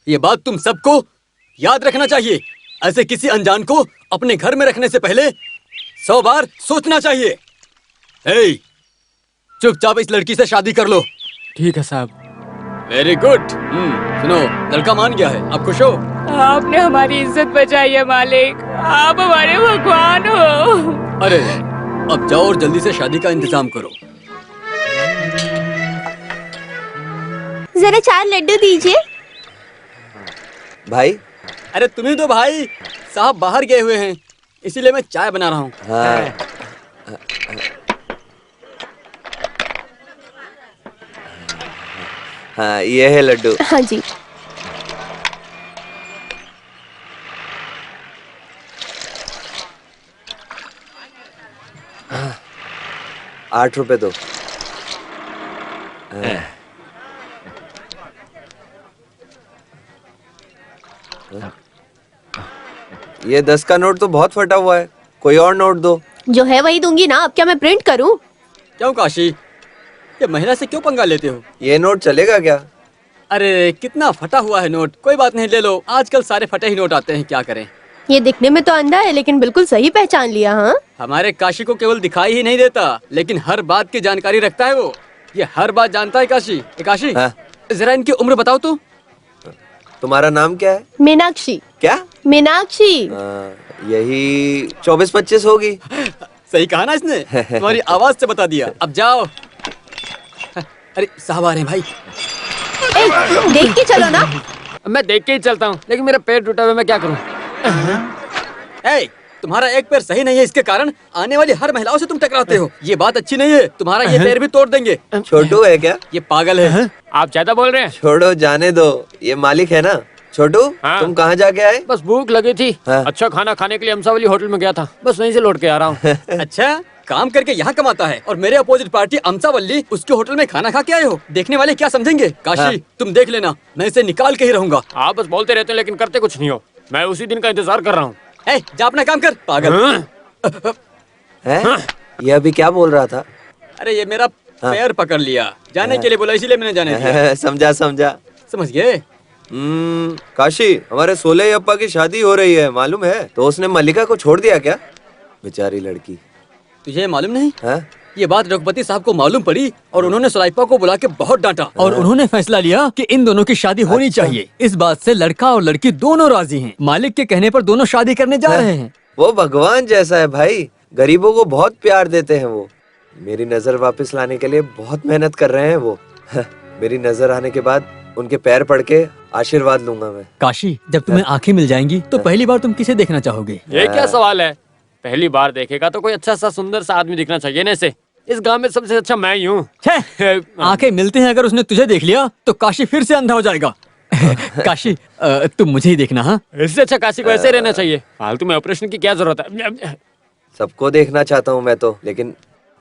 ये बात तुम सबको याद रखना चाहिए। ऐसे किसी अनजान को अपने घर में रखने से पहले 100 बार सोचना चाहिए। चुपचाप इस लड़की से शादी कर लो। ठीक है साहब। Very good. सुनो, लड़का मान गया है, आप खुश हो? आपने हमारी इज्जत बचाई है मालिक, आप हमारे भगवान हो। अरे अब जाओ और जल्दी से शादी का इंतजाम करो। जरा 4 लड्डू दीजिए। भाई। अरे तुम्ही तो भाई साहब बाहर गए हुए हैं, इसीलिए मैं चाय बना रहा हूँ। हाँ। हाँ ये है लड्डू। हाँ जी। हाँ, 8 रुपए दो। ये 10 का नोट तो बहुत फटा हुआ है, कोई और नोट दो। जो है वही दूंगी ना, अब क्या मैं प्रिंट करूं? क्यों काशी, ये महिला से क्यों पंगा लेते हो? ये नोट चलेगा क्या? अरे कितना फटा हुआ है नोट, कोई बात नहीं ले लो, आजकल सारे फटे ही नोट आते हैं, क्या करें। ये दिखने में तो अंधा है लेकिन बिल्कुल सही पहचान लिया। हाँ, हमारे काशी को केवल दिखाई ही नहीं देता, लेकिन हर बात की जानकारी रखता है वो। ये हर बात जानता है काशी। ए काशी, हाँ? जरा इनकी उम्र बताओ तो। तुम्हारा नाम क्या है? मीनाक्षी। क्या? मीनाक्षी। यही 24-25 होगी। सही कहा ना इसने, तुम्हारी आवाज से बता दिया। अब जाओ। अरे साहब आ रहे हैं भाई। ए, देख के चलो ना। मैं देख के ही चलता हूँ, लेकिन मेरा पैर टूटा हुआ है, मैं क्या करूँ? ए, तुम्हारा एक पैर सही नहीं है, इसके कारण आने वाली हर महिलाओं से तुम टकराते हो। ये बात अच्छी नहीं है, तुम्हारा ये पैर भी तोड़ देंगे। छोटू है क्या? ये पागल है। आप ज्यादा बोल रहे हैं। छोड़ो, जाने दो, ये मालिक है ना। छोटू, हाँ? तुम कहाँ जाके आए? बस भूख लगी थी, हाँ? अच्छा खाना खाने के लिए अमसावली होटल में गया था, बस वहीं से लौट के आ रहा हूँ। अच्छा, काम करके यहाँ कमाता है और मेरे अपोजिट पार्टी अमसावल्ली उसके होटल में खाना खा के आए हो। देखने वाले क्या समझेंगे? काशी, हाँ? तुम देख लेना, मैं इसे निकाल के ही रहूंगा। आप बस बोलते रहते हो लेकिन करते कुछ नहीं हो। मैं उसी दिन का इंतजार कर रहा हूँ। ए, जा अपना काम कर, पागल। हाँ? हैं? ये अभी क्या बोल रहा था? अरे ये मेरा पैर पकड़ लिया, जाने के लिए बोला, इसीलिए मैंने जाने दिया। समझा समझा। समझ गए? काशी, हमारे सोले अप्पा की शादी हो रही है, मालूम है? तो उसने मल्लिका को छोड़ दिया क्या? बेचारी लड़की। तुझे मालूम नहीं? हाँ? ये बात रघुपति साहब को मालूम पड़ी और उन्होंने सुलाइपा को बुला के बहुत डांटा और उन्होंने फैसला लिया कि इन दोनों की शादी होनी चाहिए। इस बात से लड़का और लड़की दोनों राजी हैं। मालिक के कहने पर दोनों शादी करने जा रहे हैं। वो भगवान जैसा है भाई, गरीबों को बहुत प्यार देते हैं वो। मेरी नजर वापस लाने के लिए बहुत मेहनत कर रहे हैं वो। मेरी नजर आने के बाद उनके पैर पड़ के आशीर्वाद लूंगा मैं। काशी, जब तुम्हें आंखें मिल जाएंगी तो पहली बार तुम किसे देखना चाहोगे? ये क्या सवाल है? पहली बार देखेगा तो कोई अच्छा सा सुंदर सा आदमी दिखना चाहिए ना। इसे इस गांव में सबसे अच्छा मैं ही हूँ। आंखें मिलते हैं, अगर उसने तुझे देख लिया तो काशी फिर से अंधा हो जाएगा। काशी, तुम मुझे ही देखना। हाँ, इससे अच्छा काशी को ऐसे रहना चाहिए। फालतू में ऑपरेशन की क्या जरूरत है? सबको देखना चाहता हूँ मैं तो, लेकिन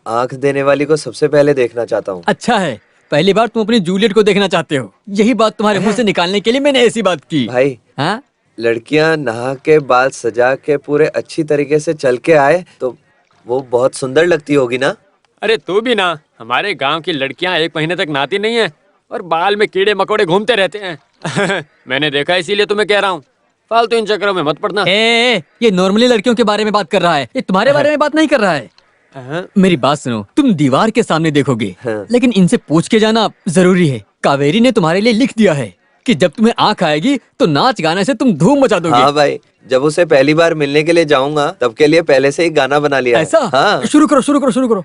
आंख देने वाली को सबसे पहले देखना चाहता हूँ। अच्छा है, पहली बार तुम अपनी जूलियट को देखना चाहते हो। यही बात तुम्हारे मुंह से निकालने के लिए मैंने ऐसी बात की। भाई, हाँ? लड़कियां नहा के बाल सजा के पूरे अच्छी तरीके से चल के आए तो वो बहुत सुंदर लगती होगी ना? अरे तू भी ना, हमारे गांव की लड़कियां 1 महीने तक नहाती नहीं है और बाल में कीड़े मकोड़े घूमते रहते हैं। मैंने देखा, इसीलिए तुम्हें कह रहा हूँ, फालतू इन चक्करों में मत पड़ना। ये नॉर्मली लड़कियों के बारे में बात कर रहा है, ये तुम्हारे बारे में बात नहीं कर रहा है। मेरी बात सुनो, तुम दीवार के सामने देखोगे, लेकिन इनसे पूछ के जाना जरूरी है। कावेरी ने तुम्हारे लिए लिख दिया है कि जब तुम्हें आंख आएगी तो नाच गाने से तुम धूम मचा दोगे। हाँ भाई, जब उसे पहली बार मिलने के लिए जाऊंगा तब के लिए पहले से ही गाना बना लिया है। ऐसा? हाँ। शुरू करो शुरू करो शुरू करो।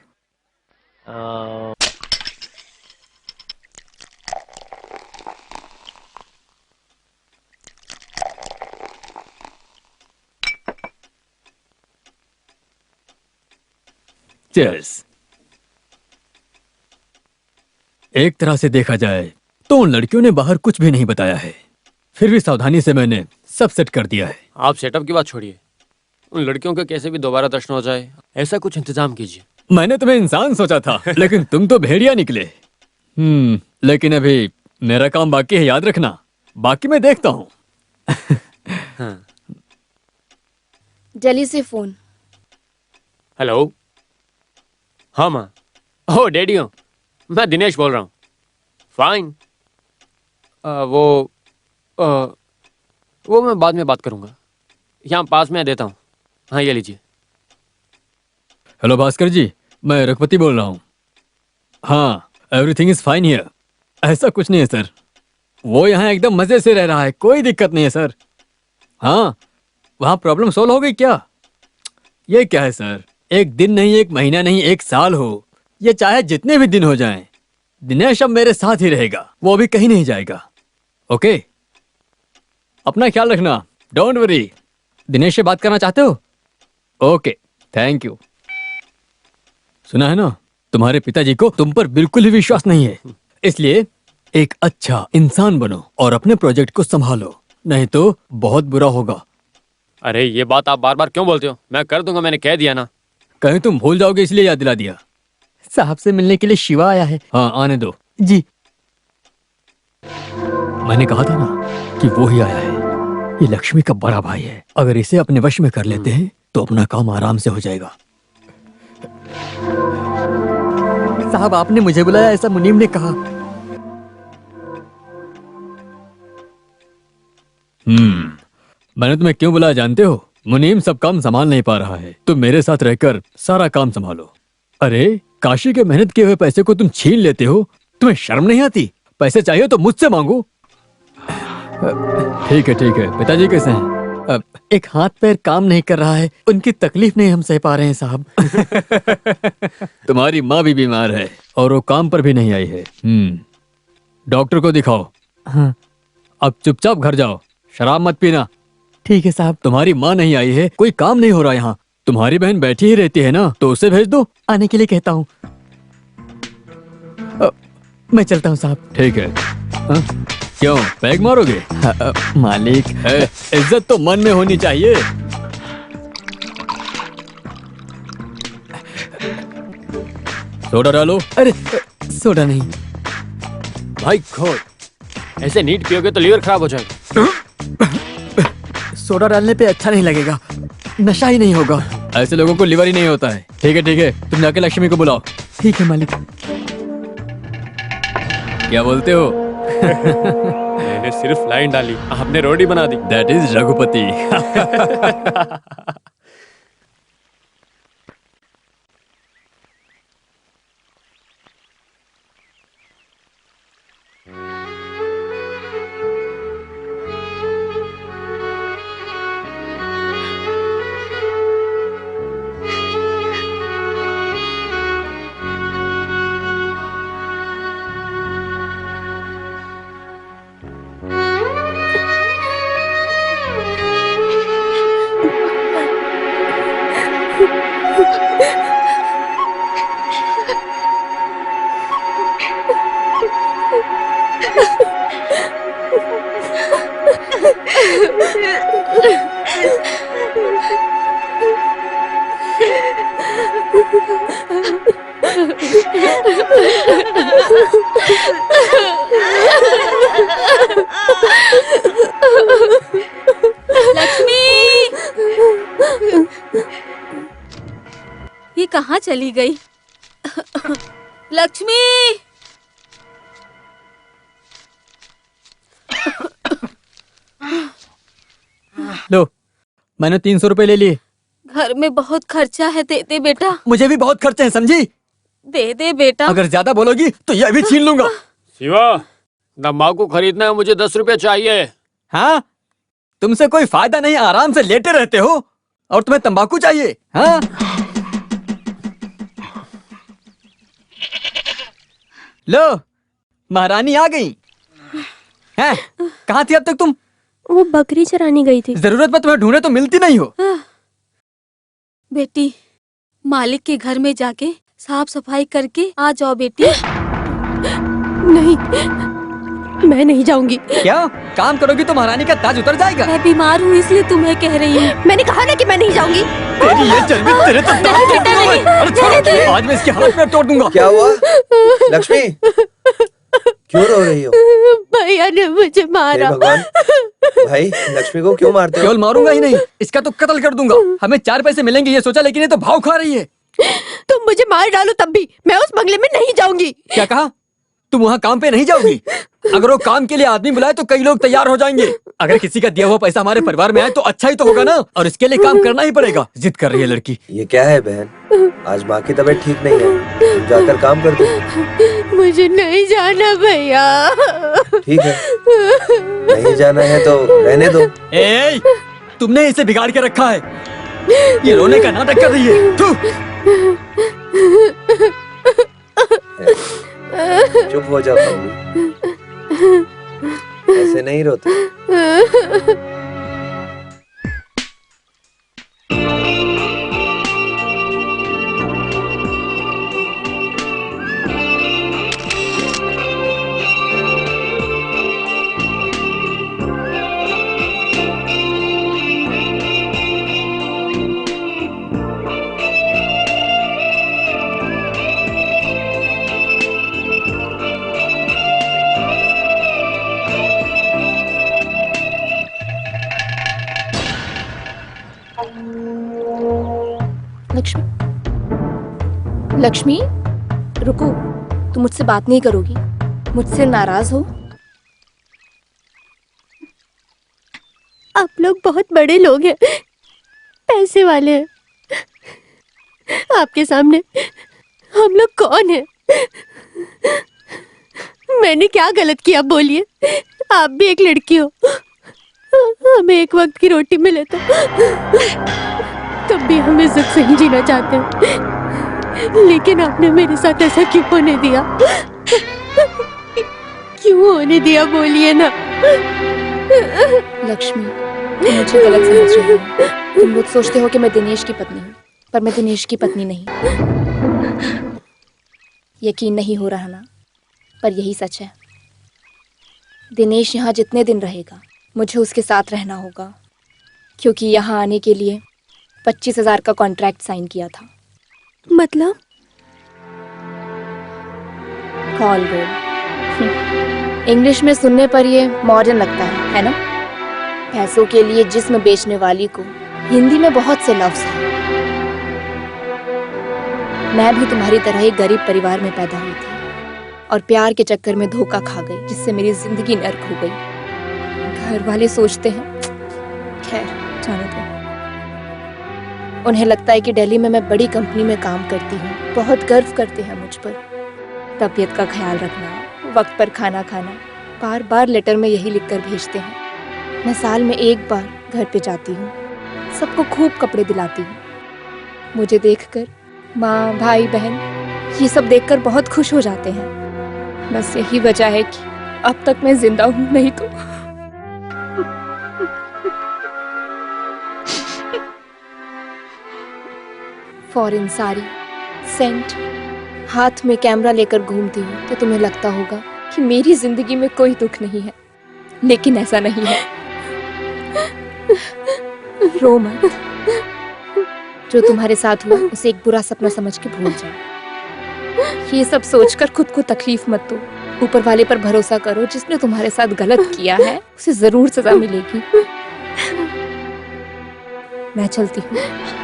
Cheers। एक तरह से देखा जाए तो उन लड़कियों ने बाहर कुछ भी नहीं बताया है, फिर भी सावधानी से मैंने सब सेट कर दिया है। आप सेटअप की बात छोड़िए, उन लड़कियों के कैसे भी दोबारा दर्शन हो जाए ऐसा कुछ इंतजाम कीजिए। मैंने तुम्हें इंसान सोचा था, लेकिन तुम तो भेड़िया निकले। लेकिन अभी मेरा काम बाकी है, याद रखना। बाकी मैं देखता हूँ। हाँ। जल्दी से फोन। हेलो। हाँ माँ। ओ डैडी हो, मैं दिनेश बोल रहा हूँ। फाइन। वो मैं बाद में बात करूंगा, यहाँ पास में देता हूँ। हाँ ये लीजिए। हेलो भास्कर जी, मैं रघुपति बोल रहा हूँ। हाँ, एवरीथिंग इज फाइन हियर। ऐसा कुछ नहीं है सर, वो यहाँ एकदम मजे से रह रहा है, कोई दिक्कत नहीं है सर। हाँ, वहाँ प्रॉब्लम सोल्व हो गई क्या? ये क्या है सर, 1 दिन नहीं, 1 महीना नहीं, 1 साल हो, ये चाहे जितने भी दिन हो जाएं, दिनेश अब मेरे साथ ही रहेगा, वो अभी कहीं नहीं जाएगा। ओके, अपना ख्याल रखना, डोंट वरी। दिनेश से बात करना चाहते हो? Okay, thank you. सुना है ना, तुम्हारे पिताजी को तुम पर बिल्कुल ही विश्वास नहीं है, इसलिए एक अच्छा इंसान बनो और अपने प्रोजेक्ट को संभालो, नहीं तो बहुत बुरा होगा। अरे ये बात आप बार बार क्यों बोलते हो? मैं कर दूंगा, मैंने कह दिया ना। कहीं तुम भूल जाओगे इसलिए याद दिला दिया। साहब से मिलने के लिए शिवा आया है। हाँ, आने दो जी। मैंने कहा था ना कि वो ही आया है। ये लक्ष्मी का बड़ा भाई है, अगर इसे अपने वश में कर लेते हैं तो अपना काम आराम से हो जाएगा। साहब आपने मुझे बुलाया, ऐसा मुनीम ने कहा। मैंने तुम्हें क्यों बुलाया जानते हो? मुनीम सब काम संभाल नहीं पा रहा है, तुम मेरे साथ रहकर सारा काम संभालो। अरे काशी के मेहनत किए हुए पैसे को तुम छीन लेते हो, तुम्हें शर्म नहीं आती? पैसे चाहिए तो मुझसे मांगो। ठीक है ठीक है। पिताजी कैसे हैं? एक हाथ पैर काम नहीं कर रहा है, उनकी तकलीफ नहीं हम सह पा रहे हैं साहब। तुम्हारी माँ भी बीमार है और वो काम पर भी नहीं आई है। डॉक्टर को दिखाओ। हाँ। अब चुपचाप घर जाओ, शराब मत पीना। ठीक है साहब। तुम्हारी माँ नहीं आई है, कोई काम नहीं हो रहा यहाँ। तुम्हारी बहन बैठी ही रहती है ना, तो उसे भेज दो। आने के लिए कहता हूँ। मैं चलता हूँ साहब। ठीक है। क्यों पैग मारोगे? मालिक है, इज्जत तो मन में होनी चाहिए। सोडा डालो। अरे सोडा नहीं भाई खोल, ऐसे नीट पियोगे तो लीवर खराब हो जाएगा। सोडा डालने पे अच्छा नहीं लगेगा, नशा ही नहीं होगा। ऐसे लोगों को लिवर ही नहीं होता है। ठीक है, तुम जाके लक्ष्मी को बुलाओ। ठीक है मालिक। क्या बोलते हो? मैंने सिर्फ लाइन डाली, आपने रोटी बना दी। That is Raghupati. लक्ष्मी, ये कहाँ चली गई? लक्ष्मी, लो, मैंने 300 रुपए ले लिए। घर में बहुत खर्चा है, दे दे बेटा। मुझे भी बहुत खर्चे हैं, समझी? दे दे बेटा। अगर ज्यादा बोलोगी तो यह भी छीन लूंगा। शिवा, तम्बाकू खरीदना है, मुझे 10 रुपए चाहिए। हाँ? तुमसे कोई फायदा नहीं, आराम से लेटे रहते हो और तुम्हें तंबाकू चाहिए? हाँ? लो, महारानी आ गई। हैं? कहाँ थी अब तक तुम? वो बकरी चराने गई थी। जरूरत में तुम्हें ढूंढे तो मिलती नहीं हो। बेटी, मालिक के घर में जाके साफ सफाई करके आ जाओ बेटी। नहीं, मैं नहीं जाऊंगी। क्या काम करोगी तो महारानी का ताज उतर जाएगा। मैं बीमार हूँ इसलिए तुम्हें कह रही हूँ। मैंने कहा ना कि मैं नहीं जाऊंगी। तेरी ये चर्बी तेरे तो दांत तोड़ दूंगा मैं। अरे छोड़ो, आज मैं इसके हाथ पैर तोड़ दूंगा। क्या हुआ लक्ष्मी, क्यों रो रही हो? भैया ने मुझे हे मारा। भगवान, भाई लक्ष्मी को क्यों मारते हो? केवल मारूंगा ही नहीं, इसका तो कत्ल कर दूंगा। हमें 4 पैसे मिलेंगे ये सोचा, लेकिन ये तो भाव खा रही है। तुम मुझे मार डालो तब भी मैं उस बंगले में नहीं जाऊंगी। क्या कहा? तुम वहाँ काम पे नहीं जाओगी? अगर वो काम के लिए आदमी बुलाए तो कई लोग तैयार हो जाएंगे। अगर किसी का दिया हुआ पैसा हमारे परिवार में आए तो अच्छा ही तो होगा ना, और इसके लिए काम करना ही पड़ेगा। जिद कर रही है लड़की। ये क्या है बहन, आज माँ की तबीयत ठीक नहीं है, तुम जाकर काम कर दो। मुझे नहीं जाना भैया। ठीक है, नहीं जाना है तो रहने दो। ए, तुमने इसे बिगाड़ के रखा है, ये रोने का नाटक कर रही है। थू। चुप हो जाओ मम्मी, ऐसे नहीं रोते। लक्ष्मी, रुको। तुम मुझसे बात नहीं करोगी? मुझसे नाराज हो? आप लोग बहुत बड़े लोग हैं, पैसे वाले हैं। आपके सामने हम लोग कौन हैं? मैंने क्या गलत किया बोलिए? आप भी एक लड़की हो, हमें एक वक्त की रोटी मिले तो तब भी हम इज्जत से ही जीना चाहते हैं। लेकिन आपने मेरे साथ ऐसा क्यों होने दिया? क्यों होने दिया बोलिए ना। लक्ष्मी, तुम मुझे गलत समझ रही हो। तुम लोग सोचते हो कि मैं दिनेश की पत्नी हूँ, पर मैं दिनेश की पत्नी नहीं। यकीन नहीं हो रहा ना, पर यही सच है। दिनेश यहाँ जितने दिन रहेगा मुझे उसके साथ रहना होगा, क्योंकि यहाँ आने के लिए 25,000 का कॉन्ट्रैक्ट साइन किया था। मतलब? कॉल गोल। इंग्लिश में सुनने पर ये मॉडर्न लगता है ना? पैसों के लिए जिस्म बेचने वाली को हिंदी में बहुत से लफ्ज हैं। मैं भी तुम्हारी तरह एक गरीब परिवार में पैदा हुई थी और प्यार के चक्कर में धोखा खा गई, जिससे मेरी जिंदगी नर्क हो गई। घर वाले सोचते हैं, खैर जाने दो। उन्हें लगता है कि दिल्ली में मैं बड़ी कंपनी में काम करती हूँ, बहुत गर्व करते हैं मुझ पर। तबीयत का ख्याल रखना, वक्त पर खाना खाना, बार बार लेटर में यही लिखकर भेजते हैं। मैं साल में एक बार घर पे जाती हूँ, सबको खूब कपड़े दिलाती हूँ। मुझे देखकर माँ, भाई, बहन ये सब देखकर बहुत खुश हो जाते हैं। बस यही वजह है कि अब तक मैं जिंदा हूँ, नहीं तो। फॉरेन साड़ी, सेंट, हाथ में कैमरा लेकर घूमती हूँ तो तुम्हें लगता होगा कि मेरी जिंदगी में कोई दुख नहीं है, लेकिन ऐसा नहीं है। रो मत। जो तुम्हारे साथ हुआ उसे एक बुरा सपना समझ के भूल जाओ। ये सब सोचकर खुद को तकलीफ मत दो। ऊपर वाले पर भरोसा करो, जिसने तुम्हारे साथ गलत किया है उसे जरूर सजा मिलेगी। मैं चलती हूँ।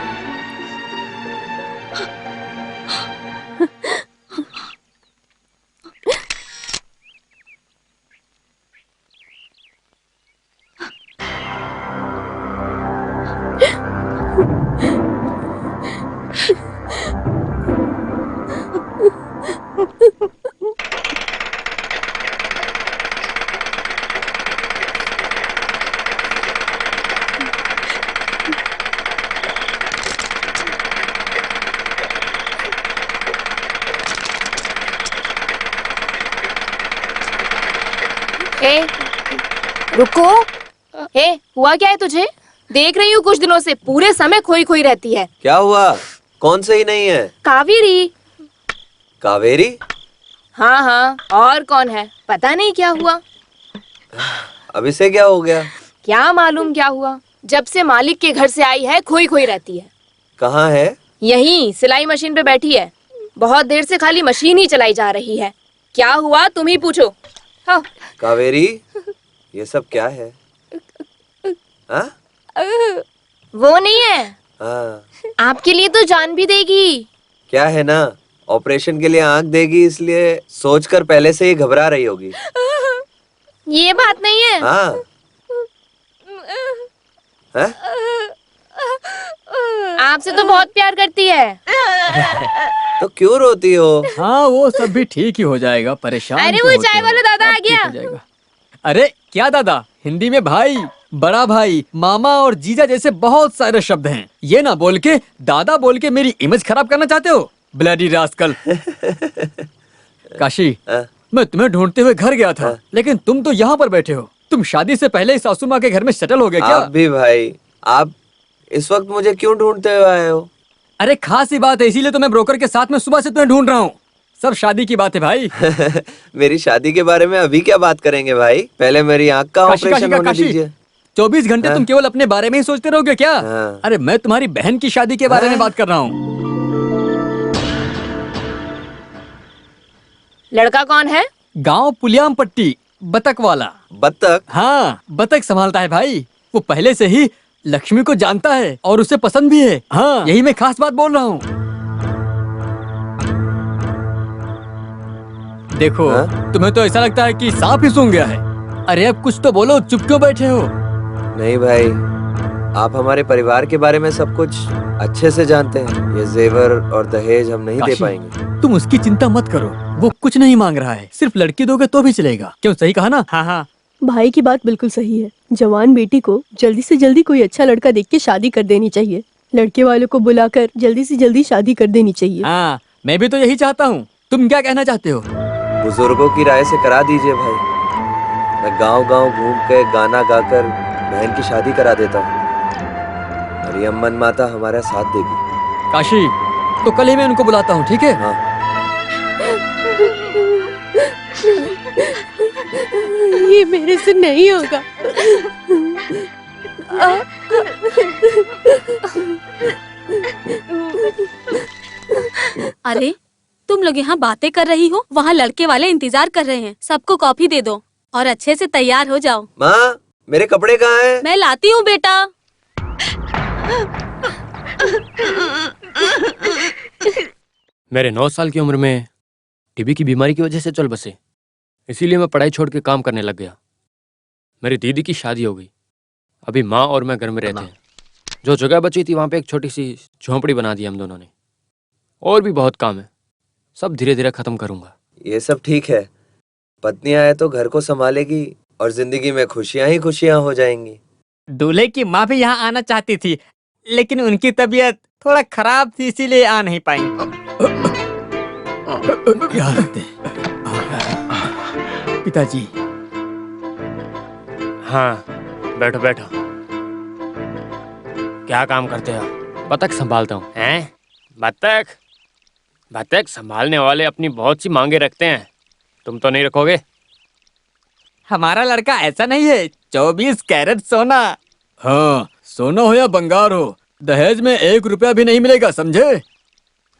रुको। हुआ क्या है तुझे? देख रही हूँ कुछ दिनों से पूरे समय खोई खोई रहती है। क्या हुआ? कौन सही नहीं है? कावेरी। कावेरी? हाँ हाँ, और कौन है? पता नहीं क्या हुआ। अब इसे क्या हो गया? क्या मालूम क्या हुआ। जब से मालिक के घर से आई है खोई खोई रहती है। कहाँ है? यहीं सिलाई मशीन पे बैठी है। बहुत देर से खाली मशीन ही चलाई जा रही है। क्या हुआ तुम ही पूछो। हाँ। कावेरी, ये सब क्या है? हाँ? वो नहीं है। हाँ। आपके लिए तो जान भी देगी। क्या है ना, ऑपरेशन के लिए आंख देगी, इसलिए सोचकर पहले से ही घबरा रही होगी। ये बात नहीं है। हाँ। हाँ? आपसे तो बहुत प्यार करती है। तो क्यों रोती हो? हाँ, वो सब भी ठीक ही हो जाएगा, परेशान अरे क्यों वो होते चाय हो? वाला दादा सब आ ठीक गया। हो जाएगा। अरे क्या दादा? हिंदी में भाई, बड़ा भाई, मामा और जीजा जैसे बहुत सारे शब्द हैं। ये ना बोल के दादा बोल के मेरी इमेज खराब करना चाहते हो? Bloody rascal. काशी, मैं तुम्हें ढूंढते हुए घर गया था, लेकिन तुम तो यहाँ पर बैठे हो। तुम शादी से पहले सासू माँ के घर में सेटल हो गए क्या? आप भी भाई, आप इस वक्त मुझे क्यों ढूंढते हुए आए हो? अरे खास ही बात है, इसीलिए तो मैं ब्रोकर के साथ में सुबह से तुम्हें ढूंढ रहा हूँ। सब शादी की बात है भाई। मेरी शादी के बारे में अभी क्या बात करेंगे भाई? पहले मेरी आंख का ऑपरेशन होने दीजिए। 24 घंटे तुम केवल अपने बारे में ही सोचते रहोगे क्या? हाँ। अरे मैं तुम्हारी बहन की शादी के बारे में बात कर रहा हूँ। लड़का कौन है? गांव पुलियाम पट्टी, बतख वाला। बत्तख? हाँ, बतख संभालता है भाई। वो पहले से ही लक्ष्मी को जानता है और उसे पसंद भी है। हाँ, यही मैं खास बात बोल रहा हूँ। देखो हाँ? तुम्हें तो ऐसा लगता है कि सांप ही सूंघ गया है। अरे अब कुछ तो बोलो, चुप क्यों बैठे हो? नहीं भाई, आप हमारे परिवार के बारे में सब कुछ अच्छे से जानते हैं। ये जेवर और दहेज हम नहीं दे काशी, पाएंगे। तुम उसकी चिंता मत करो, वो कुछ नहीं मांग रहा है, सिर्फ लड़की दोगे तो भी चलेगा। क्यों, सही कहा ना? हाँ हाँ। भाई की बात बिल्कुल सही है। जवान बेटी को जल्दी से जल्दी कोई अच्छा लड़का देख के शादी कर देनी चाहिए। लड़के वालों को बुलाकर जल्दी से जल्दी शादी कर देनी चाहिए। हाँ, मैं भी तो यही चाहता हूँ। तुम क्या कहना चाहते हो? बुजुर्गों की राय से करा दीजिए भाई। मैं गांव-गांव घूम के गाना गाकर बहन की शादी करा देता हूँ और ये अम्मन माता हमारा साथ देगी। काशी, तो कल ही मैं उनको बुलाता हूँ, ठीक है? हाँ। ये मेरे से नहीं होगा। अरे तुम लोग यहाँ बातें कर रही हो, वहाँ लड़के वाले इंतजार कर रहे हैं। सबको कॉफी दे दो और अच्छे से तैयार हो जाओ। माँ, मेरे कपड़े कहाँ हैं? मैं लाती हूँ बेटा। मेरे 9 साल की उम्र में टीबी की बीमारी की वजह से चल बसे, इसीलिए मैं पढ़ाई छोड़ के काम करने लग गया। मेरी दीदी की शादी हो गई। अभी माँ और मैं घर में रहते हैं। जो जगह बची थी वहाँ पे एक छोटी सी झोंपड़ी बना दी हम दोनों ने। और भी बहुत काम है, सब धीरे धीरे खत्म करूंगा। ये सब ठीक है, पत्नी आए तो घर को संभालेगी और जिंदगी में खुशियाँ ही खुशियाँ हो जाएंगी। दूल्हे की माँ भी यहाँ आना चाहती थी, लेकिन उनकी तबीयत थोड़ा खराब थी, इसीलिए आ नहीं पाई। क्या हालत है पिताजी? हाँ, बैठो बैठो। क्या काम करते हो? बतख संभालता हूँ। हैं? बतख? बतख संभालने वाले अपनी बहुत सी मांगे रखते हैं, तुम तो नहीं रखोगे? हमारा लड़का ऐसा नहीं है, 24 कैरेट सोना। हाँ, सोना हो या बंगार हो, दहेज में 1 रुपया भी नहीं मिलेगा, समझे?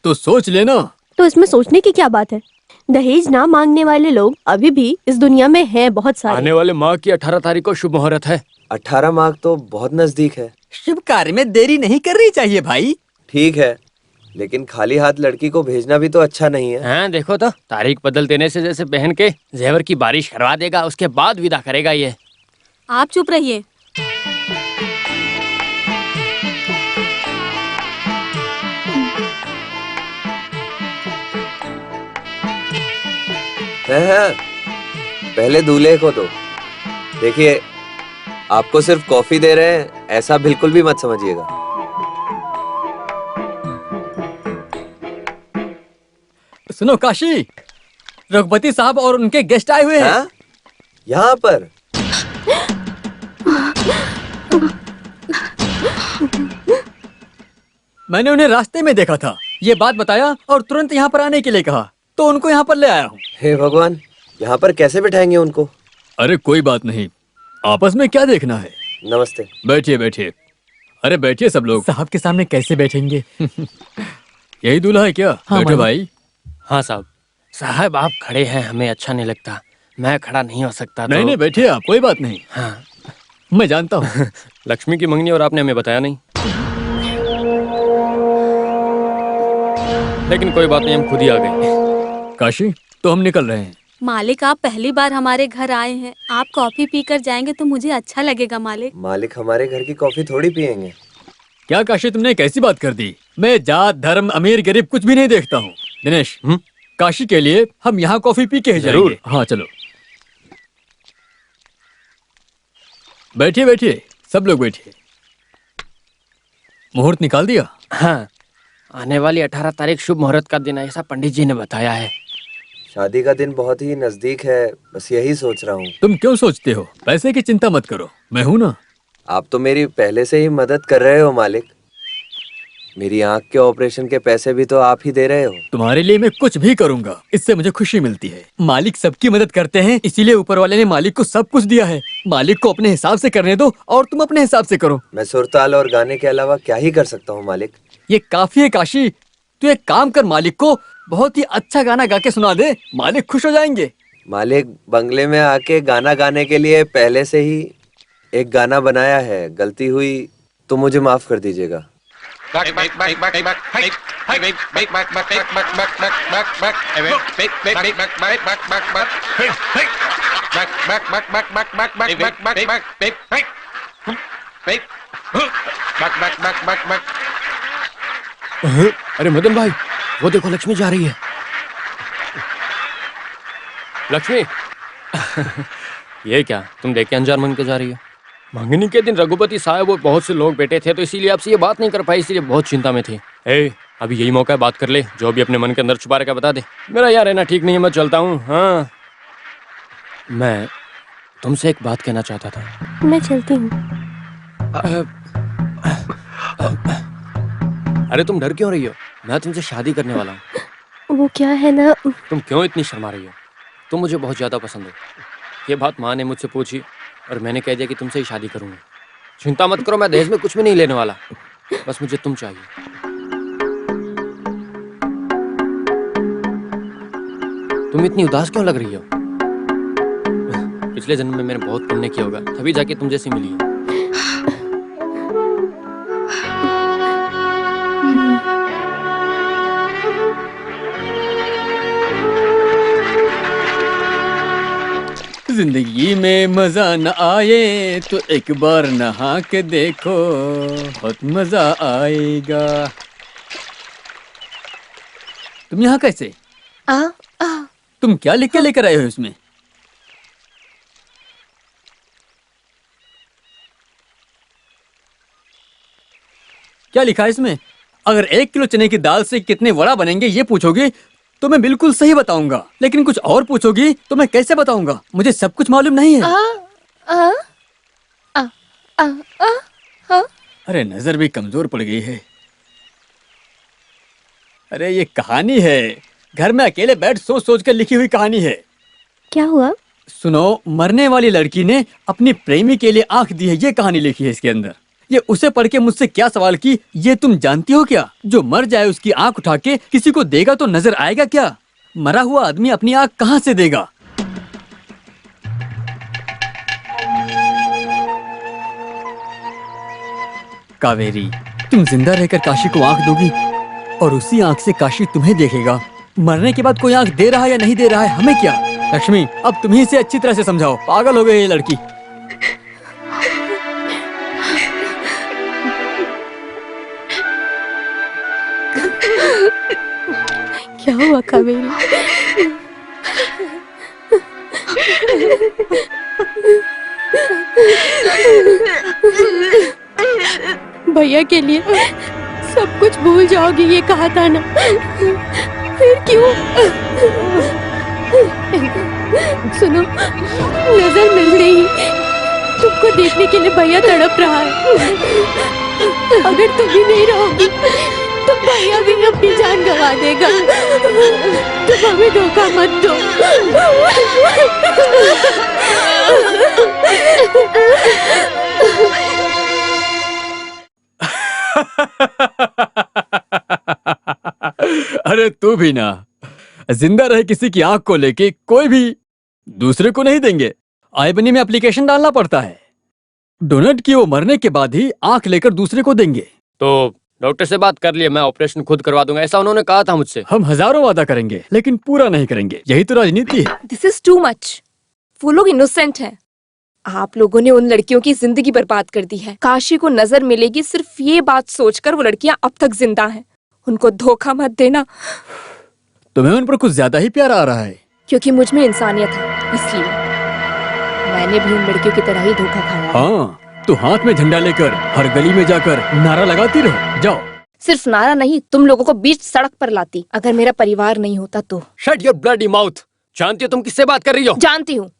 तो सोच लेना। तो इसमें सोचने की क्या बात है? दहेज ना मांगने वाले लोग अभी भी इस दुनिया में हैं बहुत सारे। आने वाले माह की 18 तारीख को शुभ मुहूर्त है। 18 माह तो बहुत नजदीक है। शुभ कार्य में देरी नहीं करनी चाहिए भाई। ठीक है, लेकिन खाली हाथ लड़की को भेजना भी तो अच्छा नहीं है। हाँ, देखो तो तारीख बदल देने से जैसे बहन के जेवर की बारिश करवा देगा, उसके बाद विदा करेगा ये। आप चुप रहिए। है, पहले दूल्हे को दो। देखिए, आपको सिर्फ कॉफी दे रहे हैं, ऐसा बिल्कुल भी मत समझिएगा। सुनो काशी, रघुपति साहब और उनके गेस्ट आए हुए हैं। हाँ? यहाँ पर? मैंने उन्हें रास्ते में देखा था, ये बात बताया और तुरंत यहाँ पर आने के लिए कहा, तो उनको यहाँ पर ले आया हूँ। हे भगवान, यहाँ पर कैसे बिठाएंगे उनको? अरे कोई बात नहीं, आपस में क्या देखना है। नमस्ते। बैठिए बैठिए। अरे बैठिए सब लोग। साहब के सामने कैसे बैठेंगे? यही दूल्हा है क्या? हाँ, बैठो भाई। हाँ साहब। साहब आप खड़े हैं, हमें अच्छा नहीं लगता। मैं खड़ा नहीं हो सकता। नहीं नहीं, बैठिए आप, कोई बात नहीं। हाँ, मैं जानता हूँ। लक्ष्मी की मंगनी और आपने हमें बताया नहीं। लेकिन कोई बात नहीं, हम खुद ही आ गए। काशी, तो हम निकल रहे हैं। मालिक, आप पहली बार हमारे घर आए हैं, आप कॉफी पीकर जाएंगे तो मुझे अच्छा लगेगा। मालिक, मालिक हमारे घर की कॉफी थोड़ी पियेंगे। क्या काशी, तुमने कैसी बात कर दी? मैं जात धर्म अमीर गरीब कुछ भी नहीं देखता हूँ। दिनेश, काशी के लिए हम यहाँ कॉफी पी के ही जाएंगे। जरूर। हाँ चलो, बैठिए बैठिए, सब लोग बैठिए। मुहूर्त निकाल दिया? हाँ, आने वाली 18 तारीख शुभ मुहूर्त का दिन है, ऐसा पंडित जी ने बताया है। शादी का दिन बहुत ही नजदीक है, बस यही सोच रहा हूँ। तुम क्यों सोचते हो? पैसे की चिंता मत करो, मैं हूं ना। आप तो मेरी पहले से ही मदद कर रहे हो मालिक। मेरी आंख के ऑपरेशन के पैसे भी तो आप ही दे रहे हो। तुम्हारे लिए मैं कुछ भी करूंगा, इससे मुझे खुशी मिलती है। मालिक सबकी मदद करते हैं, इसीलिए ऊपर वाले ने मालिक को सब कुछ दिया है। मालिक को अपने हिसाब से करने दो और तुम अपने हिसाब से करो। मैं सुरताल और गाने के अलावा क्या ही कर सकता हूँ मालिक। ये काफी है काशी, तू एक काम कर, मालिक को बहुत ही अच्छा गाना गा के सुना दे, मालिक खुश हो जाएंगे। मालिक, बंगले में आके गाना गाने के लिए पहले से ही एक गाना बनाया है, गलती हुई तो मुझे माफ कर दीजिएगा। अरे मदन भाई, वो देखो लक्ष्मी जा रही है। लक्ष्मी ये क्या, तुम देख के अनजान मन के जा रही हो? मंगनी के दिन रघुपति साहब और बहुत से लोग बैठे थे, तो इसीलिए आपसे ये बात नहीं कर पाई, इसलिए बहुत चिंता में थे। अभी यही मौका है, बात कर ले, जो भी अपने मन के अंदर छुपा रखा बता दे। मेरा यार रहना ठीक नहीं है, मैं चलता हूँ। हाँ, मैं तुमसे एक बात कहना चाहता था। मैं चलती हूँ। अरे तुम डर क्यों रही हो? मैं तुमसे शादी करने वाला हूँ। वो क्या है ना, तुम क्यों इतनी शर्मा रही हो? तुम मुझे बहुत ज्यादा पसंद हो। ये बात माँ ने मुझसे पूछी और मैंने कह दिया कि तुमसे ही शादी करूंगा। चिंता मत करो, मैं दहेज में कुछ भी नहीं लेने वाला, बस मुझे तुम चाहिए। तुम इतनी उदास क्यों लग रही हो? पिछले जन्म में मैंने बहुत पुण्य किया होगा, तभी जाके तुम जैसी मिली है। जिंदगी में मजा न आए तो एक बार नहा के देखो, बहुत मजा आएगा। तुम यहाँ कैसे? तुम क्या लिख के लेकर आए हो इसमें? क्या लिखा है इसमें? अगर 1 किलो चने की दाल से कितने वड़ा बनेंगे ये पूछोगे तो मैं बिल्कुल सही बताऊंगा, लेकिन कुछ और पूछोगी तो मैं कैसे बताऊंगा? मुझे सब कुछ मालूम नहीं है। अरे नजर भी कमजोर पड़ गई है। अरे ये कहानी है, घर में अकेले बैठ सोच सोच कर लिखी हुई कहानी है। क्या हुआ? सुनो, मरने वाली लड़की ने अपनी प्रेमी के लिए आंख दी है, ये कहानी लिखी है इसके अंदर। ये उसे पढ़ के मुझसे क्या सवाल की, ये तुम जानती हो क्या? जो मर जाए उसकी आंख उठा के किसी को देगा तो नजर आएगा क्या? मरा हुआ आदमी अपनी आंख कहां से देगा? कावेरी, तुम जिंदा रहकर काशी को आंख दोगी और उसी आंख से काशी तुम्हें देखेगा। मरने के बाद कोई आंख दे रहा है या नहीं दे रहा है हमें क्या? लक्ष्मी, अब तुम ही से अच्छी तरह से समझाओ, पागल हो गई ये लड़की। क्या हुआ कावेरी? भैया के लिए सब कुछ भूल जाओगी ये कहा था ना, फिर क्यों? सुनो, नजर मिल रही, तुमको देखने के लिए भैया तड़प रहा है। अगर तुम भी नहीं रहोगी तो भैया भी अपनी जान गंवा देगा। तुम हमें धोखा मत दो। अरे तू भी ना, जिंदा रहे किसी की आंख को लेके कोई भी दूसरे को नहीं देंगे। आई बनी में एप्लीकेशन डालना पड़ता है, डोनेट की वो मरने के बाद ही आंख लेकर दूसरे को देंगे। तो डॉक्टर से बात कर लिए, मैं ऑपरेशन खुद करवा दूंगा, ऐसा उन्होंने कहा था मुझसे। हम हजारों वादा करेंगे लेकिन पूरा नहीं करेंगे, यही तो राजनीति है। This is too much. वो लोग इनोसेंट हैं। आप लोगों ने उन लड़कियों की जिंदगी बर्बाद कर दी है। काशी को नजर मिलेगी सिर्फ ये बात सोचकर वो लड़कियां अब तक जिंदा हैं। उनको धोखा मत देना। तुम्हें उन पर कुछ ज्यादा ही प्यार आ रहा है। क्योंकि मुझ में इंसानियत है, इसलिए मैंने भी उन लड़कियों की तरह ही धोखा खाया। हाँ, तो हाथ में झंडा लेकर हर गली में जाकर नारा लगाती रहो। जाओ। सिर्फ नारा नहीं, तुम लोगों को बीच सड़क पर लाती अगर मेरा परिवार नहीं होता तो। Shut your bloody mouth. जानती हो तुम किससे बात कर रही हो? जानती हूँ,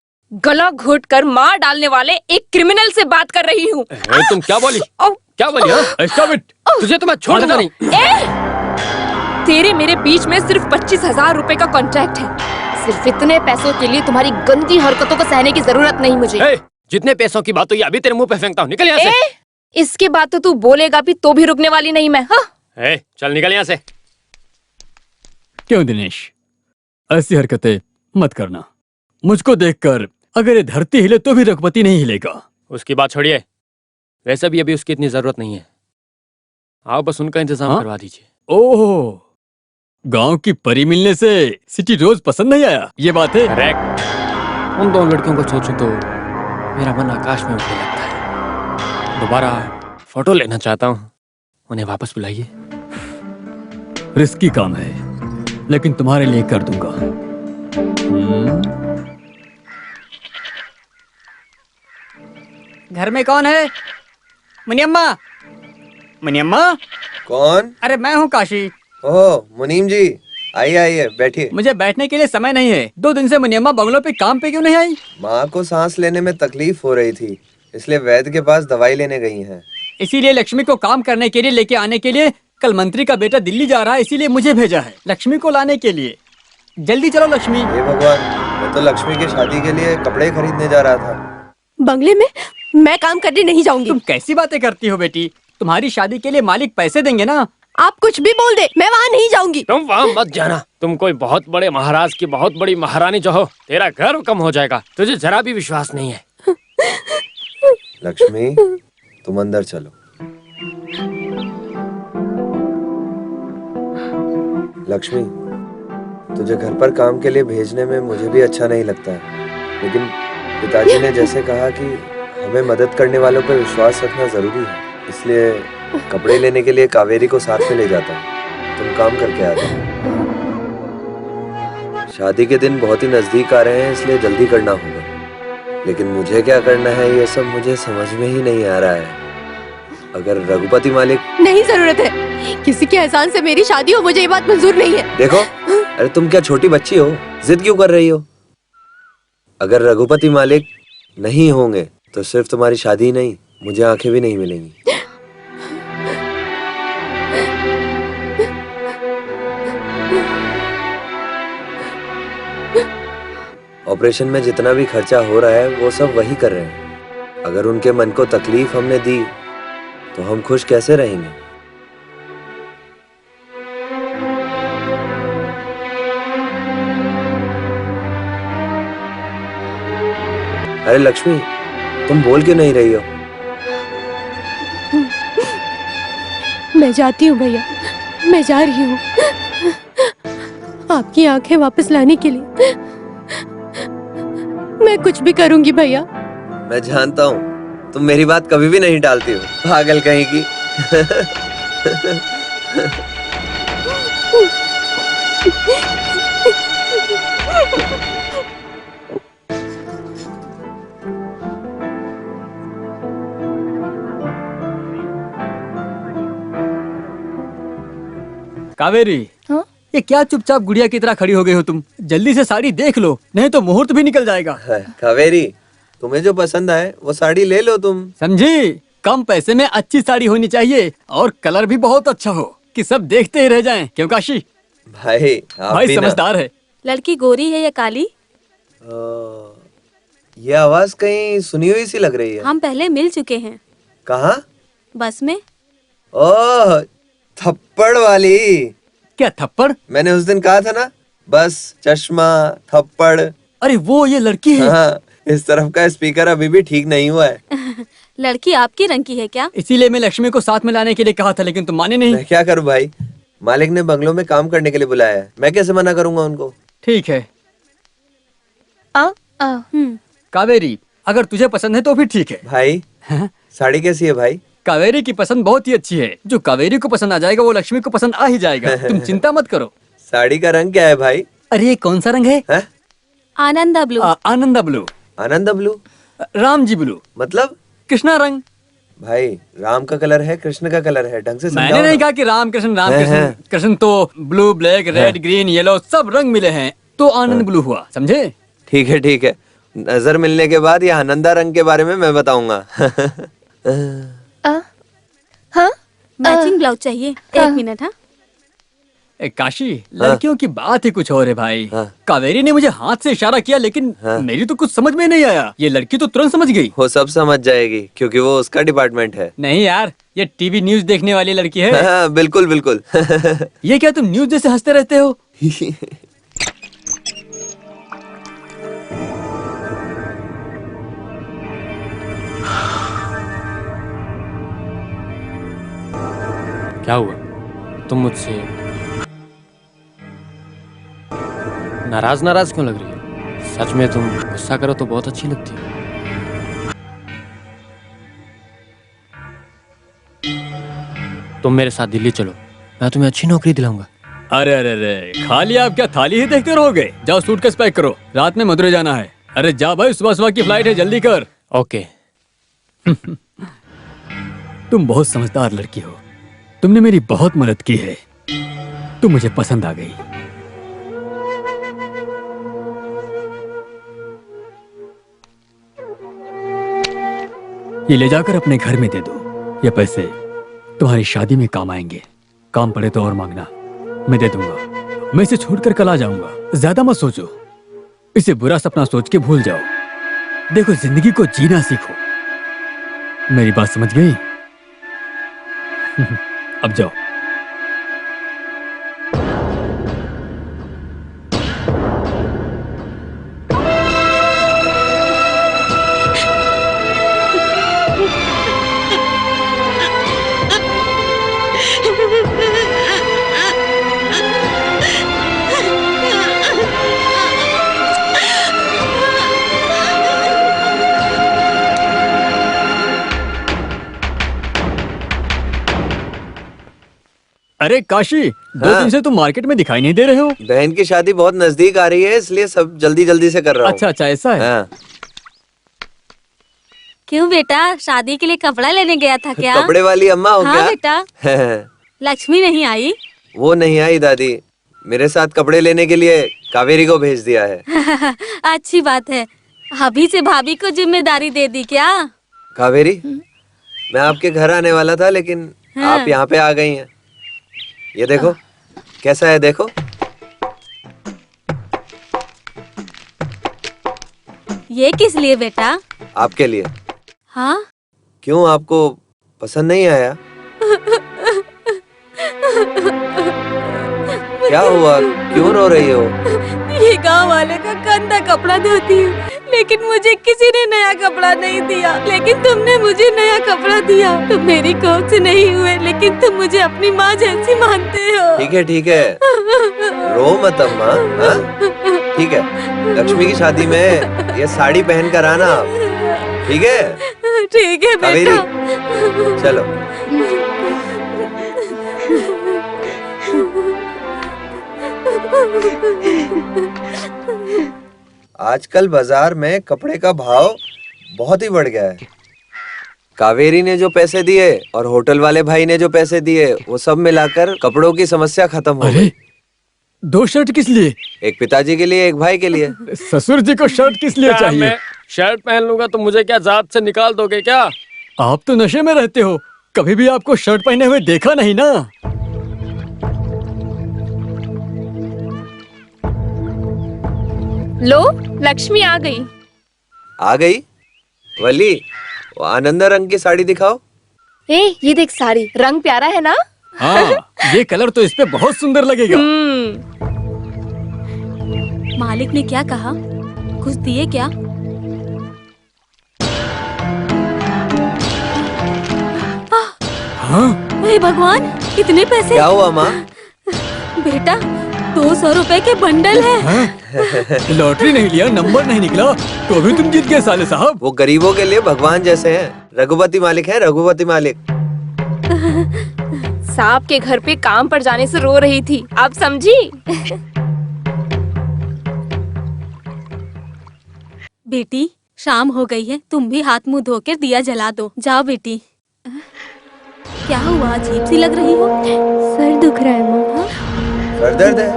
गला घोट कर मार डालने वाले एक क्रिमिनल से बात कर रही हूँ। तुम क्या बोली? क्या बोली? Stop it! तुझे तो मैं छोड़ूंगा नहीं। तेरे मेरे बीच में सिर्फ 25,000 रुपए का कॉन्ट्रैक्ट है। सिर्फ इतने पैसों के लिए तुम्हारी गंदी हरकतों को सहने की जरूरत नहीं मुझे। जितने पैसों की बात हुई अभी तेरे मुंह पे फेंकता हूँ, निकल यहाँ से। इसके बाद तो तू बोलेगा भी तो भी रुकने वाली नहीं मैं। हाँ? चल निकल यहाँ से। क्यों दिनेश, ऐसी हरकतें मत करना। मुझको देखकर अगर ये धरती हिले तो भी रघुपति नहीं हिलेगा। उसकी बात छोड़िए, वैसे भी अभी उसकी इतनी जरूरत नहीं है। आप बस उनका इंतजाम हाँ? करवा दीजिए। ओह, गांव की परी मिलने से सिटी रोज पसंद नहीं आया, ये बात है। करेक्ट। उन दोनों लड़कियों को सोचूं तो मेरा मन आकाश में उठने लगता है। दोबारा फोटो लेना चाहता हूँ, उन्हें वापस बुलाइए। रिस्की काम है, लेकिन तुम्हारे लिए कर दूंगा। घर में कौन है? मुनियम्मा, मुनियम्मा। कौन? अरे मैं हूँ काशी। ओह मुनीम जी, आइए आइए बैठिए। मुझे बैठने के लिए समय नहीं है। 2 दिन से मुनियम्मा बंगलों पे काम पे क्यों नहीं आई? माँ को सांस लेने में तकलीफ हो रही थी, इसलिए वैद्य के पास दवाई लेने गई हैं। इसीलिए लक्ष्मी को काम करने के लिए लेके आने के लिए कल मंत्री का बेटा दिल्ली जा रहा है, इसीलिए मुझे भेजा है लक्ष्मी को लाने के लिए। जल्दी चलो लक्ष्मी। हे भगवान, मैं तो लक्ष्मी की शादी के लिए कपड़े खरीदने जा रहा था। बंगले में मैं काम करने नहीं जाऊंगी। तुम कैसी बातें करती हो बेटी? तुम्हारी शादी के लिए मालिक पैसे देंगे ना। आप कुछ भी बोल दे, मैं वहाँ नहीं जाऊंगी। तुम वहाँ मत जाना। तुम कोई बहुत बड़े महाराज की बहुत बड़ी महारानी जो हो, तेरा गर्व कम हो जाएगा। तुझे जरा भी विश्वास नहीं है। लक्ष्मी, तुम अंदर चलो। लक्ष्मी, तुझे घर पर काम के लिए भेजने में मुझे भी अच्छा नहीं लगता है, लेकिन पिताजी ने जैसे कहा कि हमें मदद करने वालों पर विश्वास रखना जरूरी है, इसलिए कपड़े लेने के लिए कावेरी को साथ में ले जाता हूँ। तुम काम करके आ जाओ। शादी के दिन बहुत ही नजदीक आ रहे हैं, इसलिए जल्दी करना होगा, लेकिन मुझे क्या करना है ये सब मुझे समझ में ही नहीं आ रहा है। अगर रघुपति मालिक... नहीं जरूरत है, किसी के एहसान से मेरी शादी हो, मुझे ये बात मंजूर नहीं है। देखो, अरे तुम क्या छोटी बच्ची हो, जिद क्यों कर रही हो? अगर रघुपति मालिक नहीं होंगे तो सिर्फ तुम्हारी शादी ही नहीं, मुझे आंखें भी नहीं मिलेंगी। ऑपरेशन में जितना भी खर्चा हो रहा है वो सब वही कर रहे हैं। अगर उनके मन को तकलीफ हमने दी तो हम खुश कैसे रहेंगे? अरे लक्ष्मी, तुम बोल क्यों नहीं रही हो? मैं जाती हूँ भैया, मैं जा रही हूँ आपकी आंखें वापस लाने के लिए। मैं कुछ भी करूंगी भैया। मैं जानता हूँ तुम मेरी बात कभी भी नहीं टालती हो, पागल कहीं की। कावेरी, हाँ? ये क्या चुपचाप गुड़िया की तरह खड़ी हो गई हो तुम? जल्दी से साड़ी देख लो, नहीं तो मुहूर्त भी निकल जाएगा। कावेरी, तुम्हें जो पसंद आए वो साड़ी ले लो तुम। समझी? कम पैसे में अच्छी साड़ी होनी चाहिए और कलर भी बहुत अच्छा हो कि सब देखते ही रह जाएं। क्यों काशी? भाई आप भाई भी ना। समझदार है। लड़की गोरी है या काली? ये आवाज कहीं सुनी हुई सी लग रही है। हम पहले मिल चुके हैं। कहाँ? बस में। ओह, थप्पड़ वाली। क्या थप्पड़? मैंने उस दिन कहा था ना, बस चश्मा थप्पड़। अरे वो ये लड़की है। हाँ, इस तरफ का स्पीकर अभी भी ठीक नहीं हुआ है। लड़की आपकी रंग की है क्या? इसीलिए मैं लक्ष्मी को साथ में लाने के लिए कहा था, लेकिन तुम माने नहीं। मैं क्या करूं भाई, मालिक ने बंगलों में काम करने के लिए बुलाया है, मैं कैसे मना करूंगा उनको? ठीक है आ, कावेरी, अगर तुझे पसंद है तो भी ठीक है। भाई हाँ? साड़ी कैसी है भाई? कावेरी की पसंद बहुत ही अच्छी है। जो कावेरी को पसंद आ जाएगा वो लक्ष्मी को पसंद आ ही जाएगा। तुम चिंता मत करो। साड़ी का रंग क्या है भाई? अरे ये कौन सा रंग है? आनंदा ब्लू। आनंदा ब्लू। आनंद ब्लू? राम जी ब्लू। मतलब? कृष्णा रंग। भाई राम का कलर है, कृष्ण का कलर है, ढंग से मैंने समझाओ नहीं ना। कहा कि राम कृष्ण। कृष्ण तो blue, black, red, green, yellow सब रंग मिले हैं तो आनंद ब्लू हुआ, समझे? ठीक है ठीक है, नजर मिलने के बाद ये आनंदा रंग के बारे में मैं बताऊंगा। हाँ? मैचिंग ब्लाउज चाहिए। एक मिनट। हाँ, काशी, लड़कियों की बात ही कुछ और है भाई। हाँ। कावेरी ने मुझे हाथ से इशारा किया, लेकिन मेरी तो कुछ समझ में नहीं आया। ये लड़की तो तुरंत समझ गई। वो सब समझ जाएगी क्योंकि वो उसका डिपार्टमेंट है। नहीं यार, ये टीवी न्यूज देखने वाली लड़की है। हाँ, बिल्कुल बिल्कुल। ये क्या तुम न्यूज जैसे हंसते रहते हो? क्या हुआ? तुम मुझसे नाराज नाराज क्यों लग रही हो? सच में तुम गुस्सा करो तो बहुत अच्छी लगती हो। तुम मेरे साथ दिल्ली चलो, मैं तुम्हें अच्छी नौकरी दिलाऊंगा। अरे अरे अरे, खाली आप क्या थाली ही देखते रहोगे? जाओ सूटकेस पैक करो, रात में मदुरै जाना है। अरे जा भाई, सुबह सुबह की फ्लाइट है, जल्दी कर। ओके। तुम बहुत समझदार लड़की हो, तुमने मेरी बहुत मदद की है, तुम मुझे पसंद आ गई। ये ले जाकर अपने घर में दे दो, ये पैसे तुम्हारी शादी में काम आएंगे। काम पड़े तो और मांगना, मैं दे दूंगा। मैं इसे छोड़कर कल आ जाऊंगा। ज्यादा मत सोचो, इसे बुरा सपना सोच के भूल जाओ। देखो, जिंदगी को जीना सीखो। मेरी बात समझ गई? अब जाओ। अरे काशी, 2 दिन से तुम मार्केट में दिखाई नहीं दे रहे हो। बहन की शादी बहुत नजदीक आ रही है, इसलिए सब जल्दी जल्दी से कर रहा हूँ। अच्छा अच्छा, ऐसा है। हाँ। क्यों बेटा, शादी के लिए कपड़ा लेने गया था क्या? कपड़े वाली अम्मा हो हाँ क्या? बेटा। लक्ष्मी नहीं आई? वो नहीं आई दादी, मेरे साथ कपड़े लेने के लिए कावेरी को भेज दिया है। अच्छी बात है। अभी से भाभी को जिम्मेदारी दे दी क्या? कावेरी, मैं आपके घर आने वाला था, लेकिन हाँ। आप यहाँ पे आ गई हैं। ये देखो कैसा है, देखो। ये किस लिए बेटा? आपके लिए। हाँ? क्यों, आपको पसंद नहीं आया? क्या हुआ, क्यों रो रही हो? ये गांव वाले का गंदा कपड़ा धोती हूँ, लेकिन मुझे किसी ने नया कपड़ा नहीं दिया। लेकिन तुमने मुझे नया कपड़ा दिया। तुम मेरी कोख से नहीं हुए, लेकिन तुम मुझे अपनी माँ जैसी मानते हो। ठीक है, रो मत अम्मा। हाँ? ठीक है, लक्ष्मी की शादी में ये साड़ी पहन कर आना आप। ठीक है? ठीक है कावेरी, बेटा। चलो। आजकल बाजार में कपड़े का भाव बहुत ही बढ़ गया है। कावेरी ने जो पैसे दिए और होटल वाले भाई ने जो पैसे दिए, वो सब मिलाकर कपड़ों की समस्या खत्म हो गई। अरे, 2 शर्ट किस लिए? एक पिताजी के लिए, एक भाई के लिए। ससुर जी को शर्ट किस लिए क्या चाहिए? मैं शर्ट पहन लूंगा तो मुझे क्या जात से निकाल दोगे क्या? आप तो नशे में रहते हो, कभी भी आपको शर्ट पहने हुए देखा नहीं ना। लो, लक्ष्मी आ गई। आ गई? वली, वो आनंदा रंग की साड़ी दिखाओ। ये देख साड़ी, रंग प्यारा है ना? हाँ, ये कलर तो इस पे बहुत सुंदर लगेगा। मालिक ने क्या कहा? कुछ दिए क्या? हाँ? हे भगवान, इतने पैसे! क्या हुआ माँ? बेटा, 200 रुपए के बंडल है। हाँ? लॉटरी नहीं लिया, नंबर नहीं निकला, तो भी तुम जीत गए साले साहब। वो गरीबों के लिए भगवान जैसे हैं। रघुपति मालिक है, रघुपति मालिक। सांप के घर पे काम पर जाने से रो रही थी, आप समझी? बेटी, शाम हो गई है, तुम भी हाथ मुंह धोकर दिया जला दो। जाओ बेटी। क्या हुआ, अजीब सी लग रही हो? सर दुख रहा है माँ। सर दर्द है?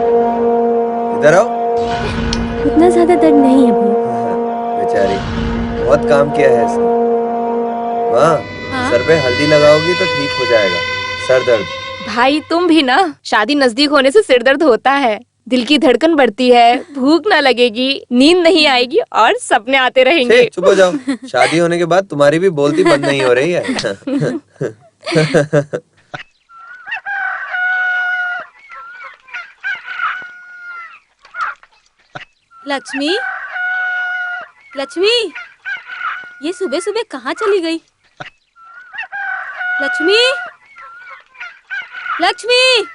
इधर आओ। उतना ज्यादा दर्द नहीं है भैया। बेचारी, बहुत काम किया है इसने। माँ, हाँ? सर पे हल्दी लगाओगी तो ठीक हो जाएगा सर दर्द। भाई तुम भी ना, शादी नजदीक होने से सिर दर्द होता है, दिल की धड़कन बढ़ती है, भूख ना लगेगी, नींद नहीं आएगी और सपने आते रहेंगे। चुप हो जाओ। शादी होने के बाद तुम्हारी भी बोलती बंद नहीं हो रही है। लक्ष्मी, लक्ष्मी, ये सुबह सुबह कहाँ चली गई? लक्ष्मी, लक्ष्मी,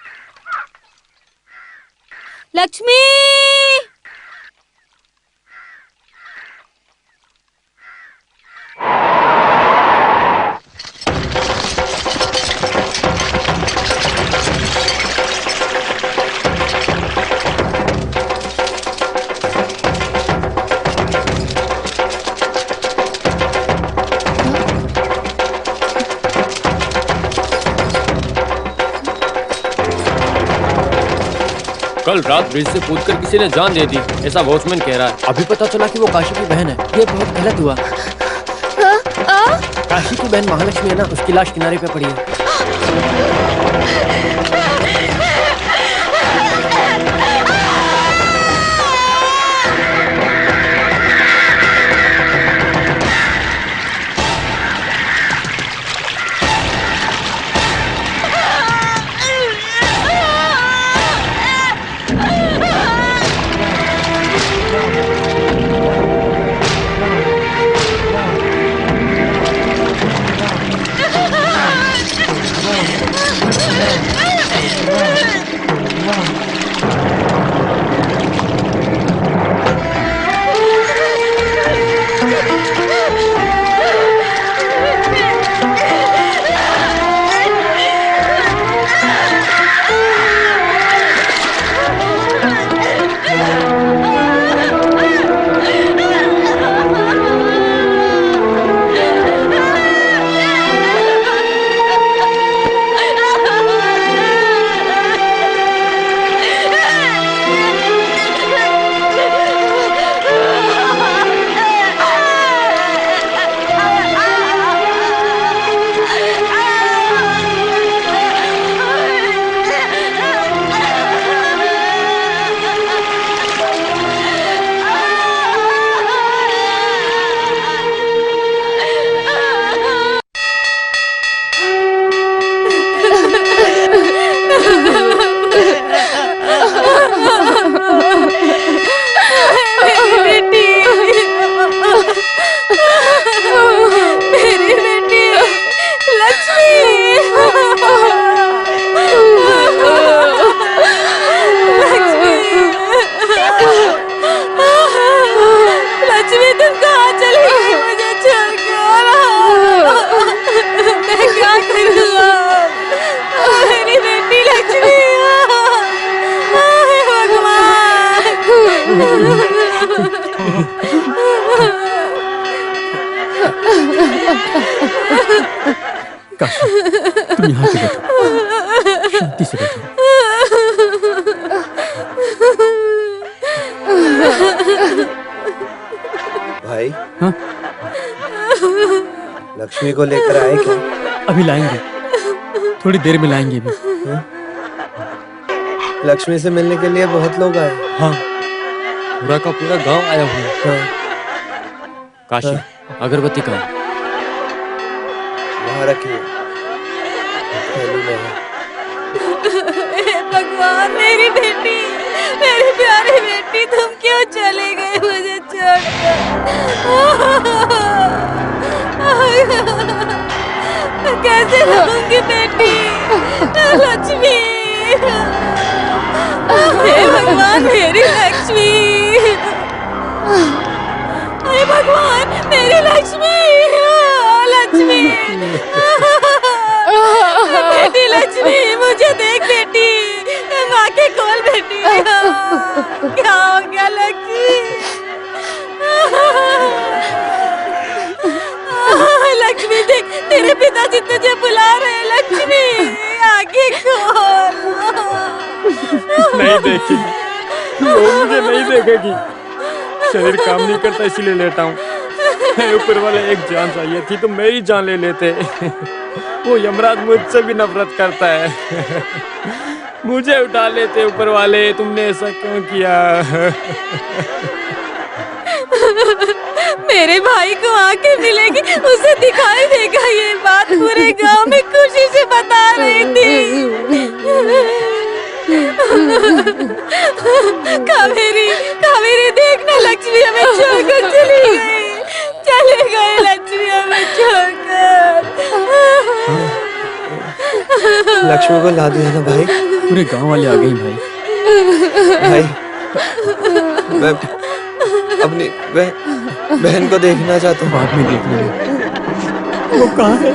लक्ष्मी। कल रात ब्रिज से कूदकर किसी ने जान दे दी, ऐसा वॉचमैन कह रहा है। अभी पता चला कि वो काशी की बहन है। ये बहुत गलत हुआ। काशी की बहन महालक्ष्मी है ना, उसकी लाश किनारे पे पड़ी है। काशी, तुम यहाँ पे बैठो, शांति से बैठो। भाई, हाँ? लक्ष्मी को लेकर आए क्या? अभी लाएंगे, थोड़ी देर में लाएंगे अभी। लक्ष्मी से मिलने के लिए बहुत लोग आए। हाँ, पूरा का पूरा गांव आया हुआ है। हाँ। काशी, अगरबत्ती कहाँ है? वहाँ रखिए, थैली में है। हे भगवान, मेरी बेटी, मेरी प्यारी बेटी, तुम क्यों चले गए मुझे छोड़कर? मैं कैसे रहूंगी बेटी? लक्ष्मी, हे भगवान, मेरी लक्ष्मी, हे भगवान, मेरी लक्ष्मी, लक्ष्मी, बेटी लक्ष्मी, मुझे देख बेटी, माँ के खोल बेटी। क्या हो गया लक्ष्मी? लक्ष्मी देख, तेरे पिताजी तुझे बुला रहे हैं। लक्ष्मी, आगे खोल। नहीं देखेगी, वो मुझे नहीं देखेगी। शरीर काम नहीं करता इसीलिए लेटा हूँ। ऊपर वाले एक जान चाहिए थी तो मेरी जान ले लेते। वो यमराज मुझसे भी नफरत करता है। मुझे उठा लेते ऊपर वाले, तुमने ऐसा क्यों किया? मेरे भाई को आके मिलेगी, उसे दिखाई देगा ये बात। पूरे गांव में खुशी से बता रही थी। कावेरी, कावेरी देखना, लक्ष्मी हमें छोड़कर चली गई। चले गए लक्ष्मी हमें छोड़कर। लक्ष्मी को ला दिया ना भाई? पूरे गांव वाले आ गए भाई। भाई मैं अपनी बहन को देखना चाहता हूँ। बाद में देख लेंगे। वो कहाँ है?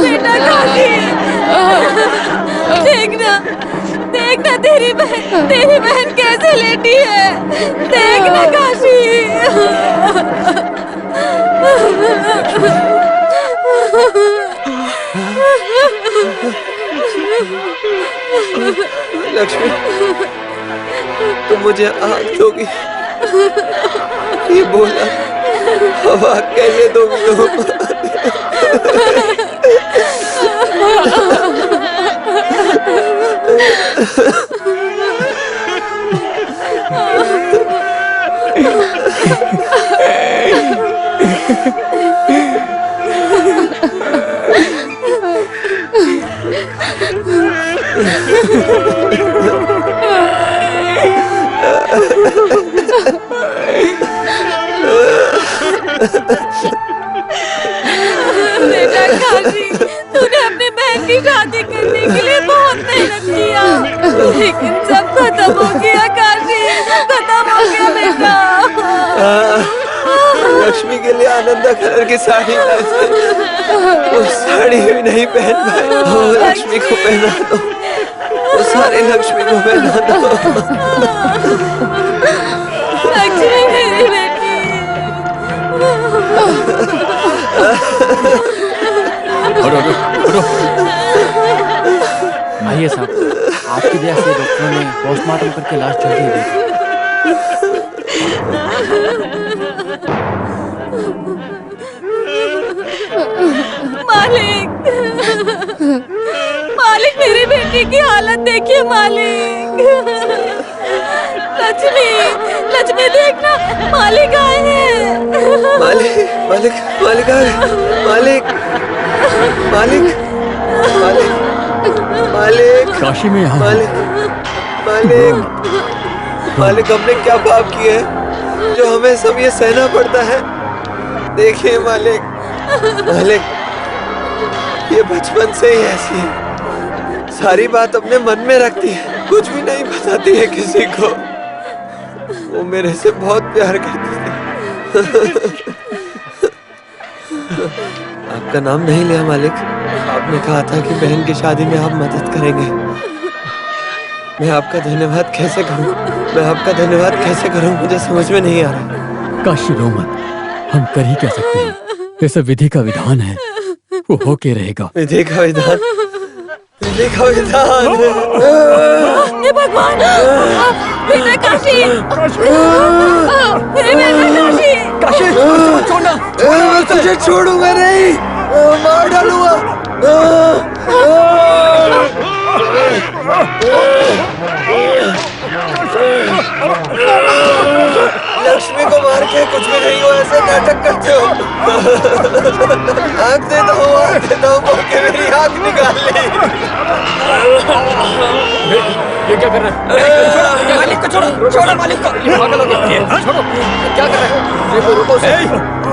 बेटा काशी, देखना देखना तेरी बहन कैसे लेटी है। देखना काशी। लक्ष्मी, तुम मुझे आग दोगी? ये बोला, हवा कैसे दोगी तुम? बेटा काशी, तूने अपनी बहन की शादी करने के लिए बहुत मेहनत किया, लेकिन सब खत्म हो गया काशी, सब खत्म हो गया बेटा। लक्ष्मी के लिए आनंदा कलर की साड़ी लाई थी, वो साड़ी भी नहीं पहन पाए। वो लक्ष्मी को पहना दो, वो सारी लक्ष्मी को पहना दो। लक्ष्मी मेरी बेटी। आइए साहब, आपकी वजह से डॉक्टरों ने पोस्टमार्टम करके लाश जल्दी दी। मालिक, मालिक मेरी बेटी की हालत देखिए मालिक। लक्ष्मी, लक्ष्मी देखना, मालिक आए हैं। मालिक मालिक मालिक आ गए। मालिक मालिक मालिक मालिक काशी में यहाँ मालिक मालिक मालिक, हमने क्या पाप किए हैं जो हमें सब ये सहना पड़ता है? देखिए मालिक, मालिक ये बचपन से ही ऐसी है, सारी बात अपने मन में रखती है, कुछ भी नहीं बताती है किसी को। वो मेरे से बहुत प्यार करती थी। आपका नाम नहीं लिया मालिक, आपने कहा था कि बहन की शादी में आप मदद करेंगे। मैं आपका धन्यवाद कैसे करूं? मैं आपका धन्यवाद कैसे करूं? मुझे समझ में नहीं आ रहा। काशी रो मत, हम कर ही क्या सकते हैं, ये सब विधि का विधान है, वो होके रहेगा। विधि का विधान, विधि का विधान। हे भगवान, बेटा काशी, हे बेटा काशी। काशी छोड़ना, मैं तुझे छोड़ूंगा नहीं, मार डालूंगा। लक्ष्मी को मार के कुछ भी नहीं हुआ, ऐसे नाटक करते हो। आँख देता हूँ, आँख देता हूँ, बोल के मेरी आँख निकाल ली। ये क्या कर रहा है? मालिक को छोड़ो, छोड़ो मालिक को। ये पागल हो गया। छोड़ो, क्या कर रहा है? रुको, रुको उसे।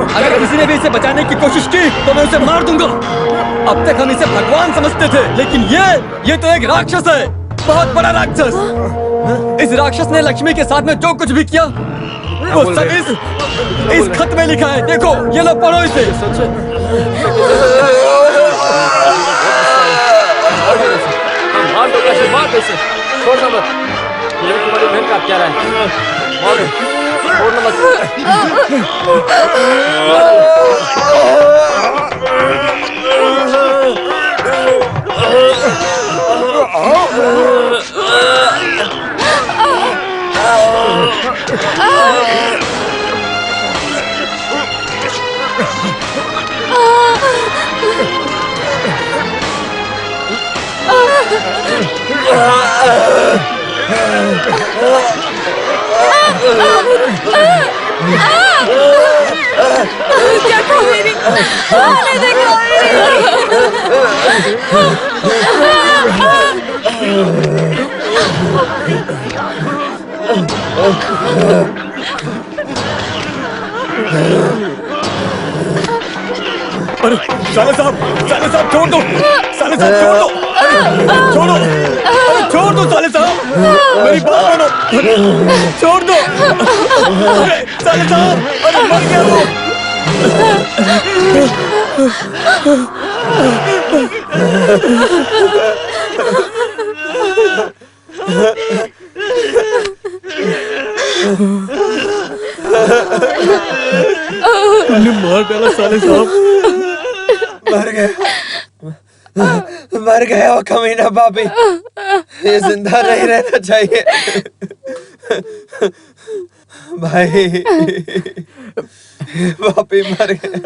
अगर किसी ने भी इसे बचाने की कोशिश की तो मैं उसे मार दूंगा। अब तक हम इसे भगवान समझते थे, लेकिन ये तो एक राक्षस है, बहुत बड़ा राक्षस। इस राक्षस ने लक्ष्मी के साथ में जो कुछ भी किया वो सब इस खत में लिखा है। देखो, ये लो, पढ़ो इसे। मार दो काशी, मार दो इसे, छोड़ना मत। ये तुम्हारी बहन का हत्यारा है, मार दो, छोड़ना मत। क्या कहो मेरी, देखो अरे साले साहब छोड़ दो, साले साहब छोड़ दो, अरे छोड़ो, अरे छोड़ दो साले साहब, मेरी बात मानो, छोड़ दो, अरे साले साहब, अरे मर गया वो। मैंने मार डाला साले साहब। मर गया वो कमीना पापी, ये जिंदा नहीं रहना चाहिए भाई, पापी मर गया।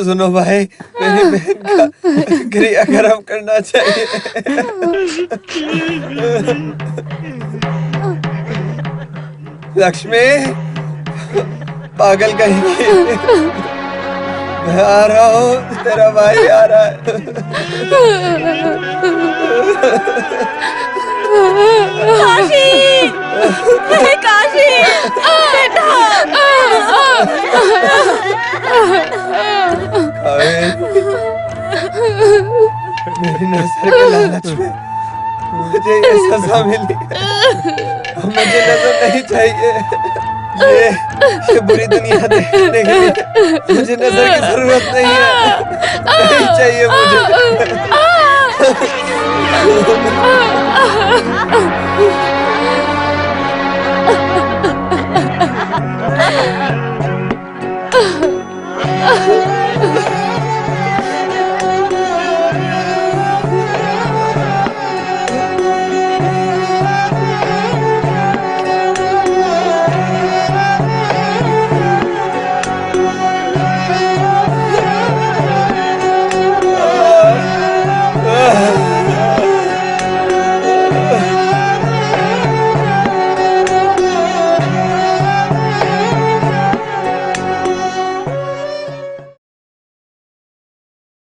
सुनो भाई, मेरी बहन का क्रियाक्रम करना चाहिए। लक्ष्मी, पागल कहीं, मैं आ रहा हूँ, तेरा भाई आ रहा है। काशी, काशी, बेटा। मेरी नजर के लालच में मुझे ये सजा मिली, मुझे नजर नहीं चाहिए। ये बुरी दुनिया देखने के लिए मुझे नजर की जरूरत नहीं है, नहीं चाहिए मुझे।